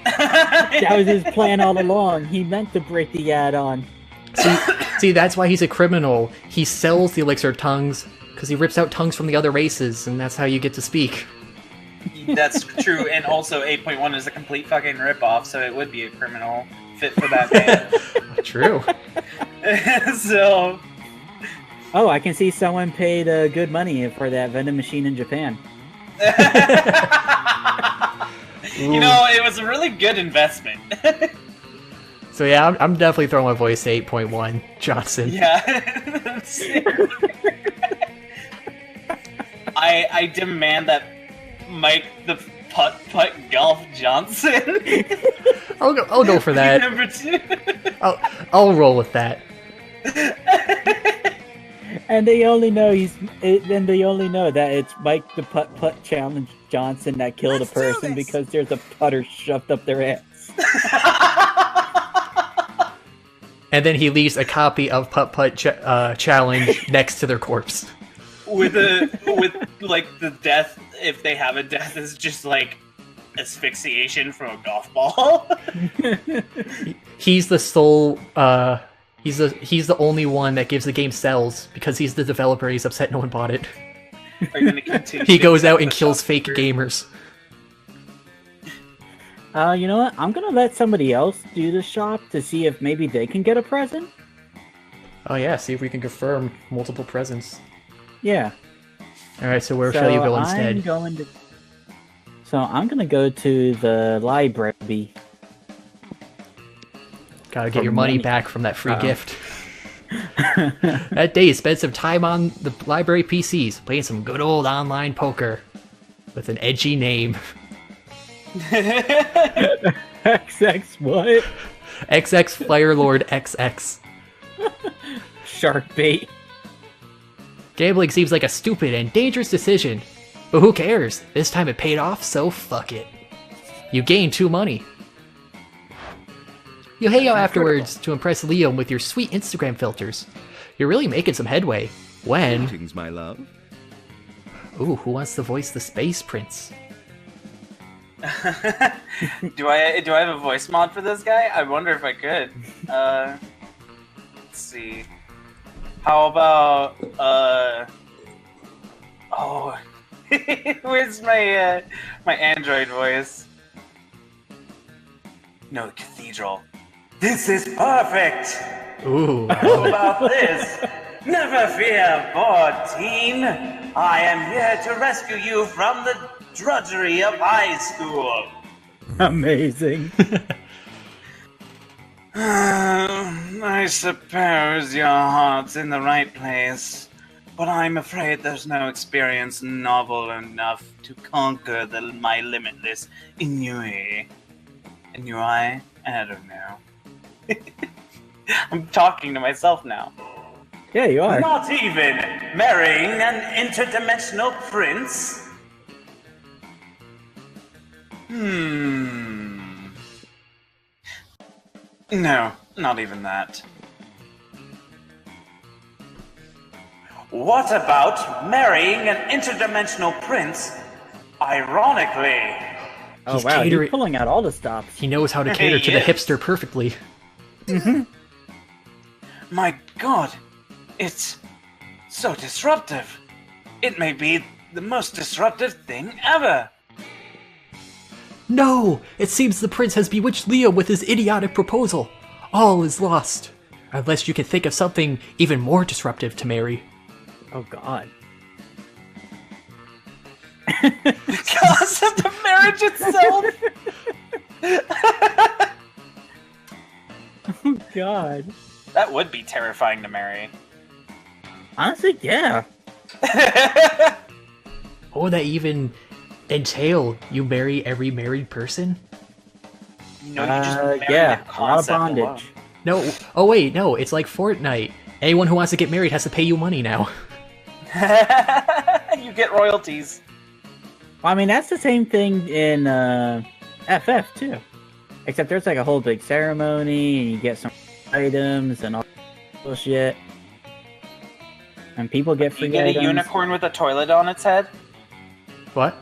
That was his plan all along. He meant to break the add-on. See, that's why he's a criminal. He sells the elixir of tongues because he rips out tongues from the other races, and that's how you get to speak. That's true, and also 8.1 is a complete fucking ripoff, so it would be a criminal fit for that band. True. So... Oh, I can see someone paid good money for that vending machine in Japan. You know, it was a really good investment. So yeah, I'm definitely throwing my voice to 8.1 Johnson. Yeah. I demand that Mike the Putt-Putt Golf Johnson. I'll go for that. Number 2. I'll roll with that. And they only know that it's Mike the Putt-Putt Challenge Johnson that killed a person because there's a putter shoved up their ass. And then he leaves a copy of Putt-Putt Challenge next to their corpse. With like the death, if they have a death, is just like asphyxiation from a golf ball. He's the sole. He's the only one that gives the game cells because he's the developer. He's upset no one bought it. Are you gonna continue? He goes out and kills fake gamers. You know what? I'm gonna let somebody else do the shop to see if maybe they can get a present. Oh yeah, see if we can confirm multiple presents. Yeah. All right, so where shall you go instead? I'm gonna go to the library. Gotta get your money back from that free gift. That day, spent some time on the library PCs, playing some good old online poker with an edgy name. XX what? XX Firelord XX. Shark bait. Gambling seems like a stupid and dangerous decision, but who cares? This time it paid off, so fuck it. You gain 2 money. You hang out afterwards to impress Liam with your sweet Instagram filters. You're really making some headway. When... Greetings, my love. Ooh, who wants to voice the Space Prince? Do I have a voice mod for this guy? I wonder if I could. Let's see. How about oh, where's my my android voice? No, the cathedral. This is perfect. Ooh. How about this? Never fear, bored teen. I am here to rescue you from the drudgery of high school. Amazing. I suppose your heart's in the right place, but I'm afraid there's no experience novel enough to conquer my limitless ennui. Ennui? I don't know. I'm talking to myself now. Yeah, you are. Not even marrying an interdimensional prince? No, not even that. What about marrying an interdimensional prince, ironically? Oh He's wow, catering- you're pulling out all the stops. He knows how to cater to the Yes. hipster perfectly. My god, it's so disruptive. It may be the most disruptive thing ever. No! It seems the prince has bewitched Leo with his idiotic proposal. All is lost. Unless you can think of something even more disruptive to marry. Oh god. The concept of marriage itself. Oh god. That would be terrifying to marry. Honestly, yeah. What would that even entail? You marry every married person? You know, you just marry Yeah, the a lot of concept alone. bondage. No. Oh wait, no. It's like Fortnite. Anyone who wants to get married has to pay you money now. You get royalties. Well, I mean, that's the same thing in FF too. Except there's like a whole big ceremony, and you get some items and all that bullshit. And people get free You get items. a unicorn with a toilet on its head. What?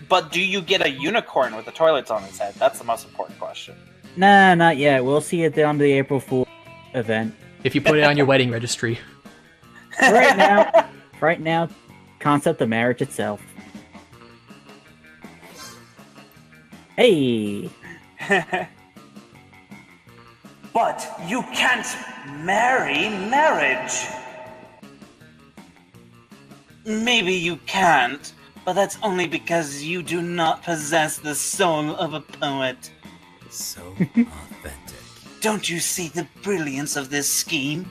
But do you get a unicorn with a toilet on its head? That's the most important question. Nah, not yet. We'll see it on the April Fool event. If you put it on your wedding registry. Right now, concept of marriage itself. Hey, But you can't marry marriage. Maybe you can't, but that's only because you do not possess the soul of a poet. So authentic. Don't you see the brilliance of this scheme?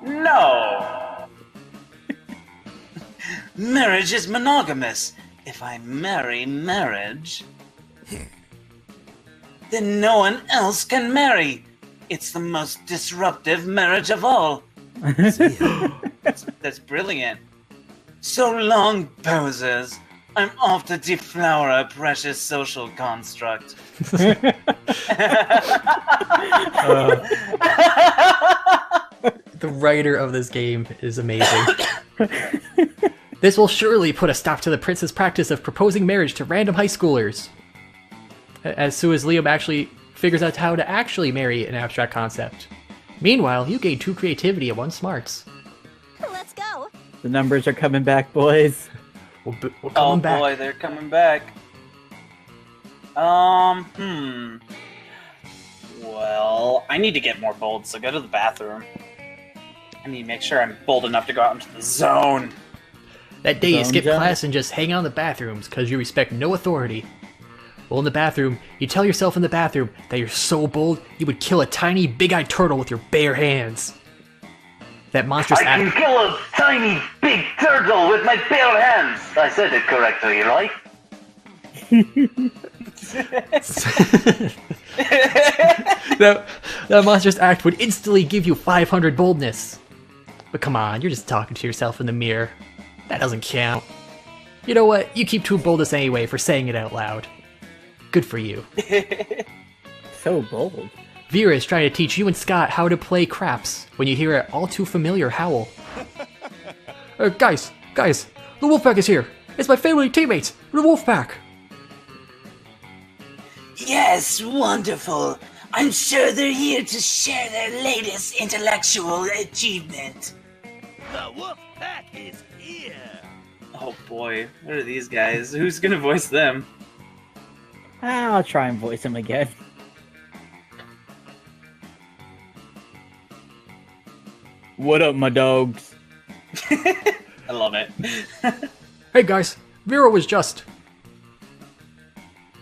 No. Marriage is monogamous. If I marry marriage, then no one else can marry. It's the most disruptive marriage of all. That's brilliant. So long, posers. I'm off to deflower a precious social construct. The writer of this game is amazing. This will surely put a stop to the prince's practice of proposing marriage to random high schoolers. As soon as Liam actually figures out how to actually marry an abstract concept. Meanwhile, you gain 2 creativity and 1 smarts. Let's go. the numbers are coming back, boys. We're Oh coming back. boy, they're coming back. Well, I need to get more bold, so go to the bathroom. I need to make sure I'm bold enough to go out into the zone. That day you Zone skip zone? class and just hang out in the bathrooms because you respect no authority. Well, in the bathroom, you tell yourself in the bathroom that you're so bold you would kill a tiny, big-eyed turtle with your bare hands. That monstrous I can kill a tiny, big turtle with my bare hands. I said it correctly, right? that monstrous act would instantly give you 500 boldness. But come on, you're just talking to yourself in the mirror. That doesn't count. You know what? You keep 2 boldness anyway for saying it out loud. Good for you. So bold. Vera is trying to teach you and Scott how to play craps when you hear an all too familiar howl. Guys, the Wolfpack is here. It's my family teammates, the Wolfpack. Yes, wonderful. I'm sure they're here to share their latest intellectual achievement. The wolf pack is here. Oh boy, what are these guys? Who's gonna voice them? I'll try and voice him again. What up, my dogs? I love it. Hey guys, Vera was just.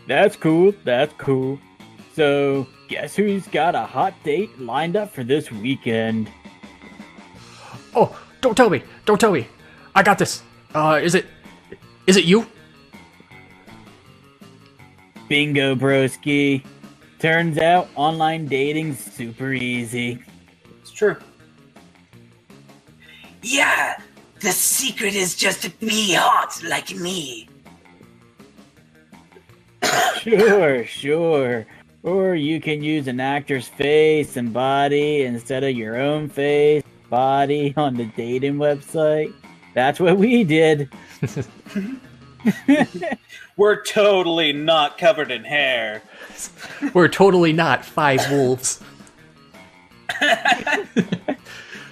That's cool, that's cool. So, guess who's got a hot date lined up for this weekend? Oh, don't tell me! Don't tell me! I got this! Is it you? Bingo, broski. Turns out online dating's super easy. It's true. Yeah, the secret is just to be hot like me. Sure. Or you can use an actor's face and body instead of your own face, body on the dating website. That's what we did. We're totally not covered in hair. We're totally not 5 wolves.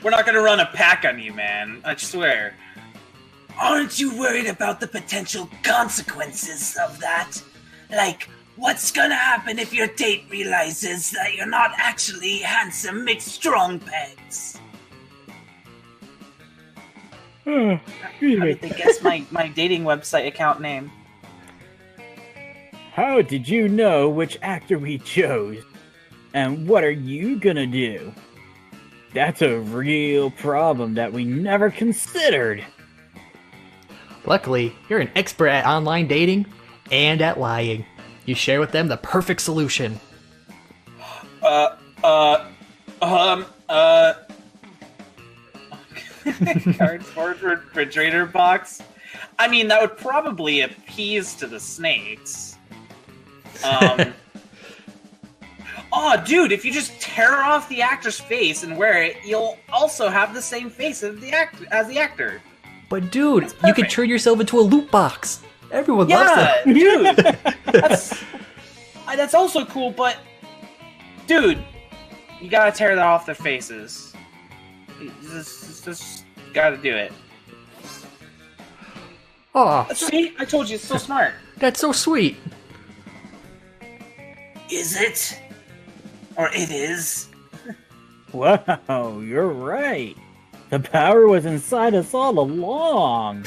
We're not gonna run a pack on you, man. I swear. Aren't you worried about the potential consequences of that? Like, what's gonna happen if your date realizes that you're not actually handsome McStrong Pants? How did they guess my dating website account name? How did you know which actor we chose? And what are you gonna do? That's a real problem that we never considered. Luckily, you're an expert at online dating and at lying. You share with them the perfect solution. Cardboard refrigerator box? I mean, that would probably appease to the snakes. Oh, dude, if you just tear off the actor's face and wear it, you'll also have the same face as the actor. But dude, you could turn yourself into a loot box. Everyone loves that. Dude! That's also cool, but... Dude, you gotta tear that off their faces. You just gotta do it. Aw, See? I told you, it's so smart. that's so sweet. Is it? Or it is? Wow, you're right. The power was inside us all along.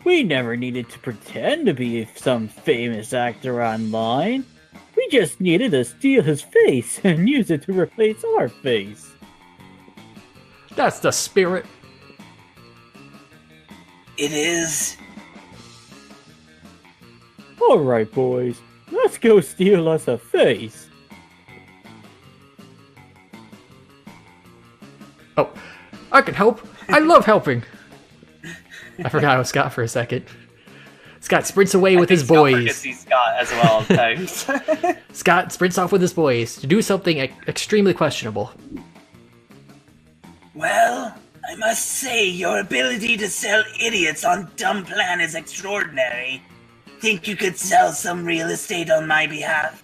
We never needed to pretend to be some famous actor online. We just needed to steal his face and use it to replace our face. That's the spirit. It is. Alright, boys, let's go steal us a face. Oh, I can help. I love helping. I forgot I was Scott for a second. Scott sprints away with his boys. He's Scott as well at times. Scott sprints off with his boys to do something extremely questionable. Well, I must say your ability to sell idiots on dumb plan is extraordinary. Think you could sell some real estate on my behalf?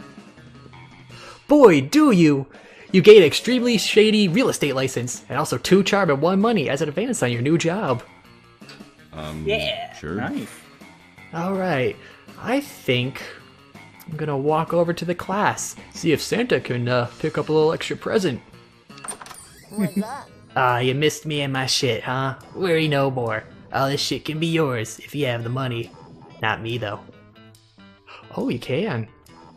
Boy, do you! You gain an extremely shady real estate license, and also 2 charm and 1 money as an advance on your new job. Yeah. Sure. Nice. Alright, I think I'm gonna walk over to the class, see if Santa can pick up a little extra present. What's that? Ah, you missed me and my shit, huh? Worry no more. All this shit can be yours if you have the money. Not me, though. Oh, you can.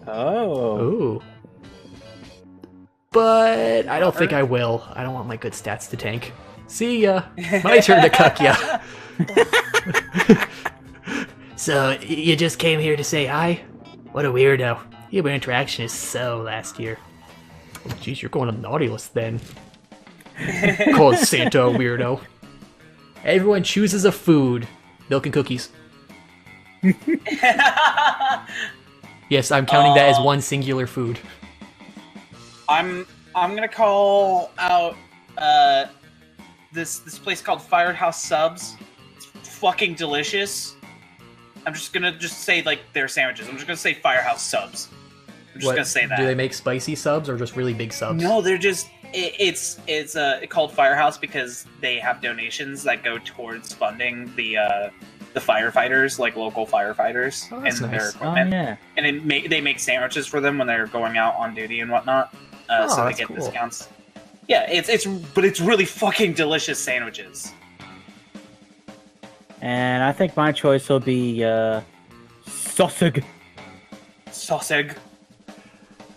Oh. Ooh. But I don't think I will. I don't want my good stats to tank. See ya. My turn to cuck ya. So, you just came here to say hi? What a weirdo. Human interaction is so last year. Oh, jeez, you're going on the naughty list then. Call Santa a weirdo. Everyone chooses a food. Milk and cookies. Yes, I'm counting that as one singular food. I'm gonna call out this place called Firehouse Subs. It's fucking delicious. I'm just gonna say like their sandwiches. I'm just gonna say Firehouse subs. I'm just gonna say that. Do they make spicy subs or just really big subs? No, they're just it's called Firehouse because they have donations that go towards funding the firefighters, like local firefighters, Oh, that's and their nice. equipment. Oh, yeah. And they make sandwiches for them when they're going out on duty and whatnot, so they that's get cool. discounts. Yeah, it's really fucking delicious sandwiches. And I think my choice will be sausage. Sausage.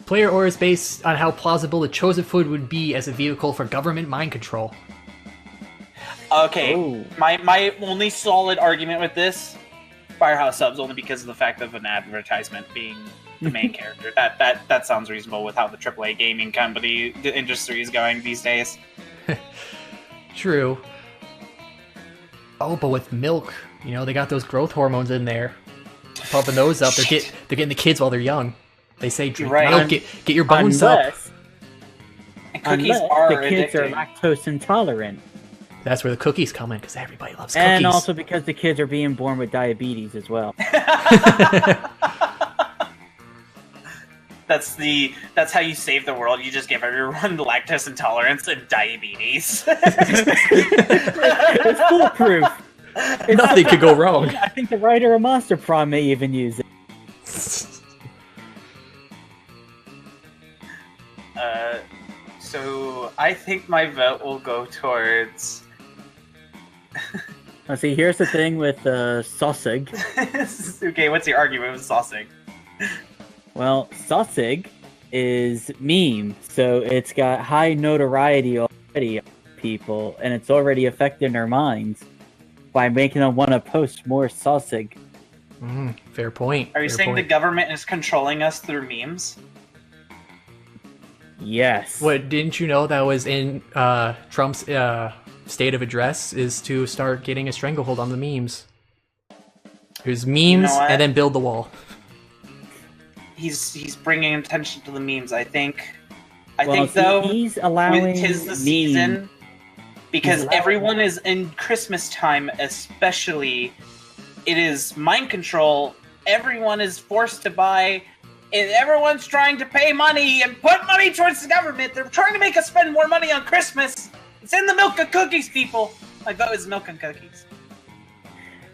Player or is based on how plausible the chosen food would be as a vehicle for government mind control. Okay, Ooh. my only solid argument with this, Firehouse subs, only because of the fact of an advertisement being the main character. That sounds reasonable with how the AAA gaming the industry is going these days. True. Oh, but with milk, they got those growth hormones in there, pumping those up. They're getting the kids while they're young. They say drink milk, get your bones up. And cookies Unless are the kids are addicting. lactose intolerant. That's where the cookies come in, because everybody loves cookies. And also because the kids are being born with diabetes as well. That's how you save the world. You just give everyone lactose intolerance and diabetes. It's foolproof. Nothing could go wrong. I think the writer of Monster Prom may even use it. So I think my vote will go towards. Now, see, here's the thing with sausage. Okay, what's your argument with sausage? Well, sausage is meme, so it's got high notoriety already on people, and it's already affecting their minds by making them want to post more sausage. Fair point. Are you saying the government is controlling us through memes? Yes. What, didn't you know that was in Trump's state of address, is to start getting a stranglehold on the memes. There's memes what? and then build the wall. He's bringing attention to the memes. I think See, though he's allowing with 'tis the memes. season, because allowing- everyone is in Christmas time, especially. It is mind control. Everyone is forced to buy. And everyone's trying to pay money and put money towards the government. They're trying to make us spend more money on Christmas. It's in the milk and cookies, people. My vote is milk and cookies.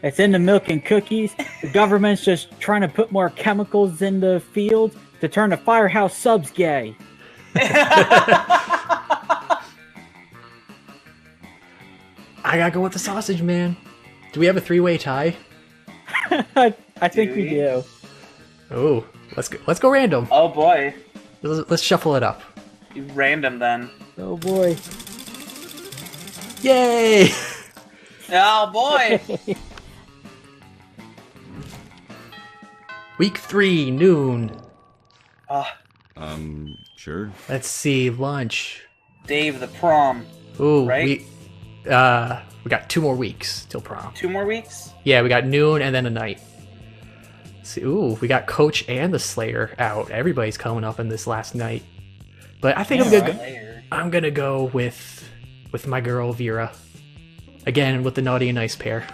It's in the milk and cookies. The government's just trying to put more chemicals in the field to turn the Firehouse subs gay. I gotta go with the sausage, man. Do we have a three-way tie? I think we do. Oh, let's go random. Oh boy. Let's shuffle it up. Random then. Oh boy. Yay! Oh boy. Week 3, noon. Sure. Let's see, lunch. Dave, the prom. Ooh, Right? we got 2 more weeks till prom. 2 more weeks? Yeah, we got noon and then a night. See, ooh, we got Coach and the Slayer out. Everybody's coming up in this last night. But I think I'm gonna go with my girl Vera. Again, with the naughty and nice pair.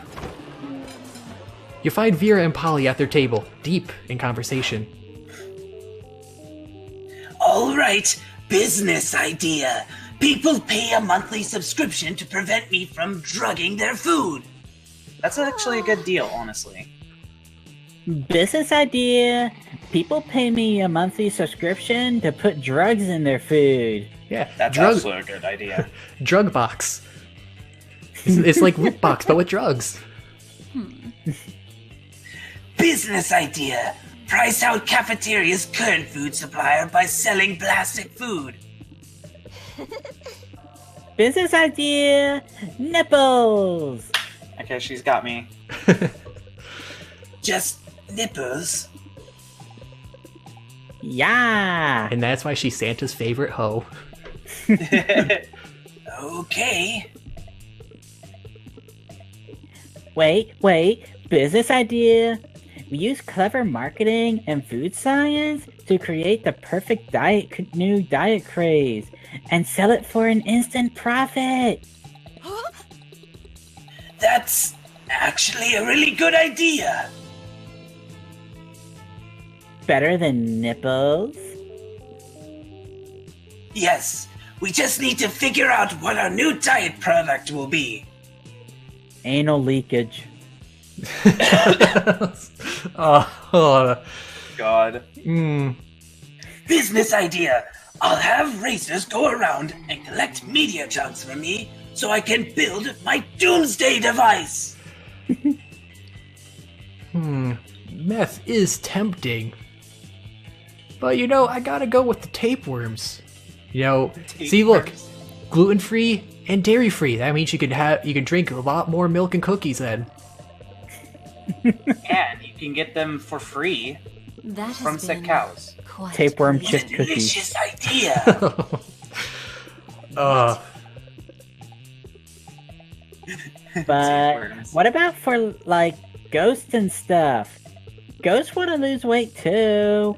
You find Vera and Polly at their table, deep in conversation. All right, business idea. People pay a monthly subscription to prevent me from drugging their food. That's actually a good deal, honestly. Business idea. People pay me a monthly subscription to put drugs in their food. Yeah, That's also a good idea. Drug box. It's like Root Box, but with drugs. Business idea. Price out cafeteria's current food supplier by selling plastic food. Business idea. Nipples. Okay, she's got me. Just nipples. Yeah. And that's why she's Santa's favorite hoe. Okay. Wait. Business idea. We use clever marketing and food science to create the perfect new diet craze and sell it for an instant profit. That's actually a really good idea. better than nipples? Yes, we just need to figure out what our new diet product will be. Anal leakage. Oh, God. Business idea. I'll have racers go around and collect media chunks for me so I can build my doomsday device. meth is tempting. But you know, I gotta go with the tapeworms. You know, see, look, gluten-free and dairy-free. That means you can drink a lot more milk and cookies then. And you can get them for free from sick cows. Tapeworm chip cookies. Delicious idea. But what about for, like, ghosts and stuff? Ghosts want to lose weight too.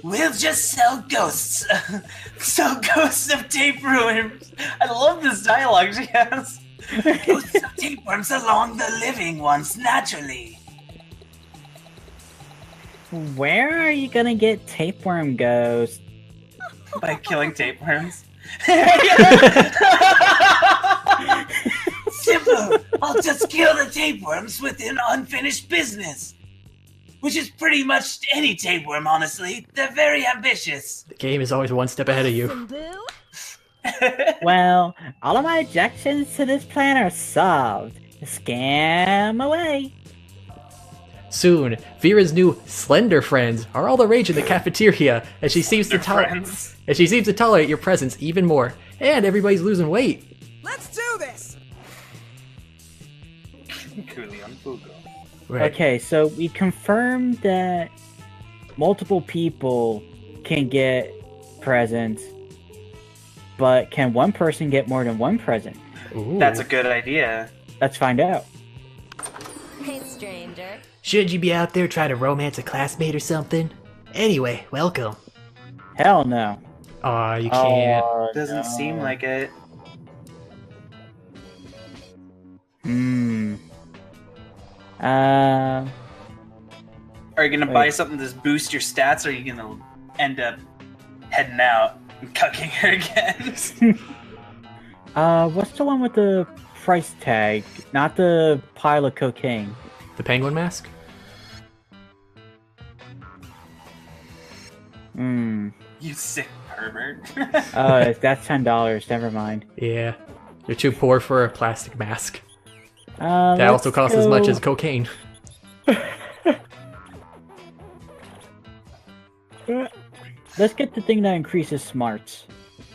We'll just sell ghosts. Sell ghosts of tapeworms. I love this dialogue she has. Ghosts of tapeworms along the living ones naturally. Where are you gonna get tapeworm ghosts? By killing tapeworms. Simple. I'll just kill the tapeworms with an unfinished business. Which is pretty much any tapeworm, honestly. They're very ambitious. The game is always one step ahead of you. Well, all of my objections to this plan are solved. Scam away. Soon, Vera's new slender friends are all the rage in the cafeteria, and she seems to tolerate your presence even more. And everybody's losing weight. Let's do this! Right. Okay, so we confirmed that multiple people can get presents, but can one person get more than one present? Ooh. That's a good idea. Let's find out. Hey, stranger. Should you be out there trying to romance a classmate or something? Anyway, welcome. Hell no. Aw, you can't. Oh, Doesn't no. seem like it. Uh, Are you gonna buy something to boost your stats, or are you gonna end up heading out and cucking her again? what's the one with the price tag? Not the pile of cocaine. The penguin mask? You sick pervert. That's $10. Never mind. Yeah. You're too poor for a plastic mask. That That also costs as much as cocaine. Let's get the thing that increases smarts.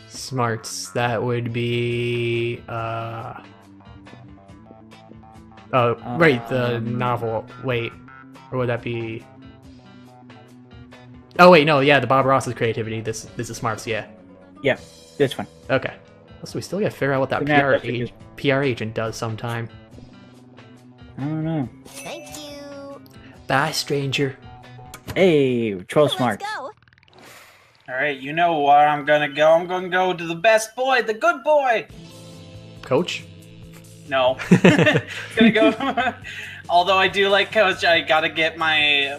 Smarts. That would be right, the novel. Wait. Or would that be Oh wait, no, yeah, the Bob Ross's creativity. This is smarts, yeah. Yep, this one. Okay. So we still gotta figure out what that PR agent does sometime. I don't know. Thank you. Bye, stranger. Hey, troll smart. Let's go. Alright, you know where I'm gonna go. I'm gonna go to the best boy, the good boy! Coach? No. Gonna go... Although I do like Coach, I gotta get my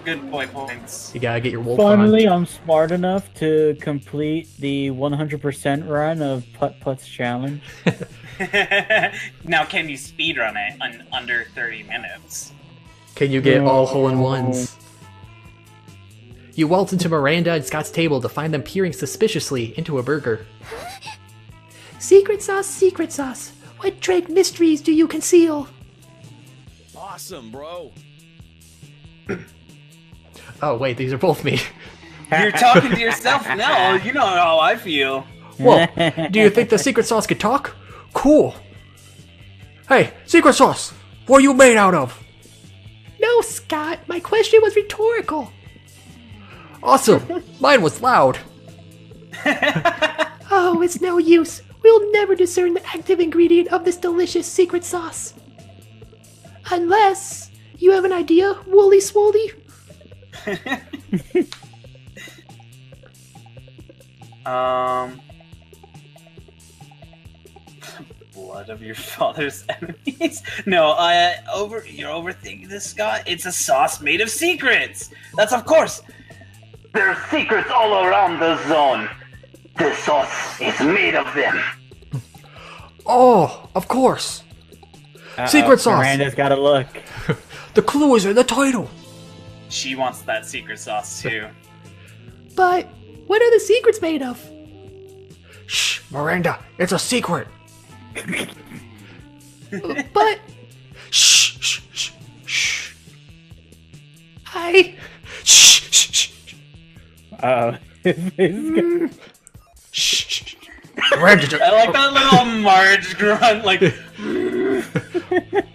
good boy points. You gotta get your wolf Finally, on. I'm smart enough to complete the 100% run of Putt Putt's challenge. Now, can you speedrun it in under 30 minutes? Can you get all hole-in-ones? You waltz into Miranda and Scott's table to find them peering suspiciously into a burger. Secret sauce, what dread mysteries do you conceal? Awesome, bro. Oh wait, these are both me. You're talking to yourself now. You know how I feel. Whoa, do you think the secret sauce could talk? Cool. Hey, secret sauce, what are you made out of? No, Scott, my question was rhetorical. Awesome, mine was loud. Oh, it's no use. We'll never discern the active ingredient of this delicious secret sauce. Unless you have an idea, Wooly Swolly. blood of your father's enemies? No, you're overthinking this, Scott. It's a sauce made of secrets. That's of course. There are secrets all around the zone. The sauce is made of them. Oh, of course. Secret sauce. Miranda's got to look. The clue is in the title. She wants that secret sauce too. But what are the secrets made of? Shh, Miranda, it's a secret. But shh, shh, shh, shh. Hi. Shh, shh, shh. Shh, shh. Miranda, I like that little Marge grunt, like.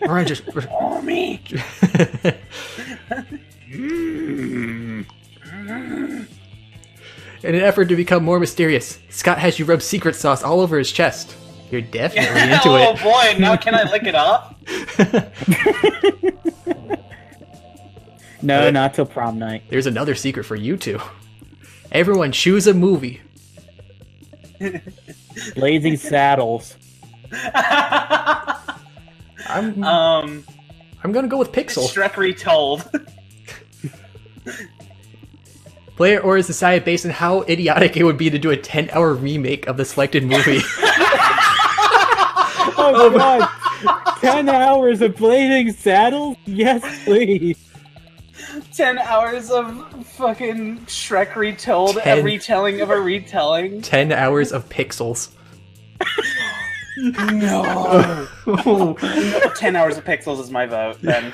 Miranda, Oh me. In an effort to become more mysterious, Scott has you rub secret sauce all over his chest. You're definitely into Oh it. boy, now can I lick it off? No, not till prom night. There's another secret for you two. Everyone choose a movie. Blazing Saddles. I'm gonna go with Pixel. Shrek retold. Player or is decided based on how idiotic it would be to do a 10-hour remake of the selected movie. Oh god! 10 hours of Blazing Saddles? Yes, please. 10 hours of fucking Shrek retold, a retelling of a retelling. 10 hours of Pixels. No. 10 hours of Pixels is my vote, then.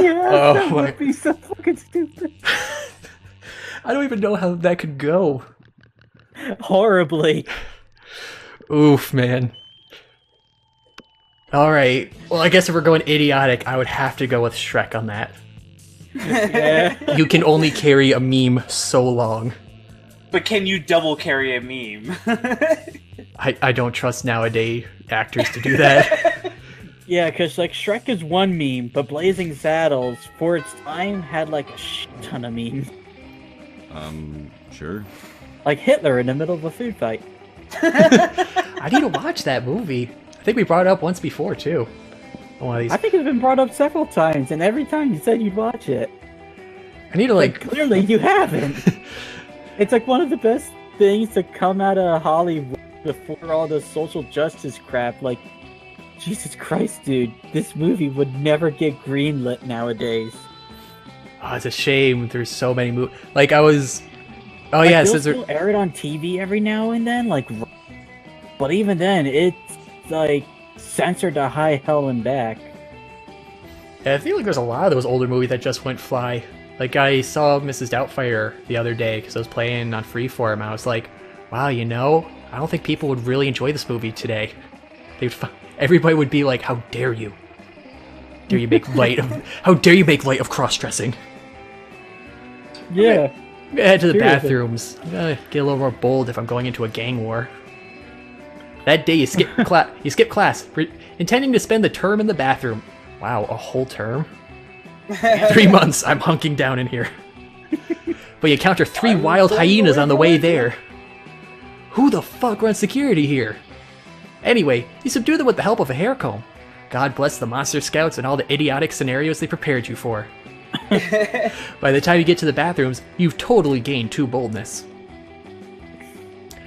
Yeah, that would be so fucking stupid. I don't even know how that could go. Horribly. Oof, man. Alright, well I guess if we're going idiotic, I would have to go with Shrek on that. Yeah. You can only carry a meme so long. But can you double carry a meme? I don't trust nowadays actors to do that. Yeah, because like Shrek is one meme, but Blazing Saddles, for its time, had like a ton of memes. Sure. Like Hitler in the middle of a food fight. I need to watch that movie. I think we brought it up once before, too. One of these. I think it's been brought up several times, and every time you said you'd watch it. I need to, like... Clearly you haven't. It's like one of the best things to come out of Hollywood before all the social justice crap. Like, Jesus Christ, dude. This movie would never get greenlit nowadays. Oh, it's a shame. There's so many movies. Like, I was... Oh, like, yeah, they'll since still air it on TV every now and then, like... But even then, it's, like, censored to high hell and back. Yeah, I feel like there's a lot of those older movies that just went fly. Like, I saw Mrs. Doubtfire the other day because I was playing on Freeform, and I was like, wow, you know, I don't think people would really enjoy this movie today. Everybody would be like, how dare you? Dare you make light of... How dare you make light of cross-dressing? Yeah. I'm gonna head to the Seriously. bathrooms. I'm gonna get a little more bold if I'm going into a gang war. That day you skip class, intending to spend the term in the bathroom. Wow, a whole term? 3 months, I'm hunking down in here. But you encounter 3 wild hyenas on the way there. Who the fuck runs security here? Anyway, you subdue them with the help of a hair comb. God bless the monster scouts and all the idiotic scenarios they prepared you for. By the time you get to the bathrooms, you've totally gained 2 boldness.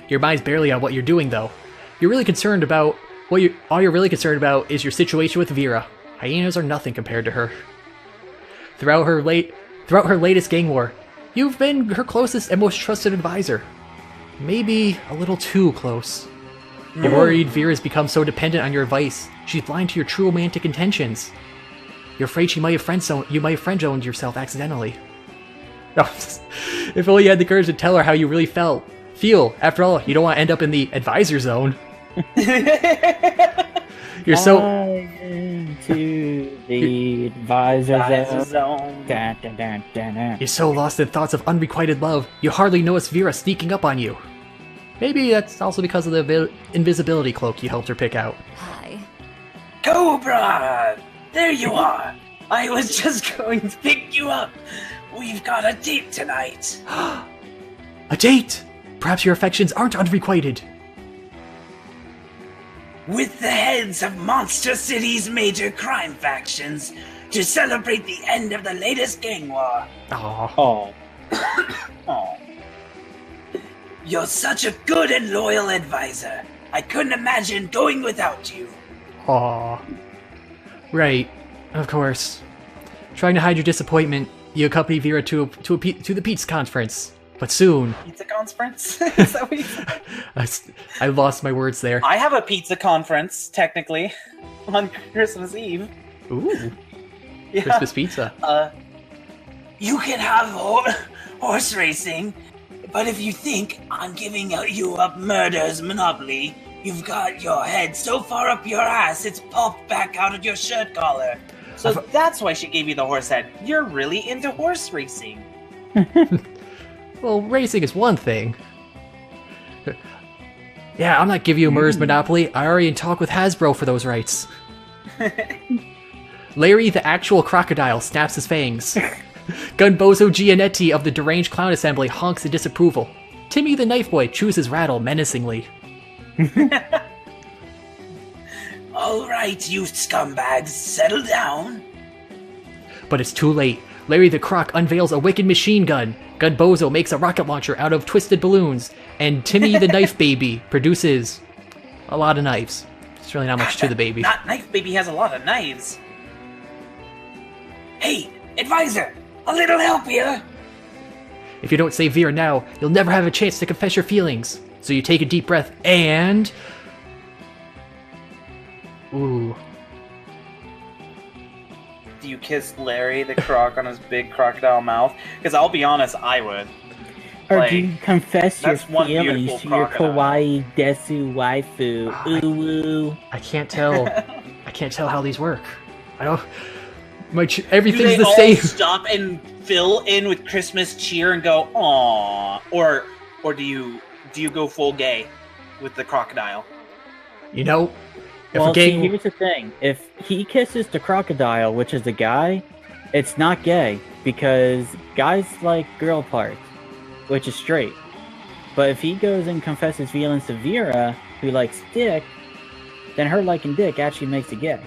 Your mind's barely on what you're doing, though. You're really concerned about all you're really concerned about is your situation with Vera. Hyenas are nothing compared to her. Throughout her latest gang war, you've been her closest and most trusted advisor. Maybe a little too close. You're worried Vera's become so dependent on your advice, she's blind to your true romantic intentions. You're afraid you might have friend-zoned yourself accidentally. No, if only you had the courage to tell her how you really feel. After all, you don't want to end up in the advisor zone. You're so into the advisor zone. Dun, dun, dun, dun, dun. You're so lost in thoughts of unrequited love, you hardly notice Vera sneaking up on you. Maybe that's also because of the invisibility cloak you helped her pick out. Hi. Cobra! There you are! I was just going to pick you up. We've got a date tonight. A date! Perhaps your affections aren't unrequited. with the heads of Monster City's major crime factions to celebrate the end of the latest gang war. Aw. Oh. You're such a good and loyal advisor. I couldn't imagine going without you. Aw. Right. Of course. Trying to hide your disappointment, you accompany Vera to the pizza conference. But soon... Pizza conference? Is that what you said? I lost my words there. I have a pizza conference, technically, on Christmas Eve. Ooh. Yeah. Christmas pizza. You can have horse racing, but if you think I'm giving you up murder's monopoly, you've got your head so far up your ass it's popped back out of your shirt collar. So that's why she gave you the horse head. You're really into horse racing. Well, racing is one thing. Yeah, I'm not giving you Murr's Monopoly. I already in talk with Hasbro for those rights. Larry, the actual crocodile, snaps his fangs. Gunbozo Gianetti of the Deranged Clown Assembly honks in disapproval. Timmy the Knife Boy chews his rattle menacingly. All right, you scumbags, settle down. But it's too late. Larry the Croc unveils a wicked machine gun. Gunbozo makes a rocket launcher out of twisted balloons. And Timmy the Knife Baby produces a lot of knives. There's really not much to the baby. Not Knife Baby has a lot of knives. Hey, advisor, a little help here. If you don't save Vera now, you'll never have a chance to confess your feelings. So you take a deep breath and... Ooh. Do you kiss Larry the Croc on his big crocodile mouth? Because I'll be honest, I would. Or do you confess your that's one feelings beautiful to your crocodile. kawaii desu waifu? Ooh woo. I can't tell. I can't tell how these work. I don't... Do everything's they the all same. stop and fill in with Christmas cheer and go, "Aww," or do you go full gay with the crocodile? You know, if Well, a gang... see, here's the thing. If he kisses the crocodile, which is a guy, it's not gay, because guys like girl parts, which is straight. But if he goes and confesses feelings to Vera, who likes dick, then her liking dick actually makes it gay.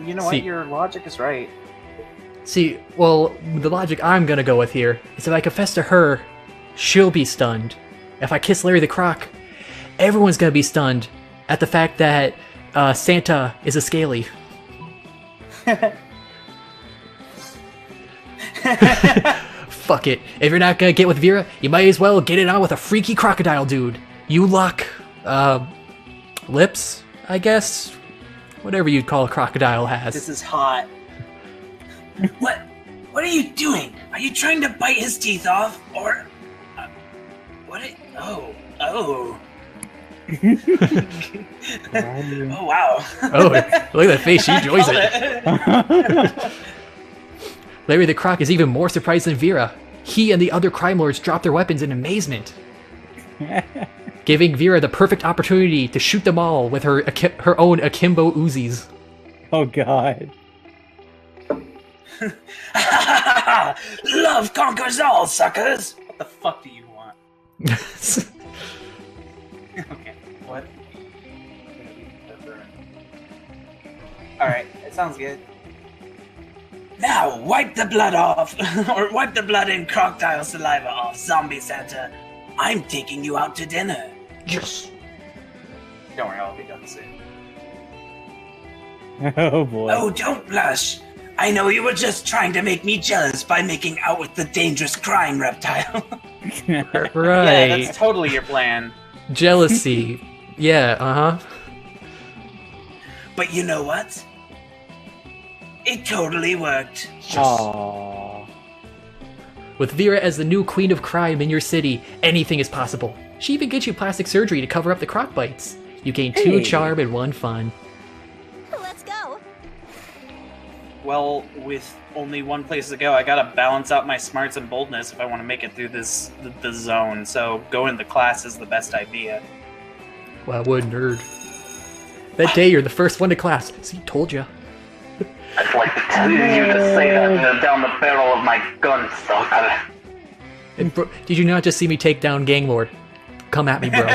You know what? Your logic is right. See, well, the logic I'm gonna go with here is if I confess to her, she'll be stunned. If I kiss Larry the Croc, everyone's gonna be stunned at the fact that Santa is a scaly. Fuck it. If you're not gonna get with Vera, you might as well get it on with a freaky crocodile dude. You lock, lips, I guess? Whatever you'd call a crocodile has. This is hot. What are you doing? Are you trying to bite his teeth off, or oh. Oh wow. Oh, look at that face, she enjoys it. Larry the Croc is even more surprised than Vera. He and the other crime lords drop their weapons in amazement, giving Vera the perfect opportunity to shoot them all with her own akimbo Uzis. Oh god. Love conquers all, suckers. What the fuck do you want? Okay, what? Alright, it sounds good. Now, wipe the blood off, or wipe the blood and crocodile saliva off, Zombie Santa. I'm taking you out to dinner. Yes. Don't worry, I'll be done soon. Oh boy. Oh, don't blush. I know you were just trying to make me jealous by making out with the dangerous crime reptile. Right. Yeah, that's totally your plan. Jealousy. Yeah, uh-huh. But you know what? It totally worked. Aww. With Vera as the new queen of crime in your city, anything is possible. She even gets you plastic surgery to cover up the croc bites. You gain 2 charm and 1 fun. Let's go. Well, with only one place to go, I gotta balance out my smarts and boldness if I want to make it through the zone. So going to class is the best idea. Well, what nerd. That day you're the first one to class. See, told ya. I'd like to tell you to say that down the barrel of my gun, sucker. And bro, did you not just see me take down Gang Lord? Come at me, bro.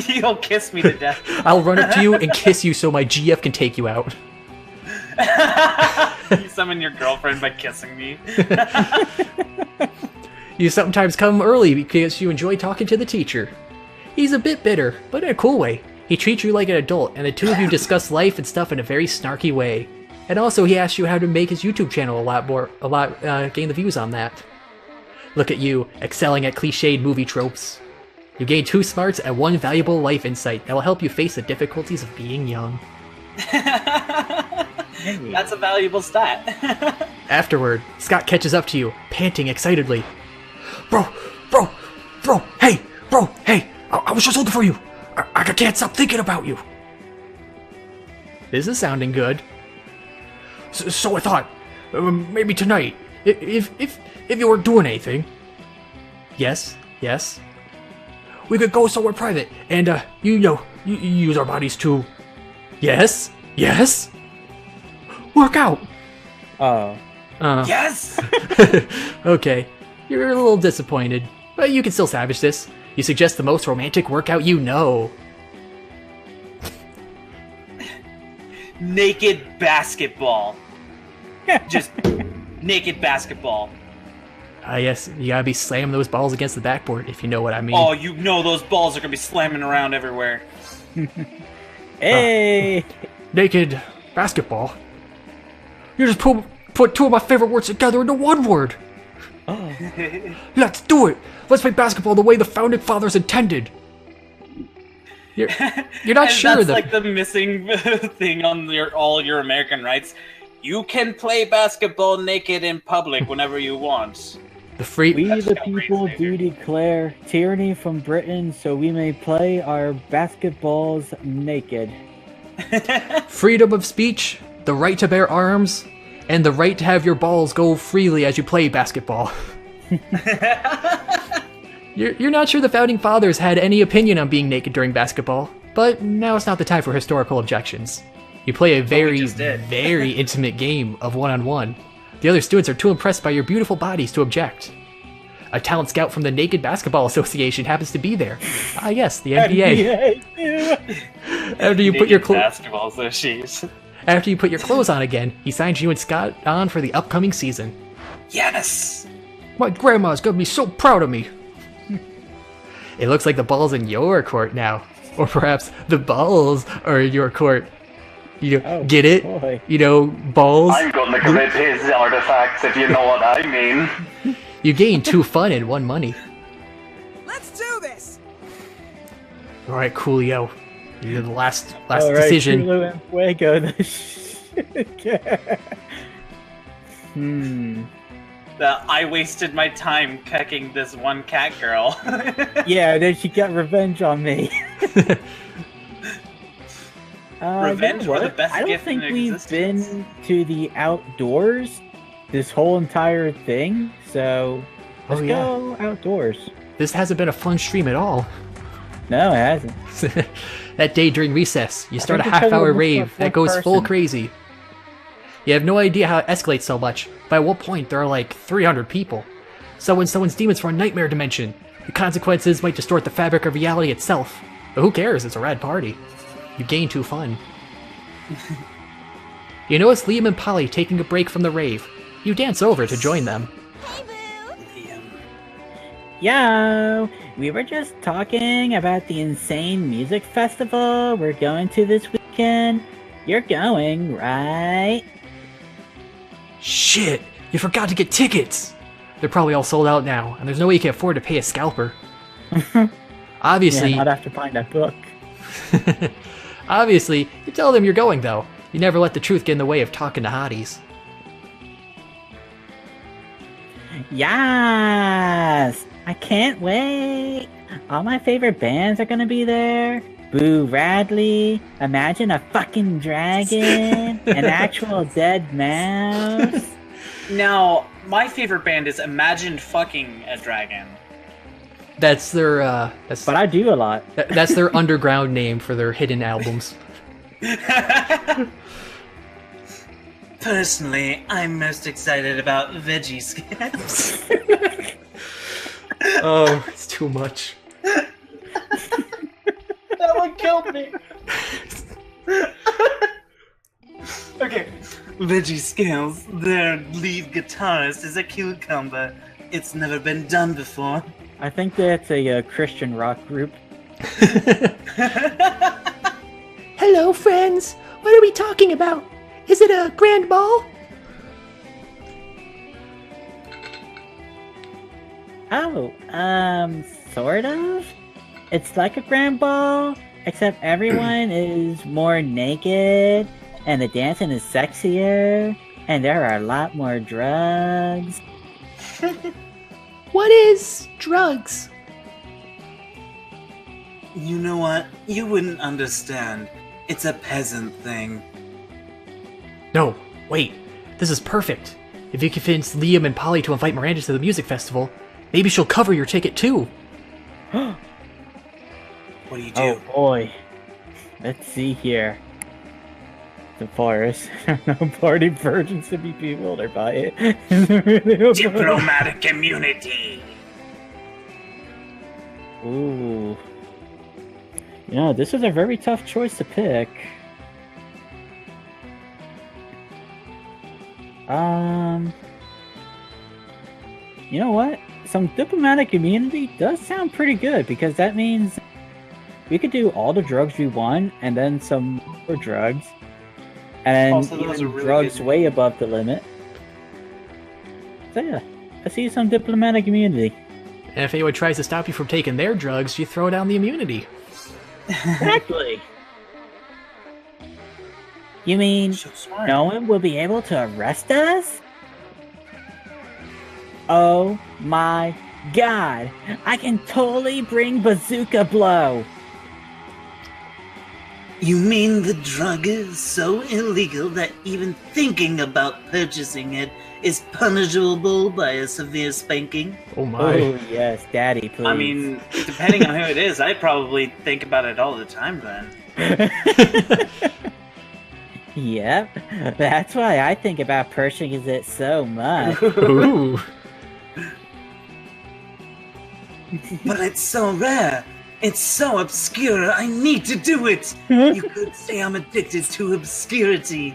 You'll kiss me to death. I'll run up to you and kiss you so my GF can take you out. You summon your girlfriend by kissing me. You sometimes come early because you enjoy talking to the teacher. He's a bit bitter, but in a cool way. He treats you like an adult, and the two of you discuss life and stuff in a very snarky way. And also, he asks you how to make his YouTube channel gain the views on that. Look at you, excelling at cliched movie tropes. You gain 2 smarts and 1 valuable life insight that will help you face the difficulties of being young. That's a valuable stat. Afterward, Scott catches up to you, panting excitedly. Bro, hey, I was just looking for you. I can't stop thinking about you. This is sounding good. So I thought, maybe tonight, if you weren't doing anything. Yes. We could go somewhere private, and you use our bodies to. Yes. Work out. Oh. Yes. Okay, you're a little disappointed, but you can still salvage this. You suggest the most romantic workout you know. Naked basketball. Just naked basketball. Yes, you gotta be slamming those balls against the backboard, if you know what I mean. Oh, you know those balls are gonna be slamming around everywhere. Hey! Naked basketball? You just put 2 of my favorite words together into 1 word. Oh. Let's do it! Let's play basketball the way the founding fathers intended. You're not sure that's that like the missing thing on all your American rights. You can play basketball naked in public whenever you want. We the people do declare tyranny from Britain so we may play our basketballs naked. freedom of speech, the right to bear arms, and the right to have your balls go freely as you play basketball. You're not sure the founding fathers had any opinion on being naked during basketball, but now it's not the time for historical objections. You play a very intimate game of one-on-one. The other students are too impressed by your beautiful bodies to object. A talent scout from the Naked Basketball Association happens to be there. Ah, yes, the NBA. After you put your Basketball Association. After you put your clothes on again, he signs you and Scott on for the upcoming season. Yes! My grandma's gonna be so proud of me. It looks like the ball's in your court now. Or perhaps the balls are in your court. Get it? Boy. Balls. I'm gonna grip his artifacts, if you know what I mean. You gain 2 fun and 1 money. Let's do this. Alright, Coolio. You're the last All right, decision. Culo and Fuego. I wasted my time cucking this one cat girl. Yeah, then she got revenge on me. Revenge you know for the what? best I don't gift think in we've existence. been to the outdoors this whole entire thing, so let's go outdoors. This hasn't been a fun stream at all. No, it hasn't. That day during recess, you start a think because half-hour it was rave for that goes person. full crazy. You have no idea how it escalates so much, but at one point there are like 300 people. So when someone's demons from a nightmare dimension, the consequences might distort the fabric of reality itself. But who cares, it's a rad party. You gain 2 fun. You notice Liam and Polly taking a break from the rave. You dance over to join them. Yo, we were just talking about the insane music festival we're going to this weekend. You're going, right? Shit! You forgot to get tickets! They're probably all sold out now, and there's no way you can afford to pay a scalper. Obviously... Yeah, not after buying that book. Obviously, you tell them you're going, though. You never let the truth get in the way of talking to hotties. Yes! I can't wait! All my favorite bands are gonna be there. Boo Radley, Imagine a fucking dragon, an actual dead mouse. Now, my favorite band is Imagine Fucking a Dragon. That's their, But I do a lot. that's their underground name for their hidden albums. Personally, I'm most excited about Veggie Scams. Oh, it's too much. killed me. Okay. Reggie Scales, their lead guitarist, is a cucumber. It's never been done before. I think that's a Christian rock group. Hello, friends. What are we talking about? Is it a grand ball? Oh, sort of. It's like a grand ball, except everyone is more naked, and the dancing is sexier, and there are a lot more drugs. What is drugs? You know what? You wouldn't understand. It's a peasant thing. No, wait. This is perfect. If you convince Liam and Polly to invite Miranda to the music festival, maybe she'll cover your ticket too. What do you do? Oh boy. Let's see here. The forest. No party virgins to be bewildered by it. Is it really a Diplomatic immunity. Ooh. You know, this is a very tough choice to pick. You know what? Some diplomatic immunity does sound pretty good, because that means we could do all the drugs we want, and then some more drugs. And Also, those even are really drugs good. way above the limit. So yeah, I see some diplomatic immunity. And if anyone tries to stop you from taking their drugs, you throw down the immunity. Exactly. You mean So smart. no one will be able to arrest us? Oh my god! I can totally bring Bazooka Blow! You mean the drug is so illegal that even thinking about purchasing it is punishable by a severe spanking? Oh my. Oh yes, daddy, please. I mean, depending on who it is, I probably think about it all the time then. Yep, that's why I think about purchasing it so much. Ooh. But it's so rare. It's so obscure. I need to do it. You could say I'm addicted to obscurity.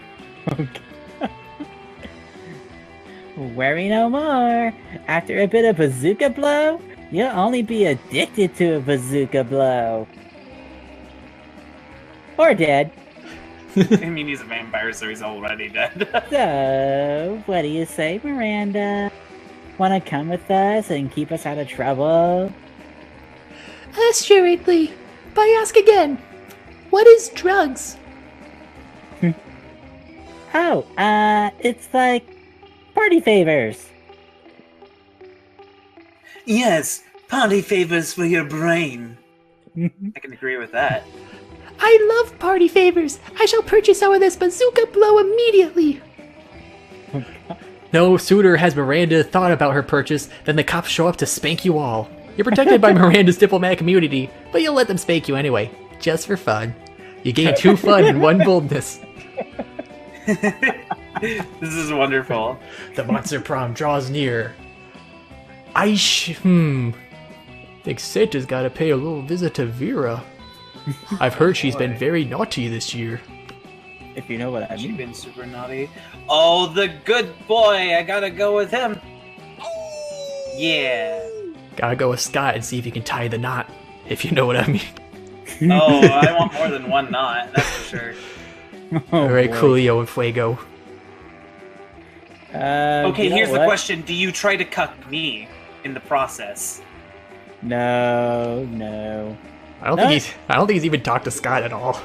Worry no more. After a bit of Bazooka Blow, you'll only be addicted to a Bazooka Blow. Or dead. I mean, he's a vampire, so he's already dead. So, what do you say, Miranda? Wanna come with us and keep us out of trouble? Assuredly. But I ask again, what is drugs? Oh, it's like party favors. Yes, party favors for your brain. I can agree with that. I love party favors. I shall purchase some of this Bazooka Blow immediately. No sooner has Miranda thought about her purchase than the cops show up to spank you all. You're protected by Miranda's diplomatic immunity, but you'll let them spank you anyway, just for fun. You gain 2 fun and 1 boldness. This is wonderful. The monster prom draws near. Think Santa's gotta pay a little visit to Vera. I've heard she's been very naughty this year. If you know what I She's mean. been super naughty. Oh, the good boy! I gotta go with him. Yeah. Gotta go with Scott and see if you can tie the knot, if you know what I mean. Oh, I want more than one knot, that's for sure. Oh, Alright, boy. Coolio and Fuego. Okay, You know here's the what? question. Do you try to cuck me in the process? No. I don't think he's even talked to Scott at all.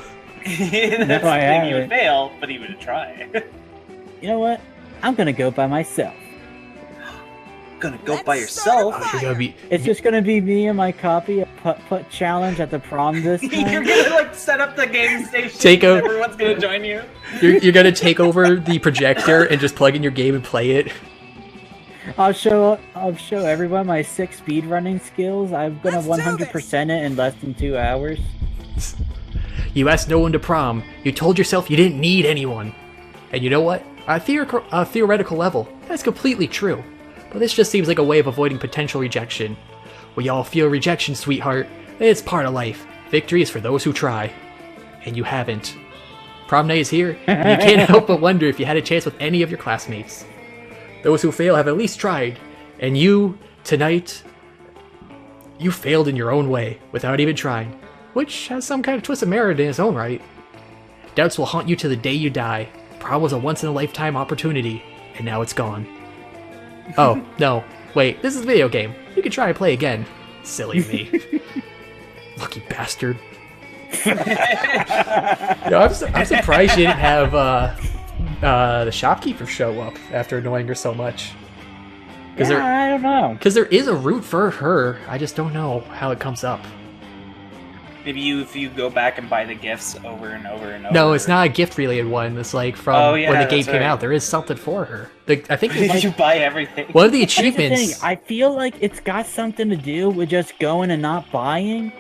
That's the I thing, he would haven't. fail, but he would try. You know what? I'm gonna go by myself. Gonna go Let's by start a yourself? You're gonna be It's just gonna be me and my copy of Putt-Putt Challenge at the prom this You're time. gonna like set up the game station Take and a- everyone's gonna join you? you're gonna take over the projector and just plug in your game and play it. I'll show everyone my 6 speedrunning skills. I'm gonna Let's do 100% it in less than 2 hours. You asked no one to prom. You told yourself you didn't need anyone. And you know what? On a theoretical level, that's completely true. But this just seems like a way of avoiding potential rejection. We all feel rejection, sweetheart. It's part of life. Victory is for those who try. and you haven't. Prom night is here, and you can't help but wonder if you had a chance with any of your classmates. Those who fail have at least tried, and you, tonight, you failed in your own way, without even trying, which has some kind of twist of merit in its own right. Doubts will haunt you to the day you die. Prom was a once-in-a-lifetime opportunity, and now it's gone. Oh, no. Wait, this is a video game. You can try and play again. Silly me. Lucky bastard. I'm surprised she didn't have the shopkeeper show up after annoying her so much. I don't know. Because there is a route for her. I just don't know how it comes up. Maybe if you go back and buy the gifts over and over and over. No, it's not a gift-related one. It's like from when the game came right. out. There is something for her. I think Did you buy everything? one of the Here's the achievements. thing, I feel like it's got something to do with just going and not buying,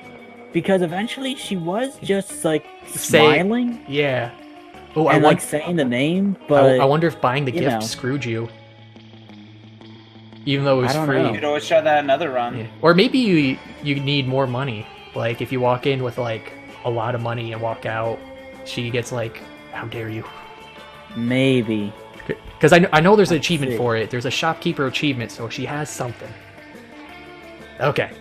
because eventually she was just like smiling Yeah. Oh, and like saying the name, but I wonder if buying the you gift know. screwed you. Even though it was I don't free. know. You could always try that another run. Yeah. Or maybe you need more money. Like, if you walk in with, like, a lot of money and walk out, she gets, like, how dare you? maybe. Because I know there's an Let's achievement see. for it. There's a shopkeeper achievement, so she has something. Okay.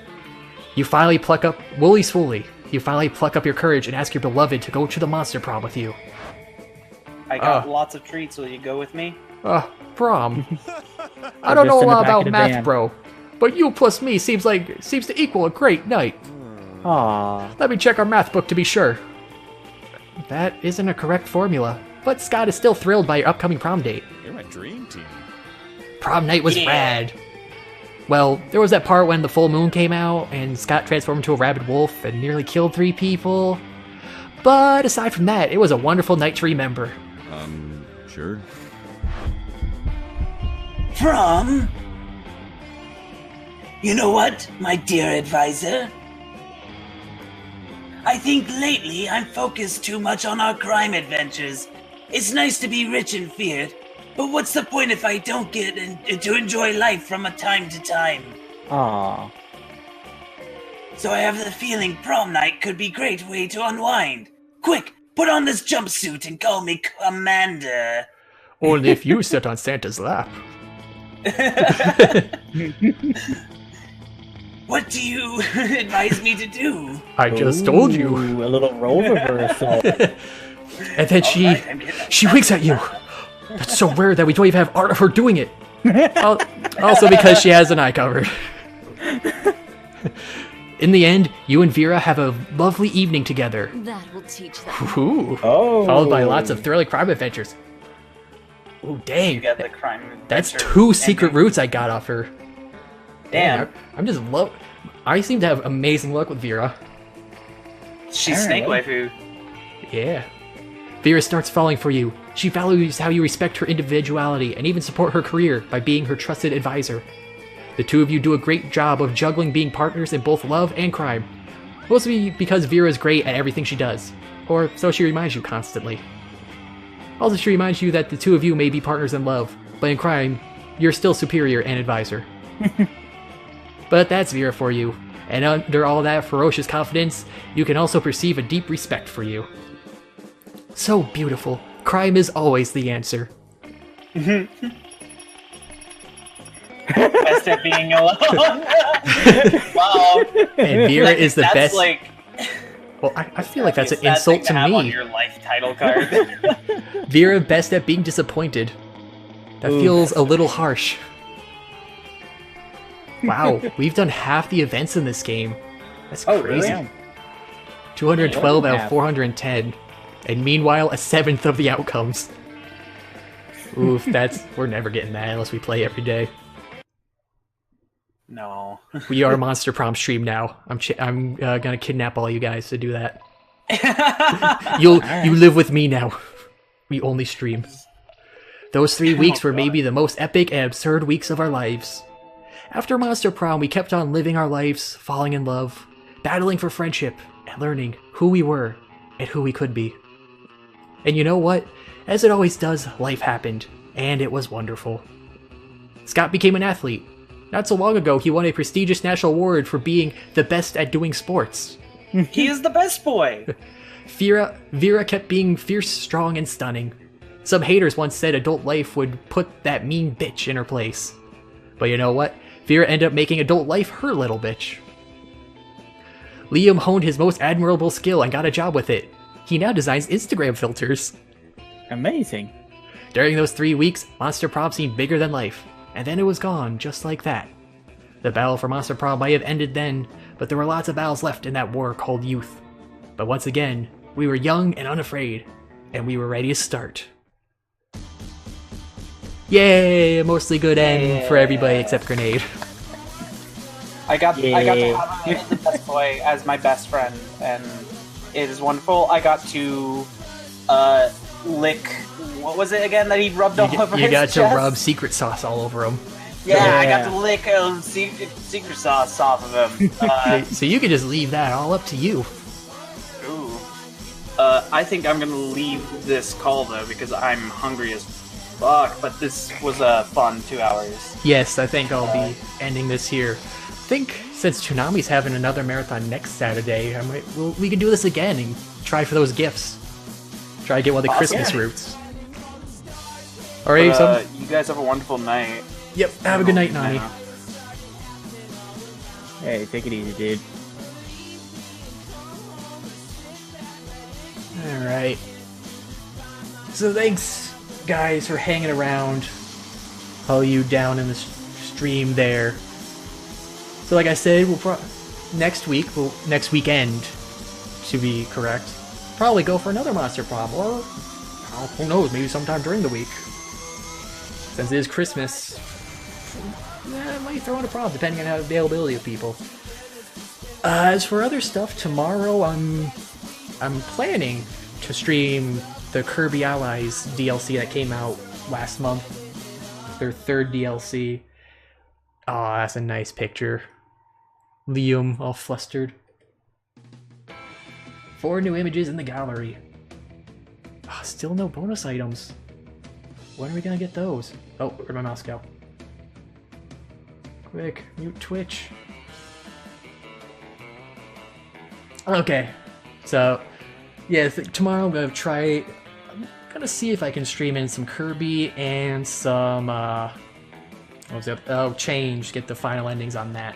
You finally pluck up... Wooly Swooly. You finally pluck up your courage and ask your beloved to go to the monster prom with you. I got lots of treats. Will you go with me? Prom. I don't know just a in the lot back about of the math, van. bro. But you plus me seems to equal a great night. Aww. Let me check our math book to be sure. That isn't a correct formula, but Scott is still thrilled by your upcoming prom date. You're my dream team. Prom night was rad. Well, there was that part when the full moon came out and Scott transformed into a rabid wolf and nearly killed 3 people. But aside from that, it was a wonderful night to remember. Sure. Prom? You know what, my dear advisor? I think lately I'm focused too much on our crime adventures. It's nice to be rich and feared, but what's the point if I don't get to enjoy life from a time to time? Aww. So I have the feeling prom night could be a great way to unwind. Quick, put on this jumpsuit and call me Commander. Only if you sit on Santa's lap. What do you advise me to do? I just told you. Ooh, a little role reversal. And then she winks at you. That's so rare that we don't even have art of her doing it. Also because she has an eye covered. In the end, you and Vera have a lovely evening together. That will teach them. Ooh. Oh. Followed by lots of thrilling crime adventures. Ooh, dang. You got the crime. That's adventure 2 secret ending. routes I got off her. Damn. I'm just I seem to have amazing luck with Vera. She's Snake Alright. Waifu. Yeah. Vera starts falling for you. She values how you respect her individuality and even support her career by being her trusted advisor. The two of you do a great job of juggling being partners in both love and crime. Mostly because Vera is great at everything she does. Or so she reminds you constantly. Also, she reminds you that the two of you may be partners in love, but in crime, you're still superior and advisor. But that's Vera for you, and under all that ferocious confidence, you can also perceive a deep respect for you. So beautiful. Crime is always the answer. Best at being alone. Wow. And Vera is the That's best. like. Well, I feel like that's an sad thing insult to have on me. your life title card. Vera best at being disappointed. That feels a little harsh. Wow, we've done half the events in this game. That's Oh, crazy. really? 212 out of Half. 410. And meanwhile, a 7th of the outcomes. Oof, we're never getting that unless we play every day. No. We are Monster Prom stream now. I'm gonna kidnap all you guys to do that. You live with me now. We only stream. Those 3 weeks were maybe the most epic and absurd weeks of our lives. After Monster Prom, we kept on living our lives, falling in love, battling for friendship, and learning who we were and who we could be. And you know what? As it always does, life happened, and it was wonderful. Scott became an athlete. Not so long ago, he won a prestigious national award for being the best at doing sports. He is the best boy. Vera kept being fierce, strong, and stunning. Some haters once said adult life would put that mean bitch in her place. But you know what? Vera ended up making adult life her little bitch. Liam honed his most admirable skill and got a job with it. He now designs Instagram filters. Amazing. During those 3 weeks, Monster Prom seemed bigger than life, and then it was gone, just like that. The battle for Monster Prom might have ended then, but there were lots of battles left in that war called youth. But once again, we were young and unafraid, and we were ready to start. Yay! A mostly good end for everybody except Grenade. I got to have the best boy as my best friend, and it is wonderful. I got to lick. What was it again that he rubbed all over his You got to chest? rub secret sauce all over him. Yeah, I got to lick secret sauce off of him. So you can just leave that all up to you. Ooh. I think I'm gonna leave this call though because I'm hungry as fuck. But this was a fun 2 hours. Yes, I think I'll be ending this here. I think since Toonami's having another marathon next Saturday, we can do this again and try for those gifts. Try to get one of the Christmas roots. Alright, you guys have a wonderful night. Yep, have a good night, Nani. Hey, take it easy, dude. Alright. So thanks, guys, for hanging around. All you down in the stream there. So like I said, next weekend, to be correct, probably go for another Monster Prom, or who knows, maybe sometime during the week. Since it is Christmas, I might throw in a prom, depending on the availability of people. As for other stuff, tomorrow I'm planning to stream the Kirby Allies DLC that came out last month. Their third DLC. Oh, that's a nice picture. Liam all flustered. 4 new images in the gallery. Oh, still no bonus items. When are we gonna get those? Oh, where'd my mouse go? Quick, mute Twitch. Okay, so yeah, tomorrow I'm gonna see if I can stream in some Kirby and some what was it? Oh, Change. Get the final endings on that.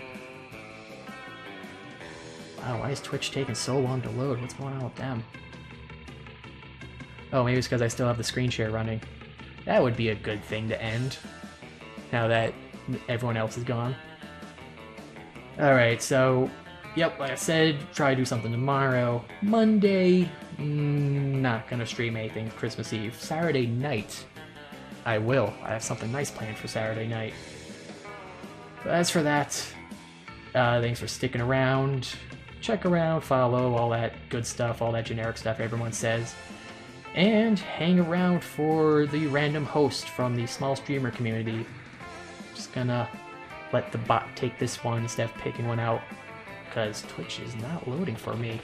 Wow, why is Twitch taking so long to load? What's going on with them? Oh, maybe it's because I still have the screen share running. That would be a good thing to end, now that everyone else is gone. Alright, so, yep, like I said, try to do something tomorrow. Monday, not gonna stream anything Christmas Eve. Saturday night, I will. I have something nice planned for Saturday night. But as for that, thanks for sticking around. Check around, follow, all that good stuff, all that generic stuff everyone says. And hang around for the random host from the small streamer community. Just gonna let the bot take this one instead of picking one out, because Twitch is not loading for me.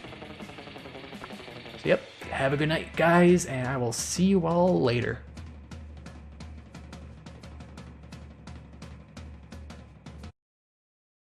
So yep, have a good night, guys, and I will see you all later.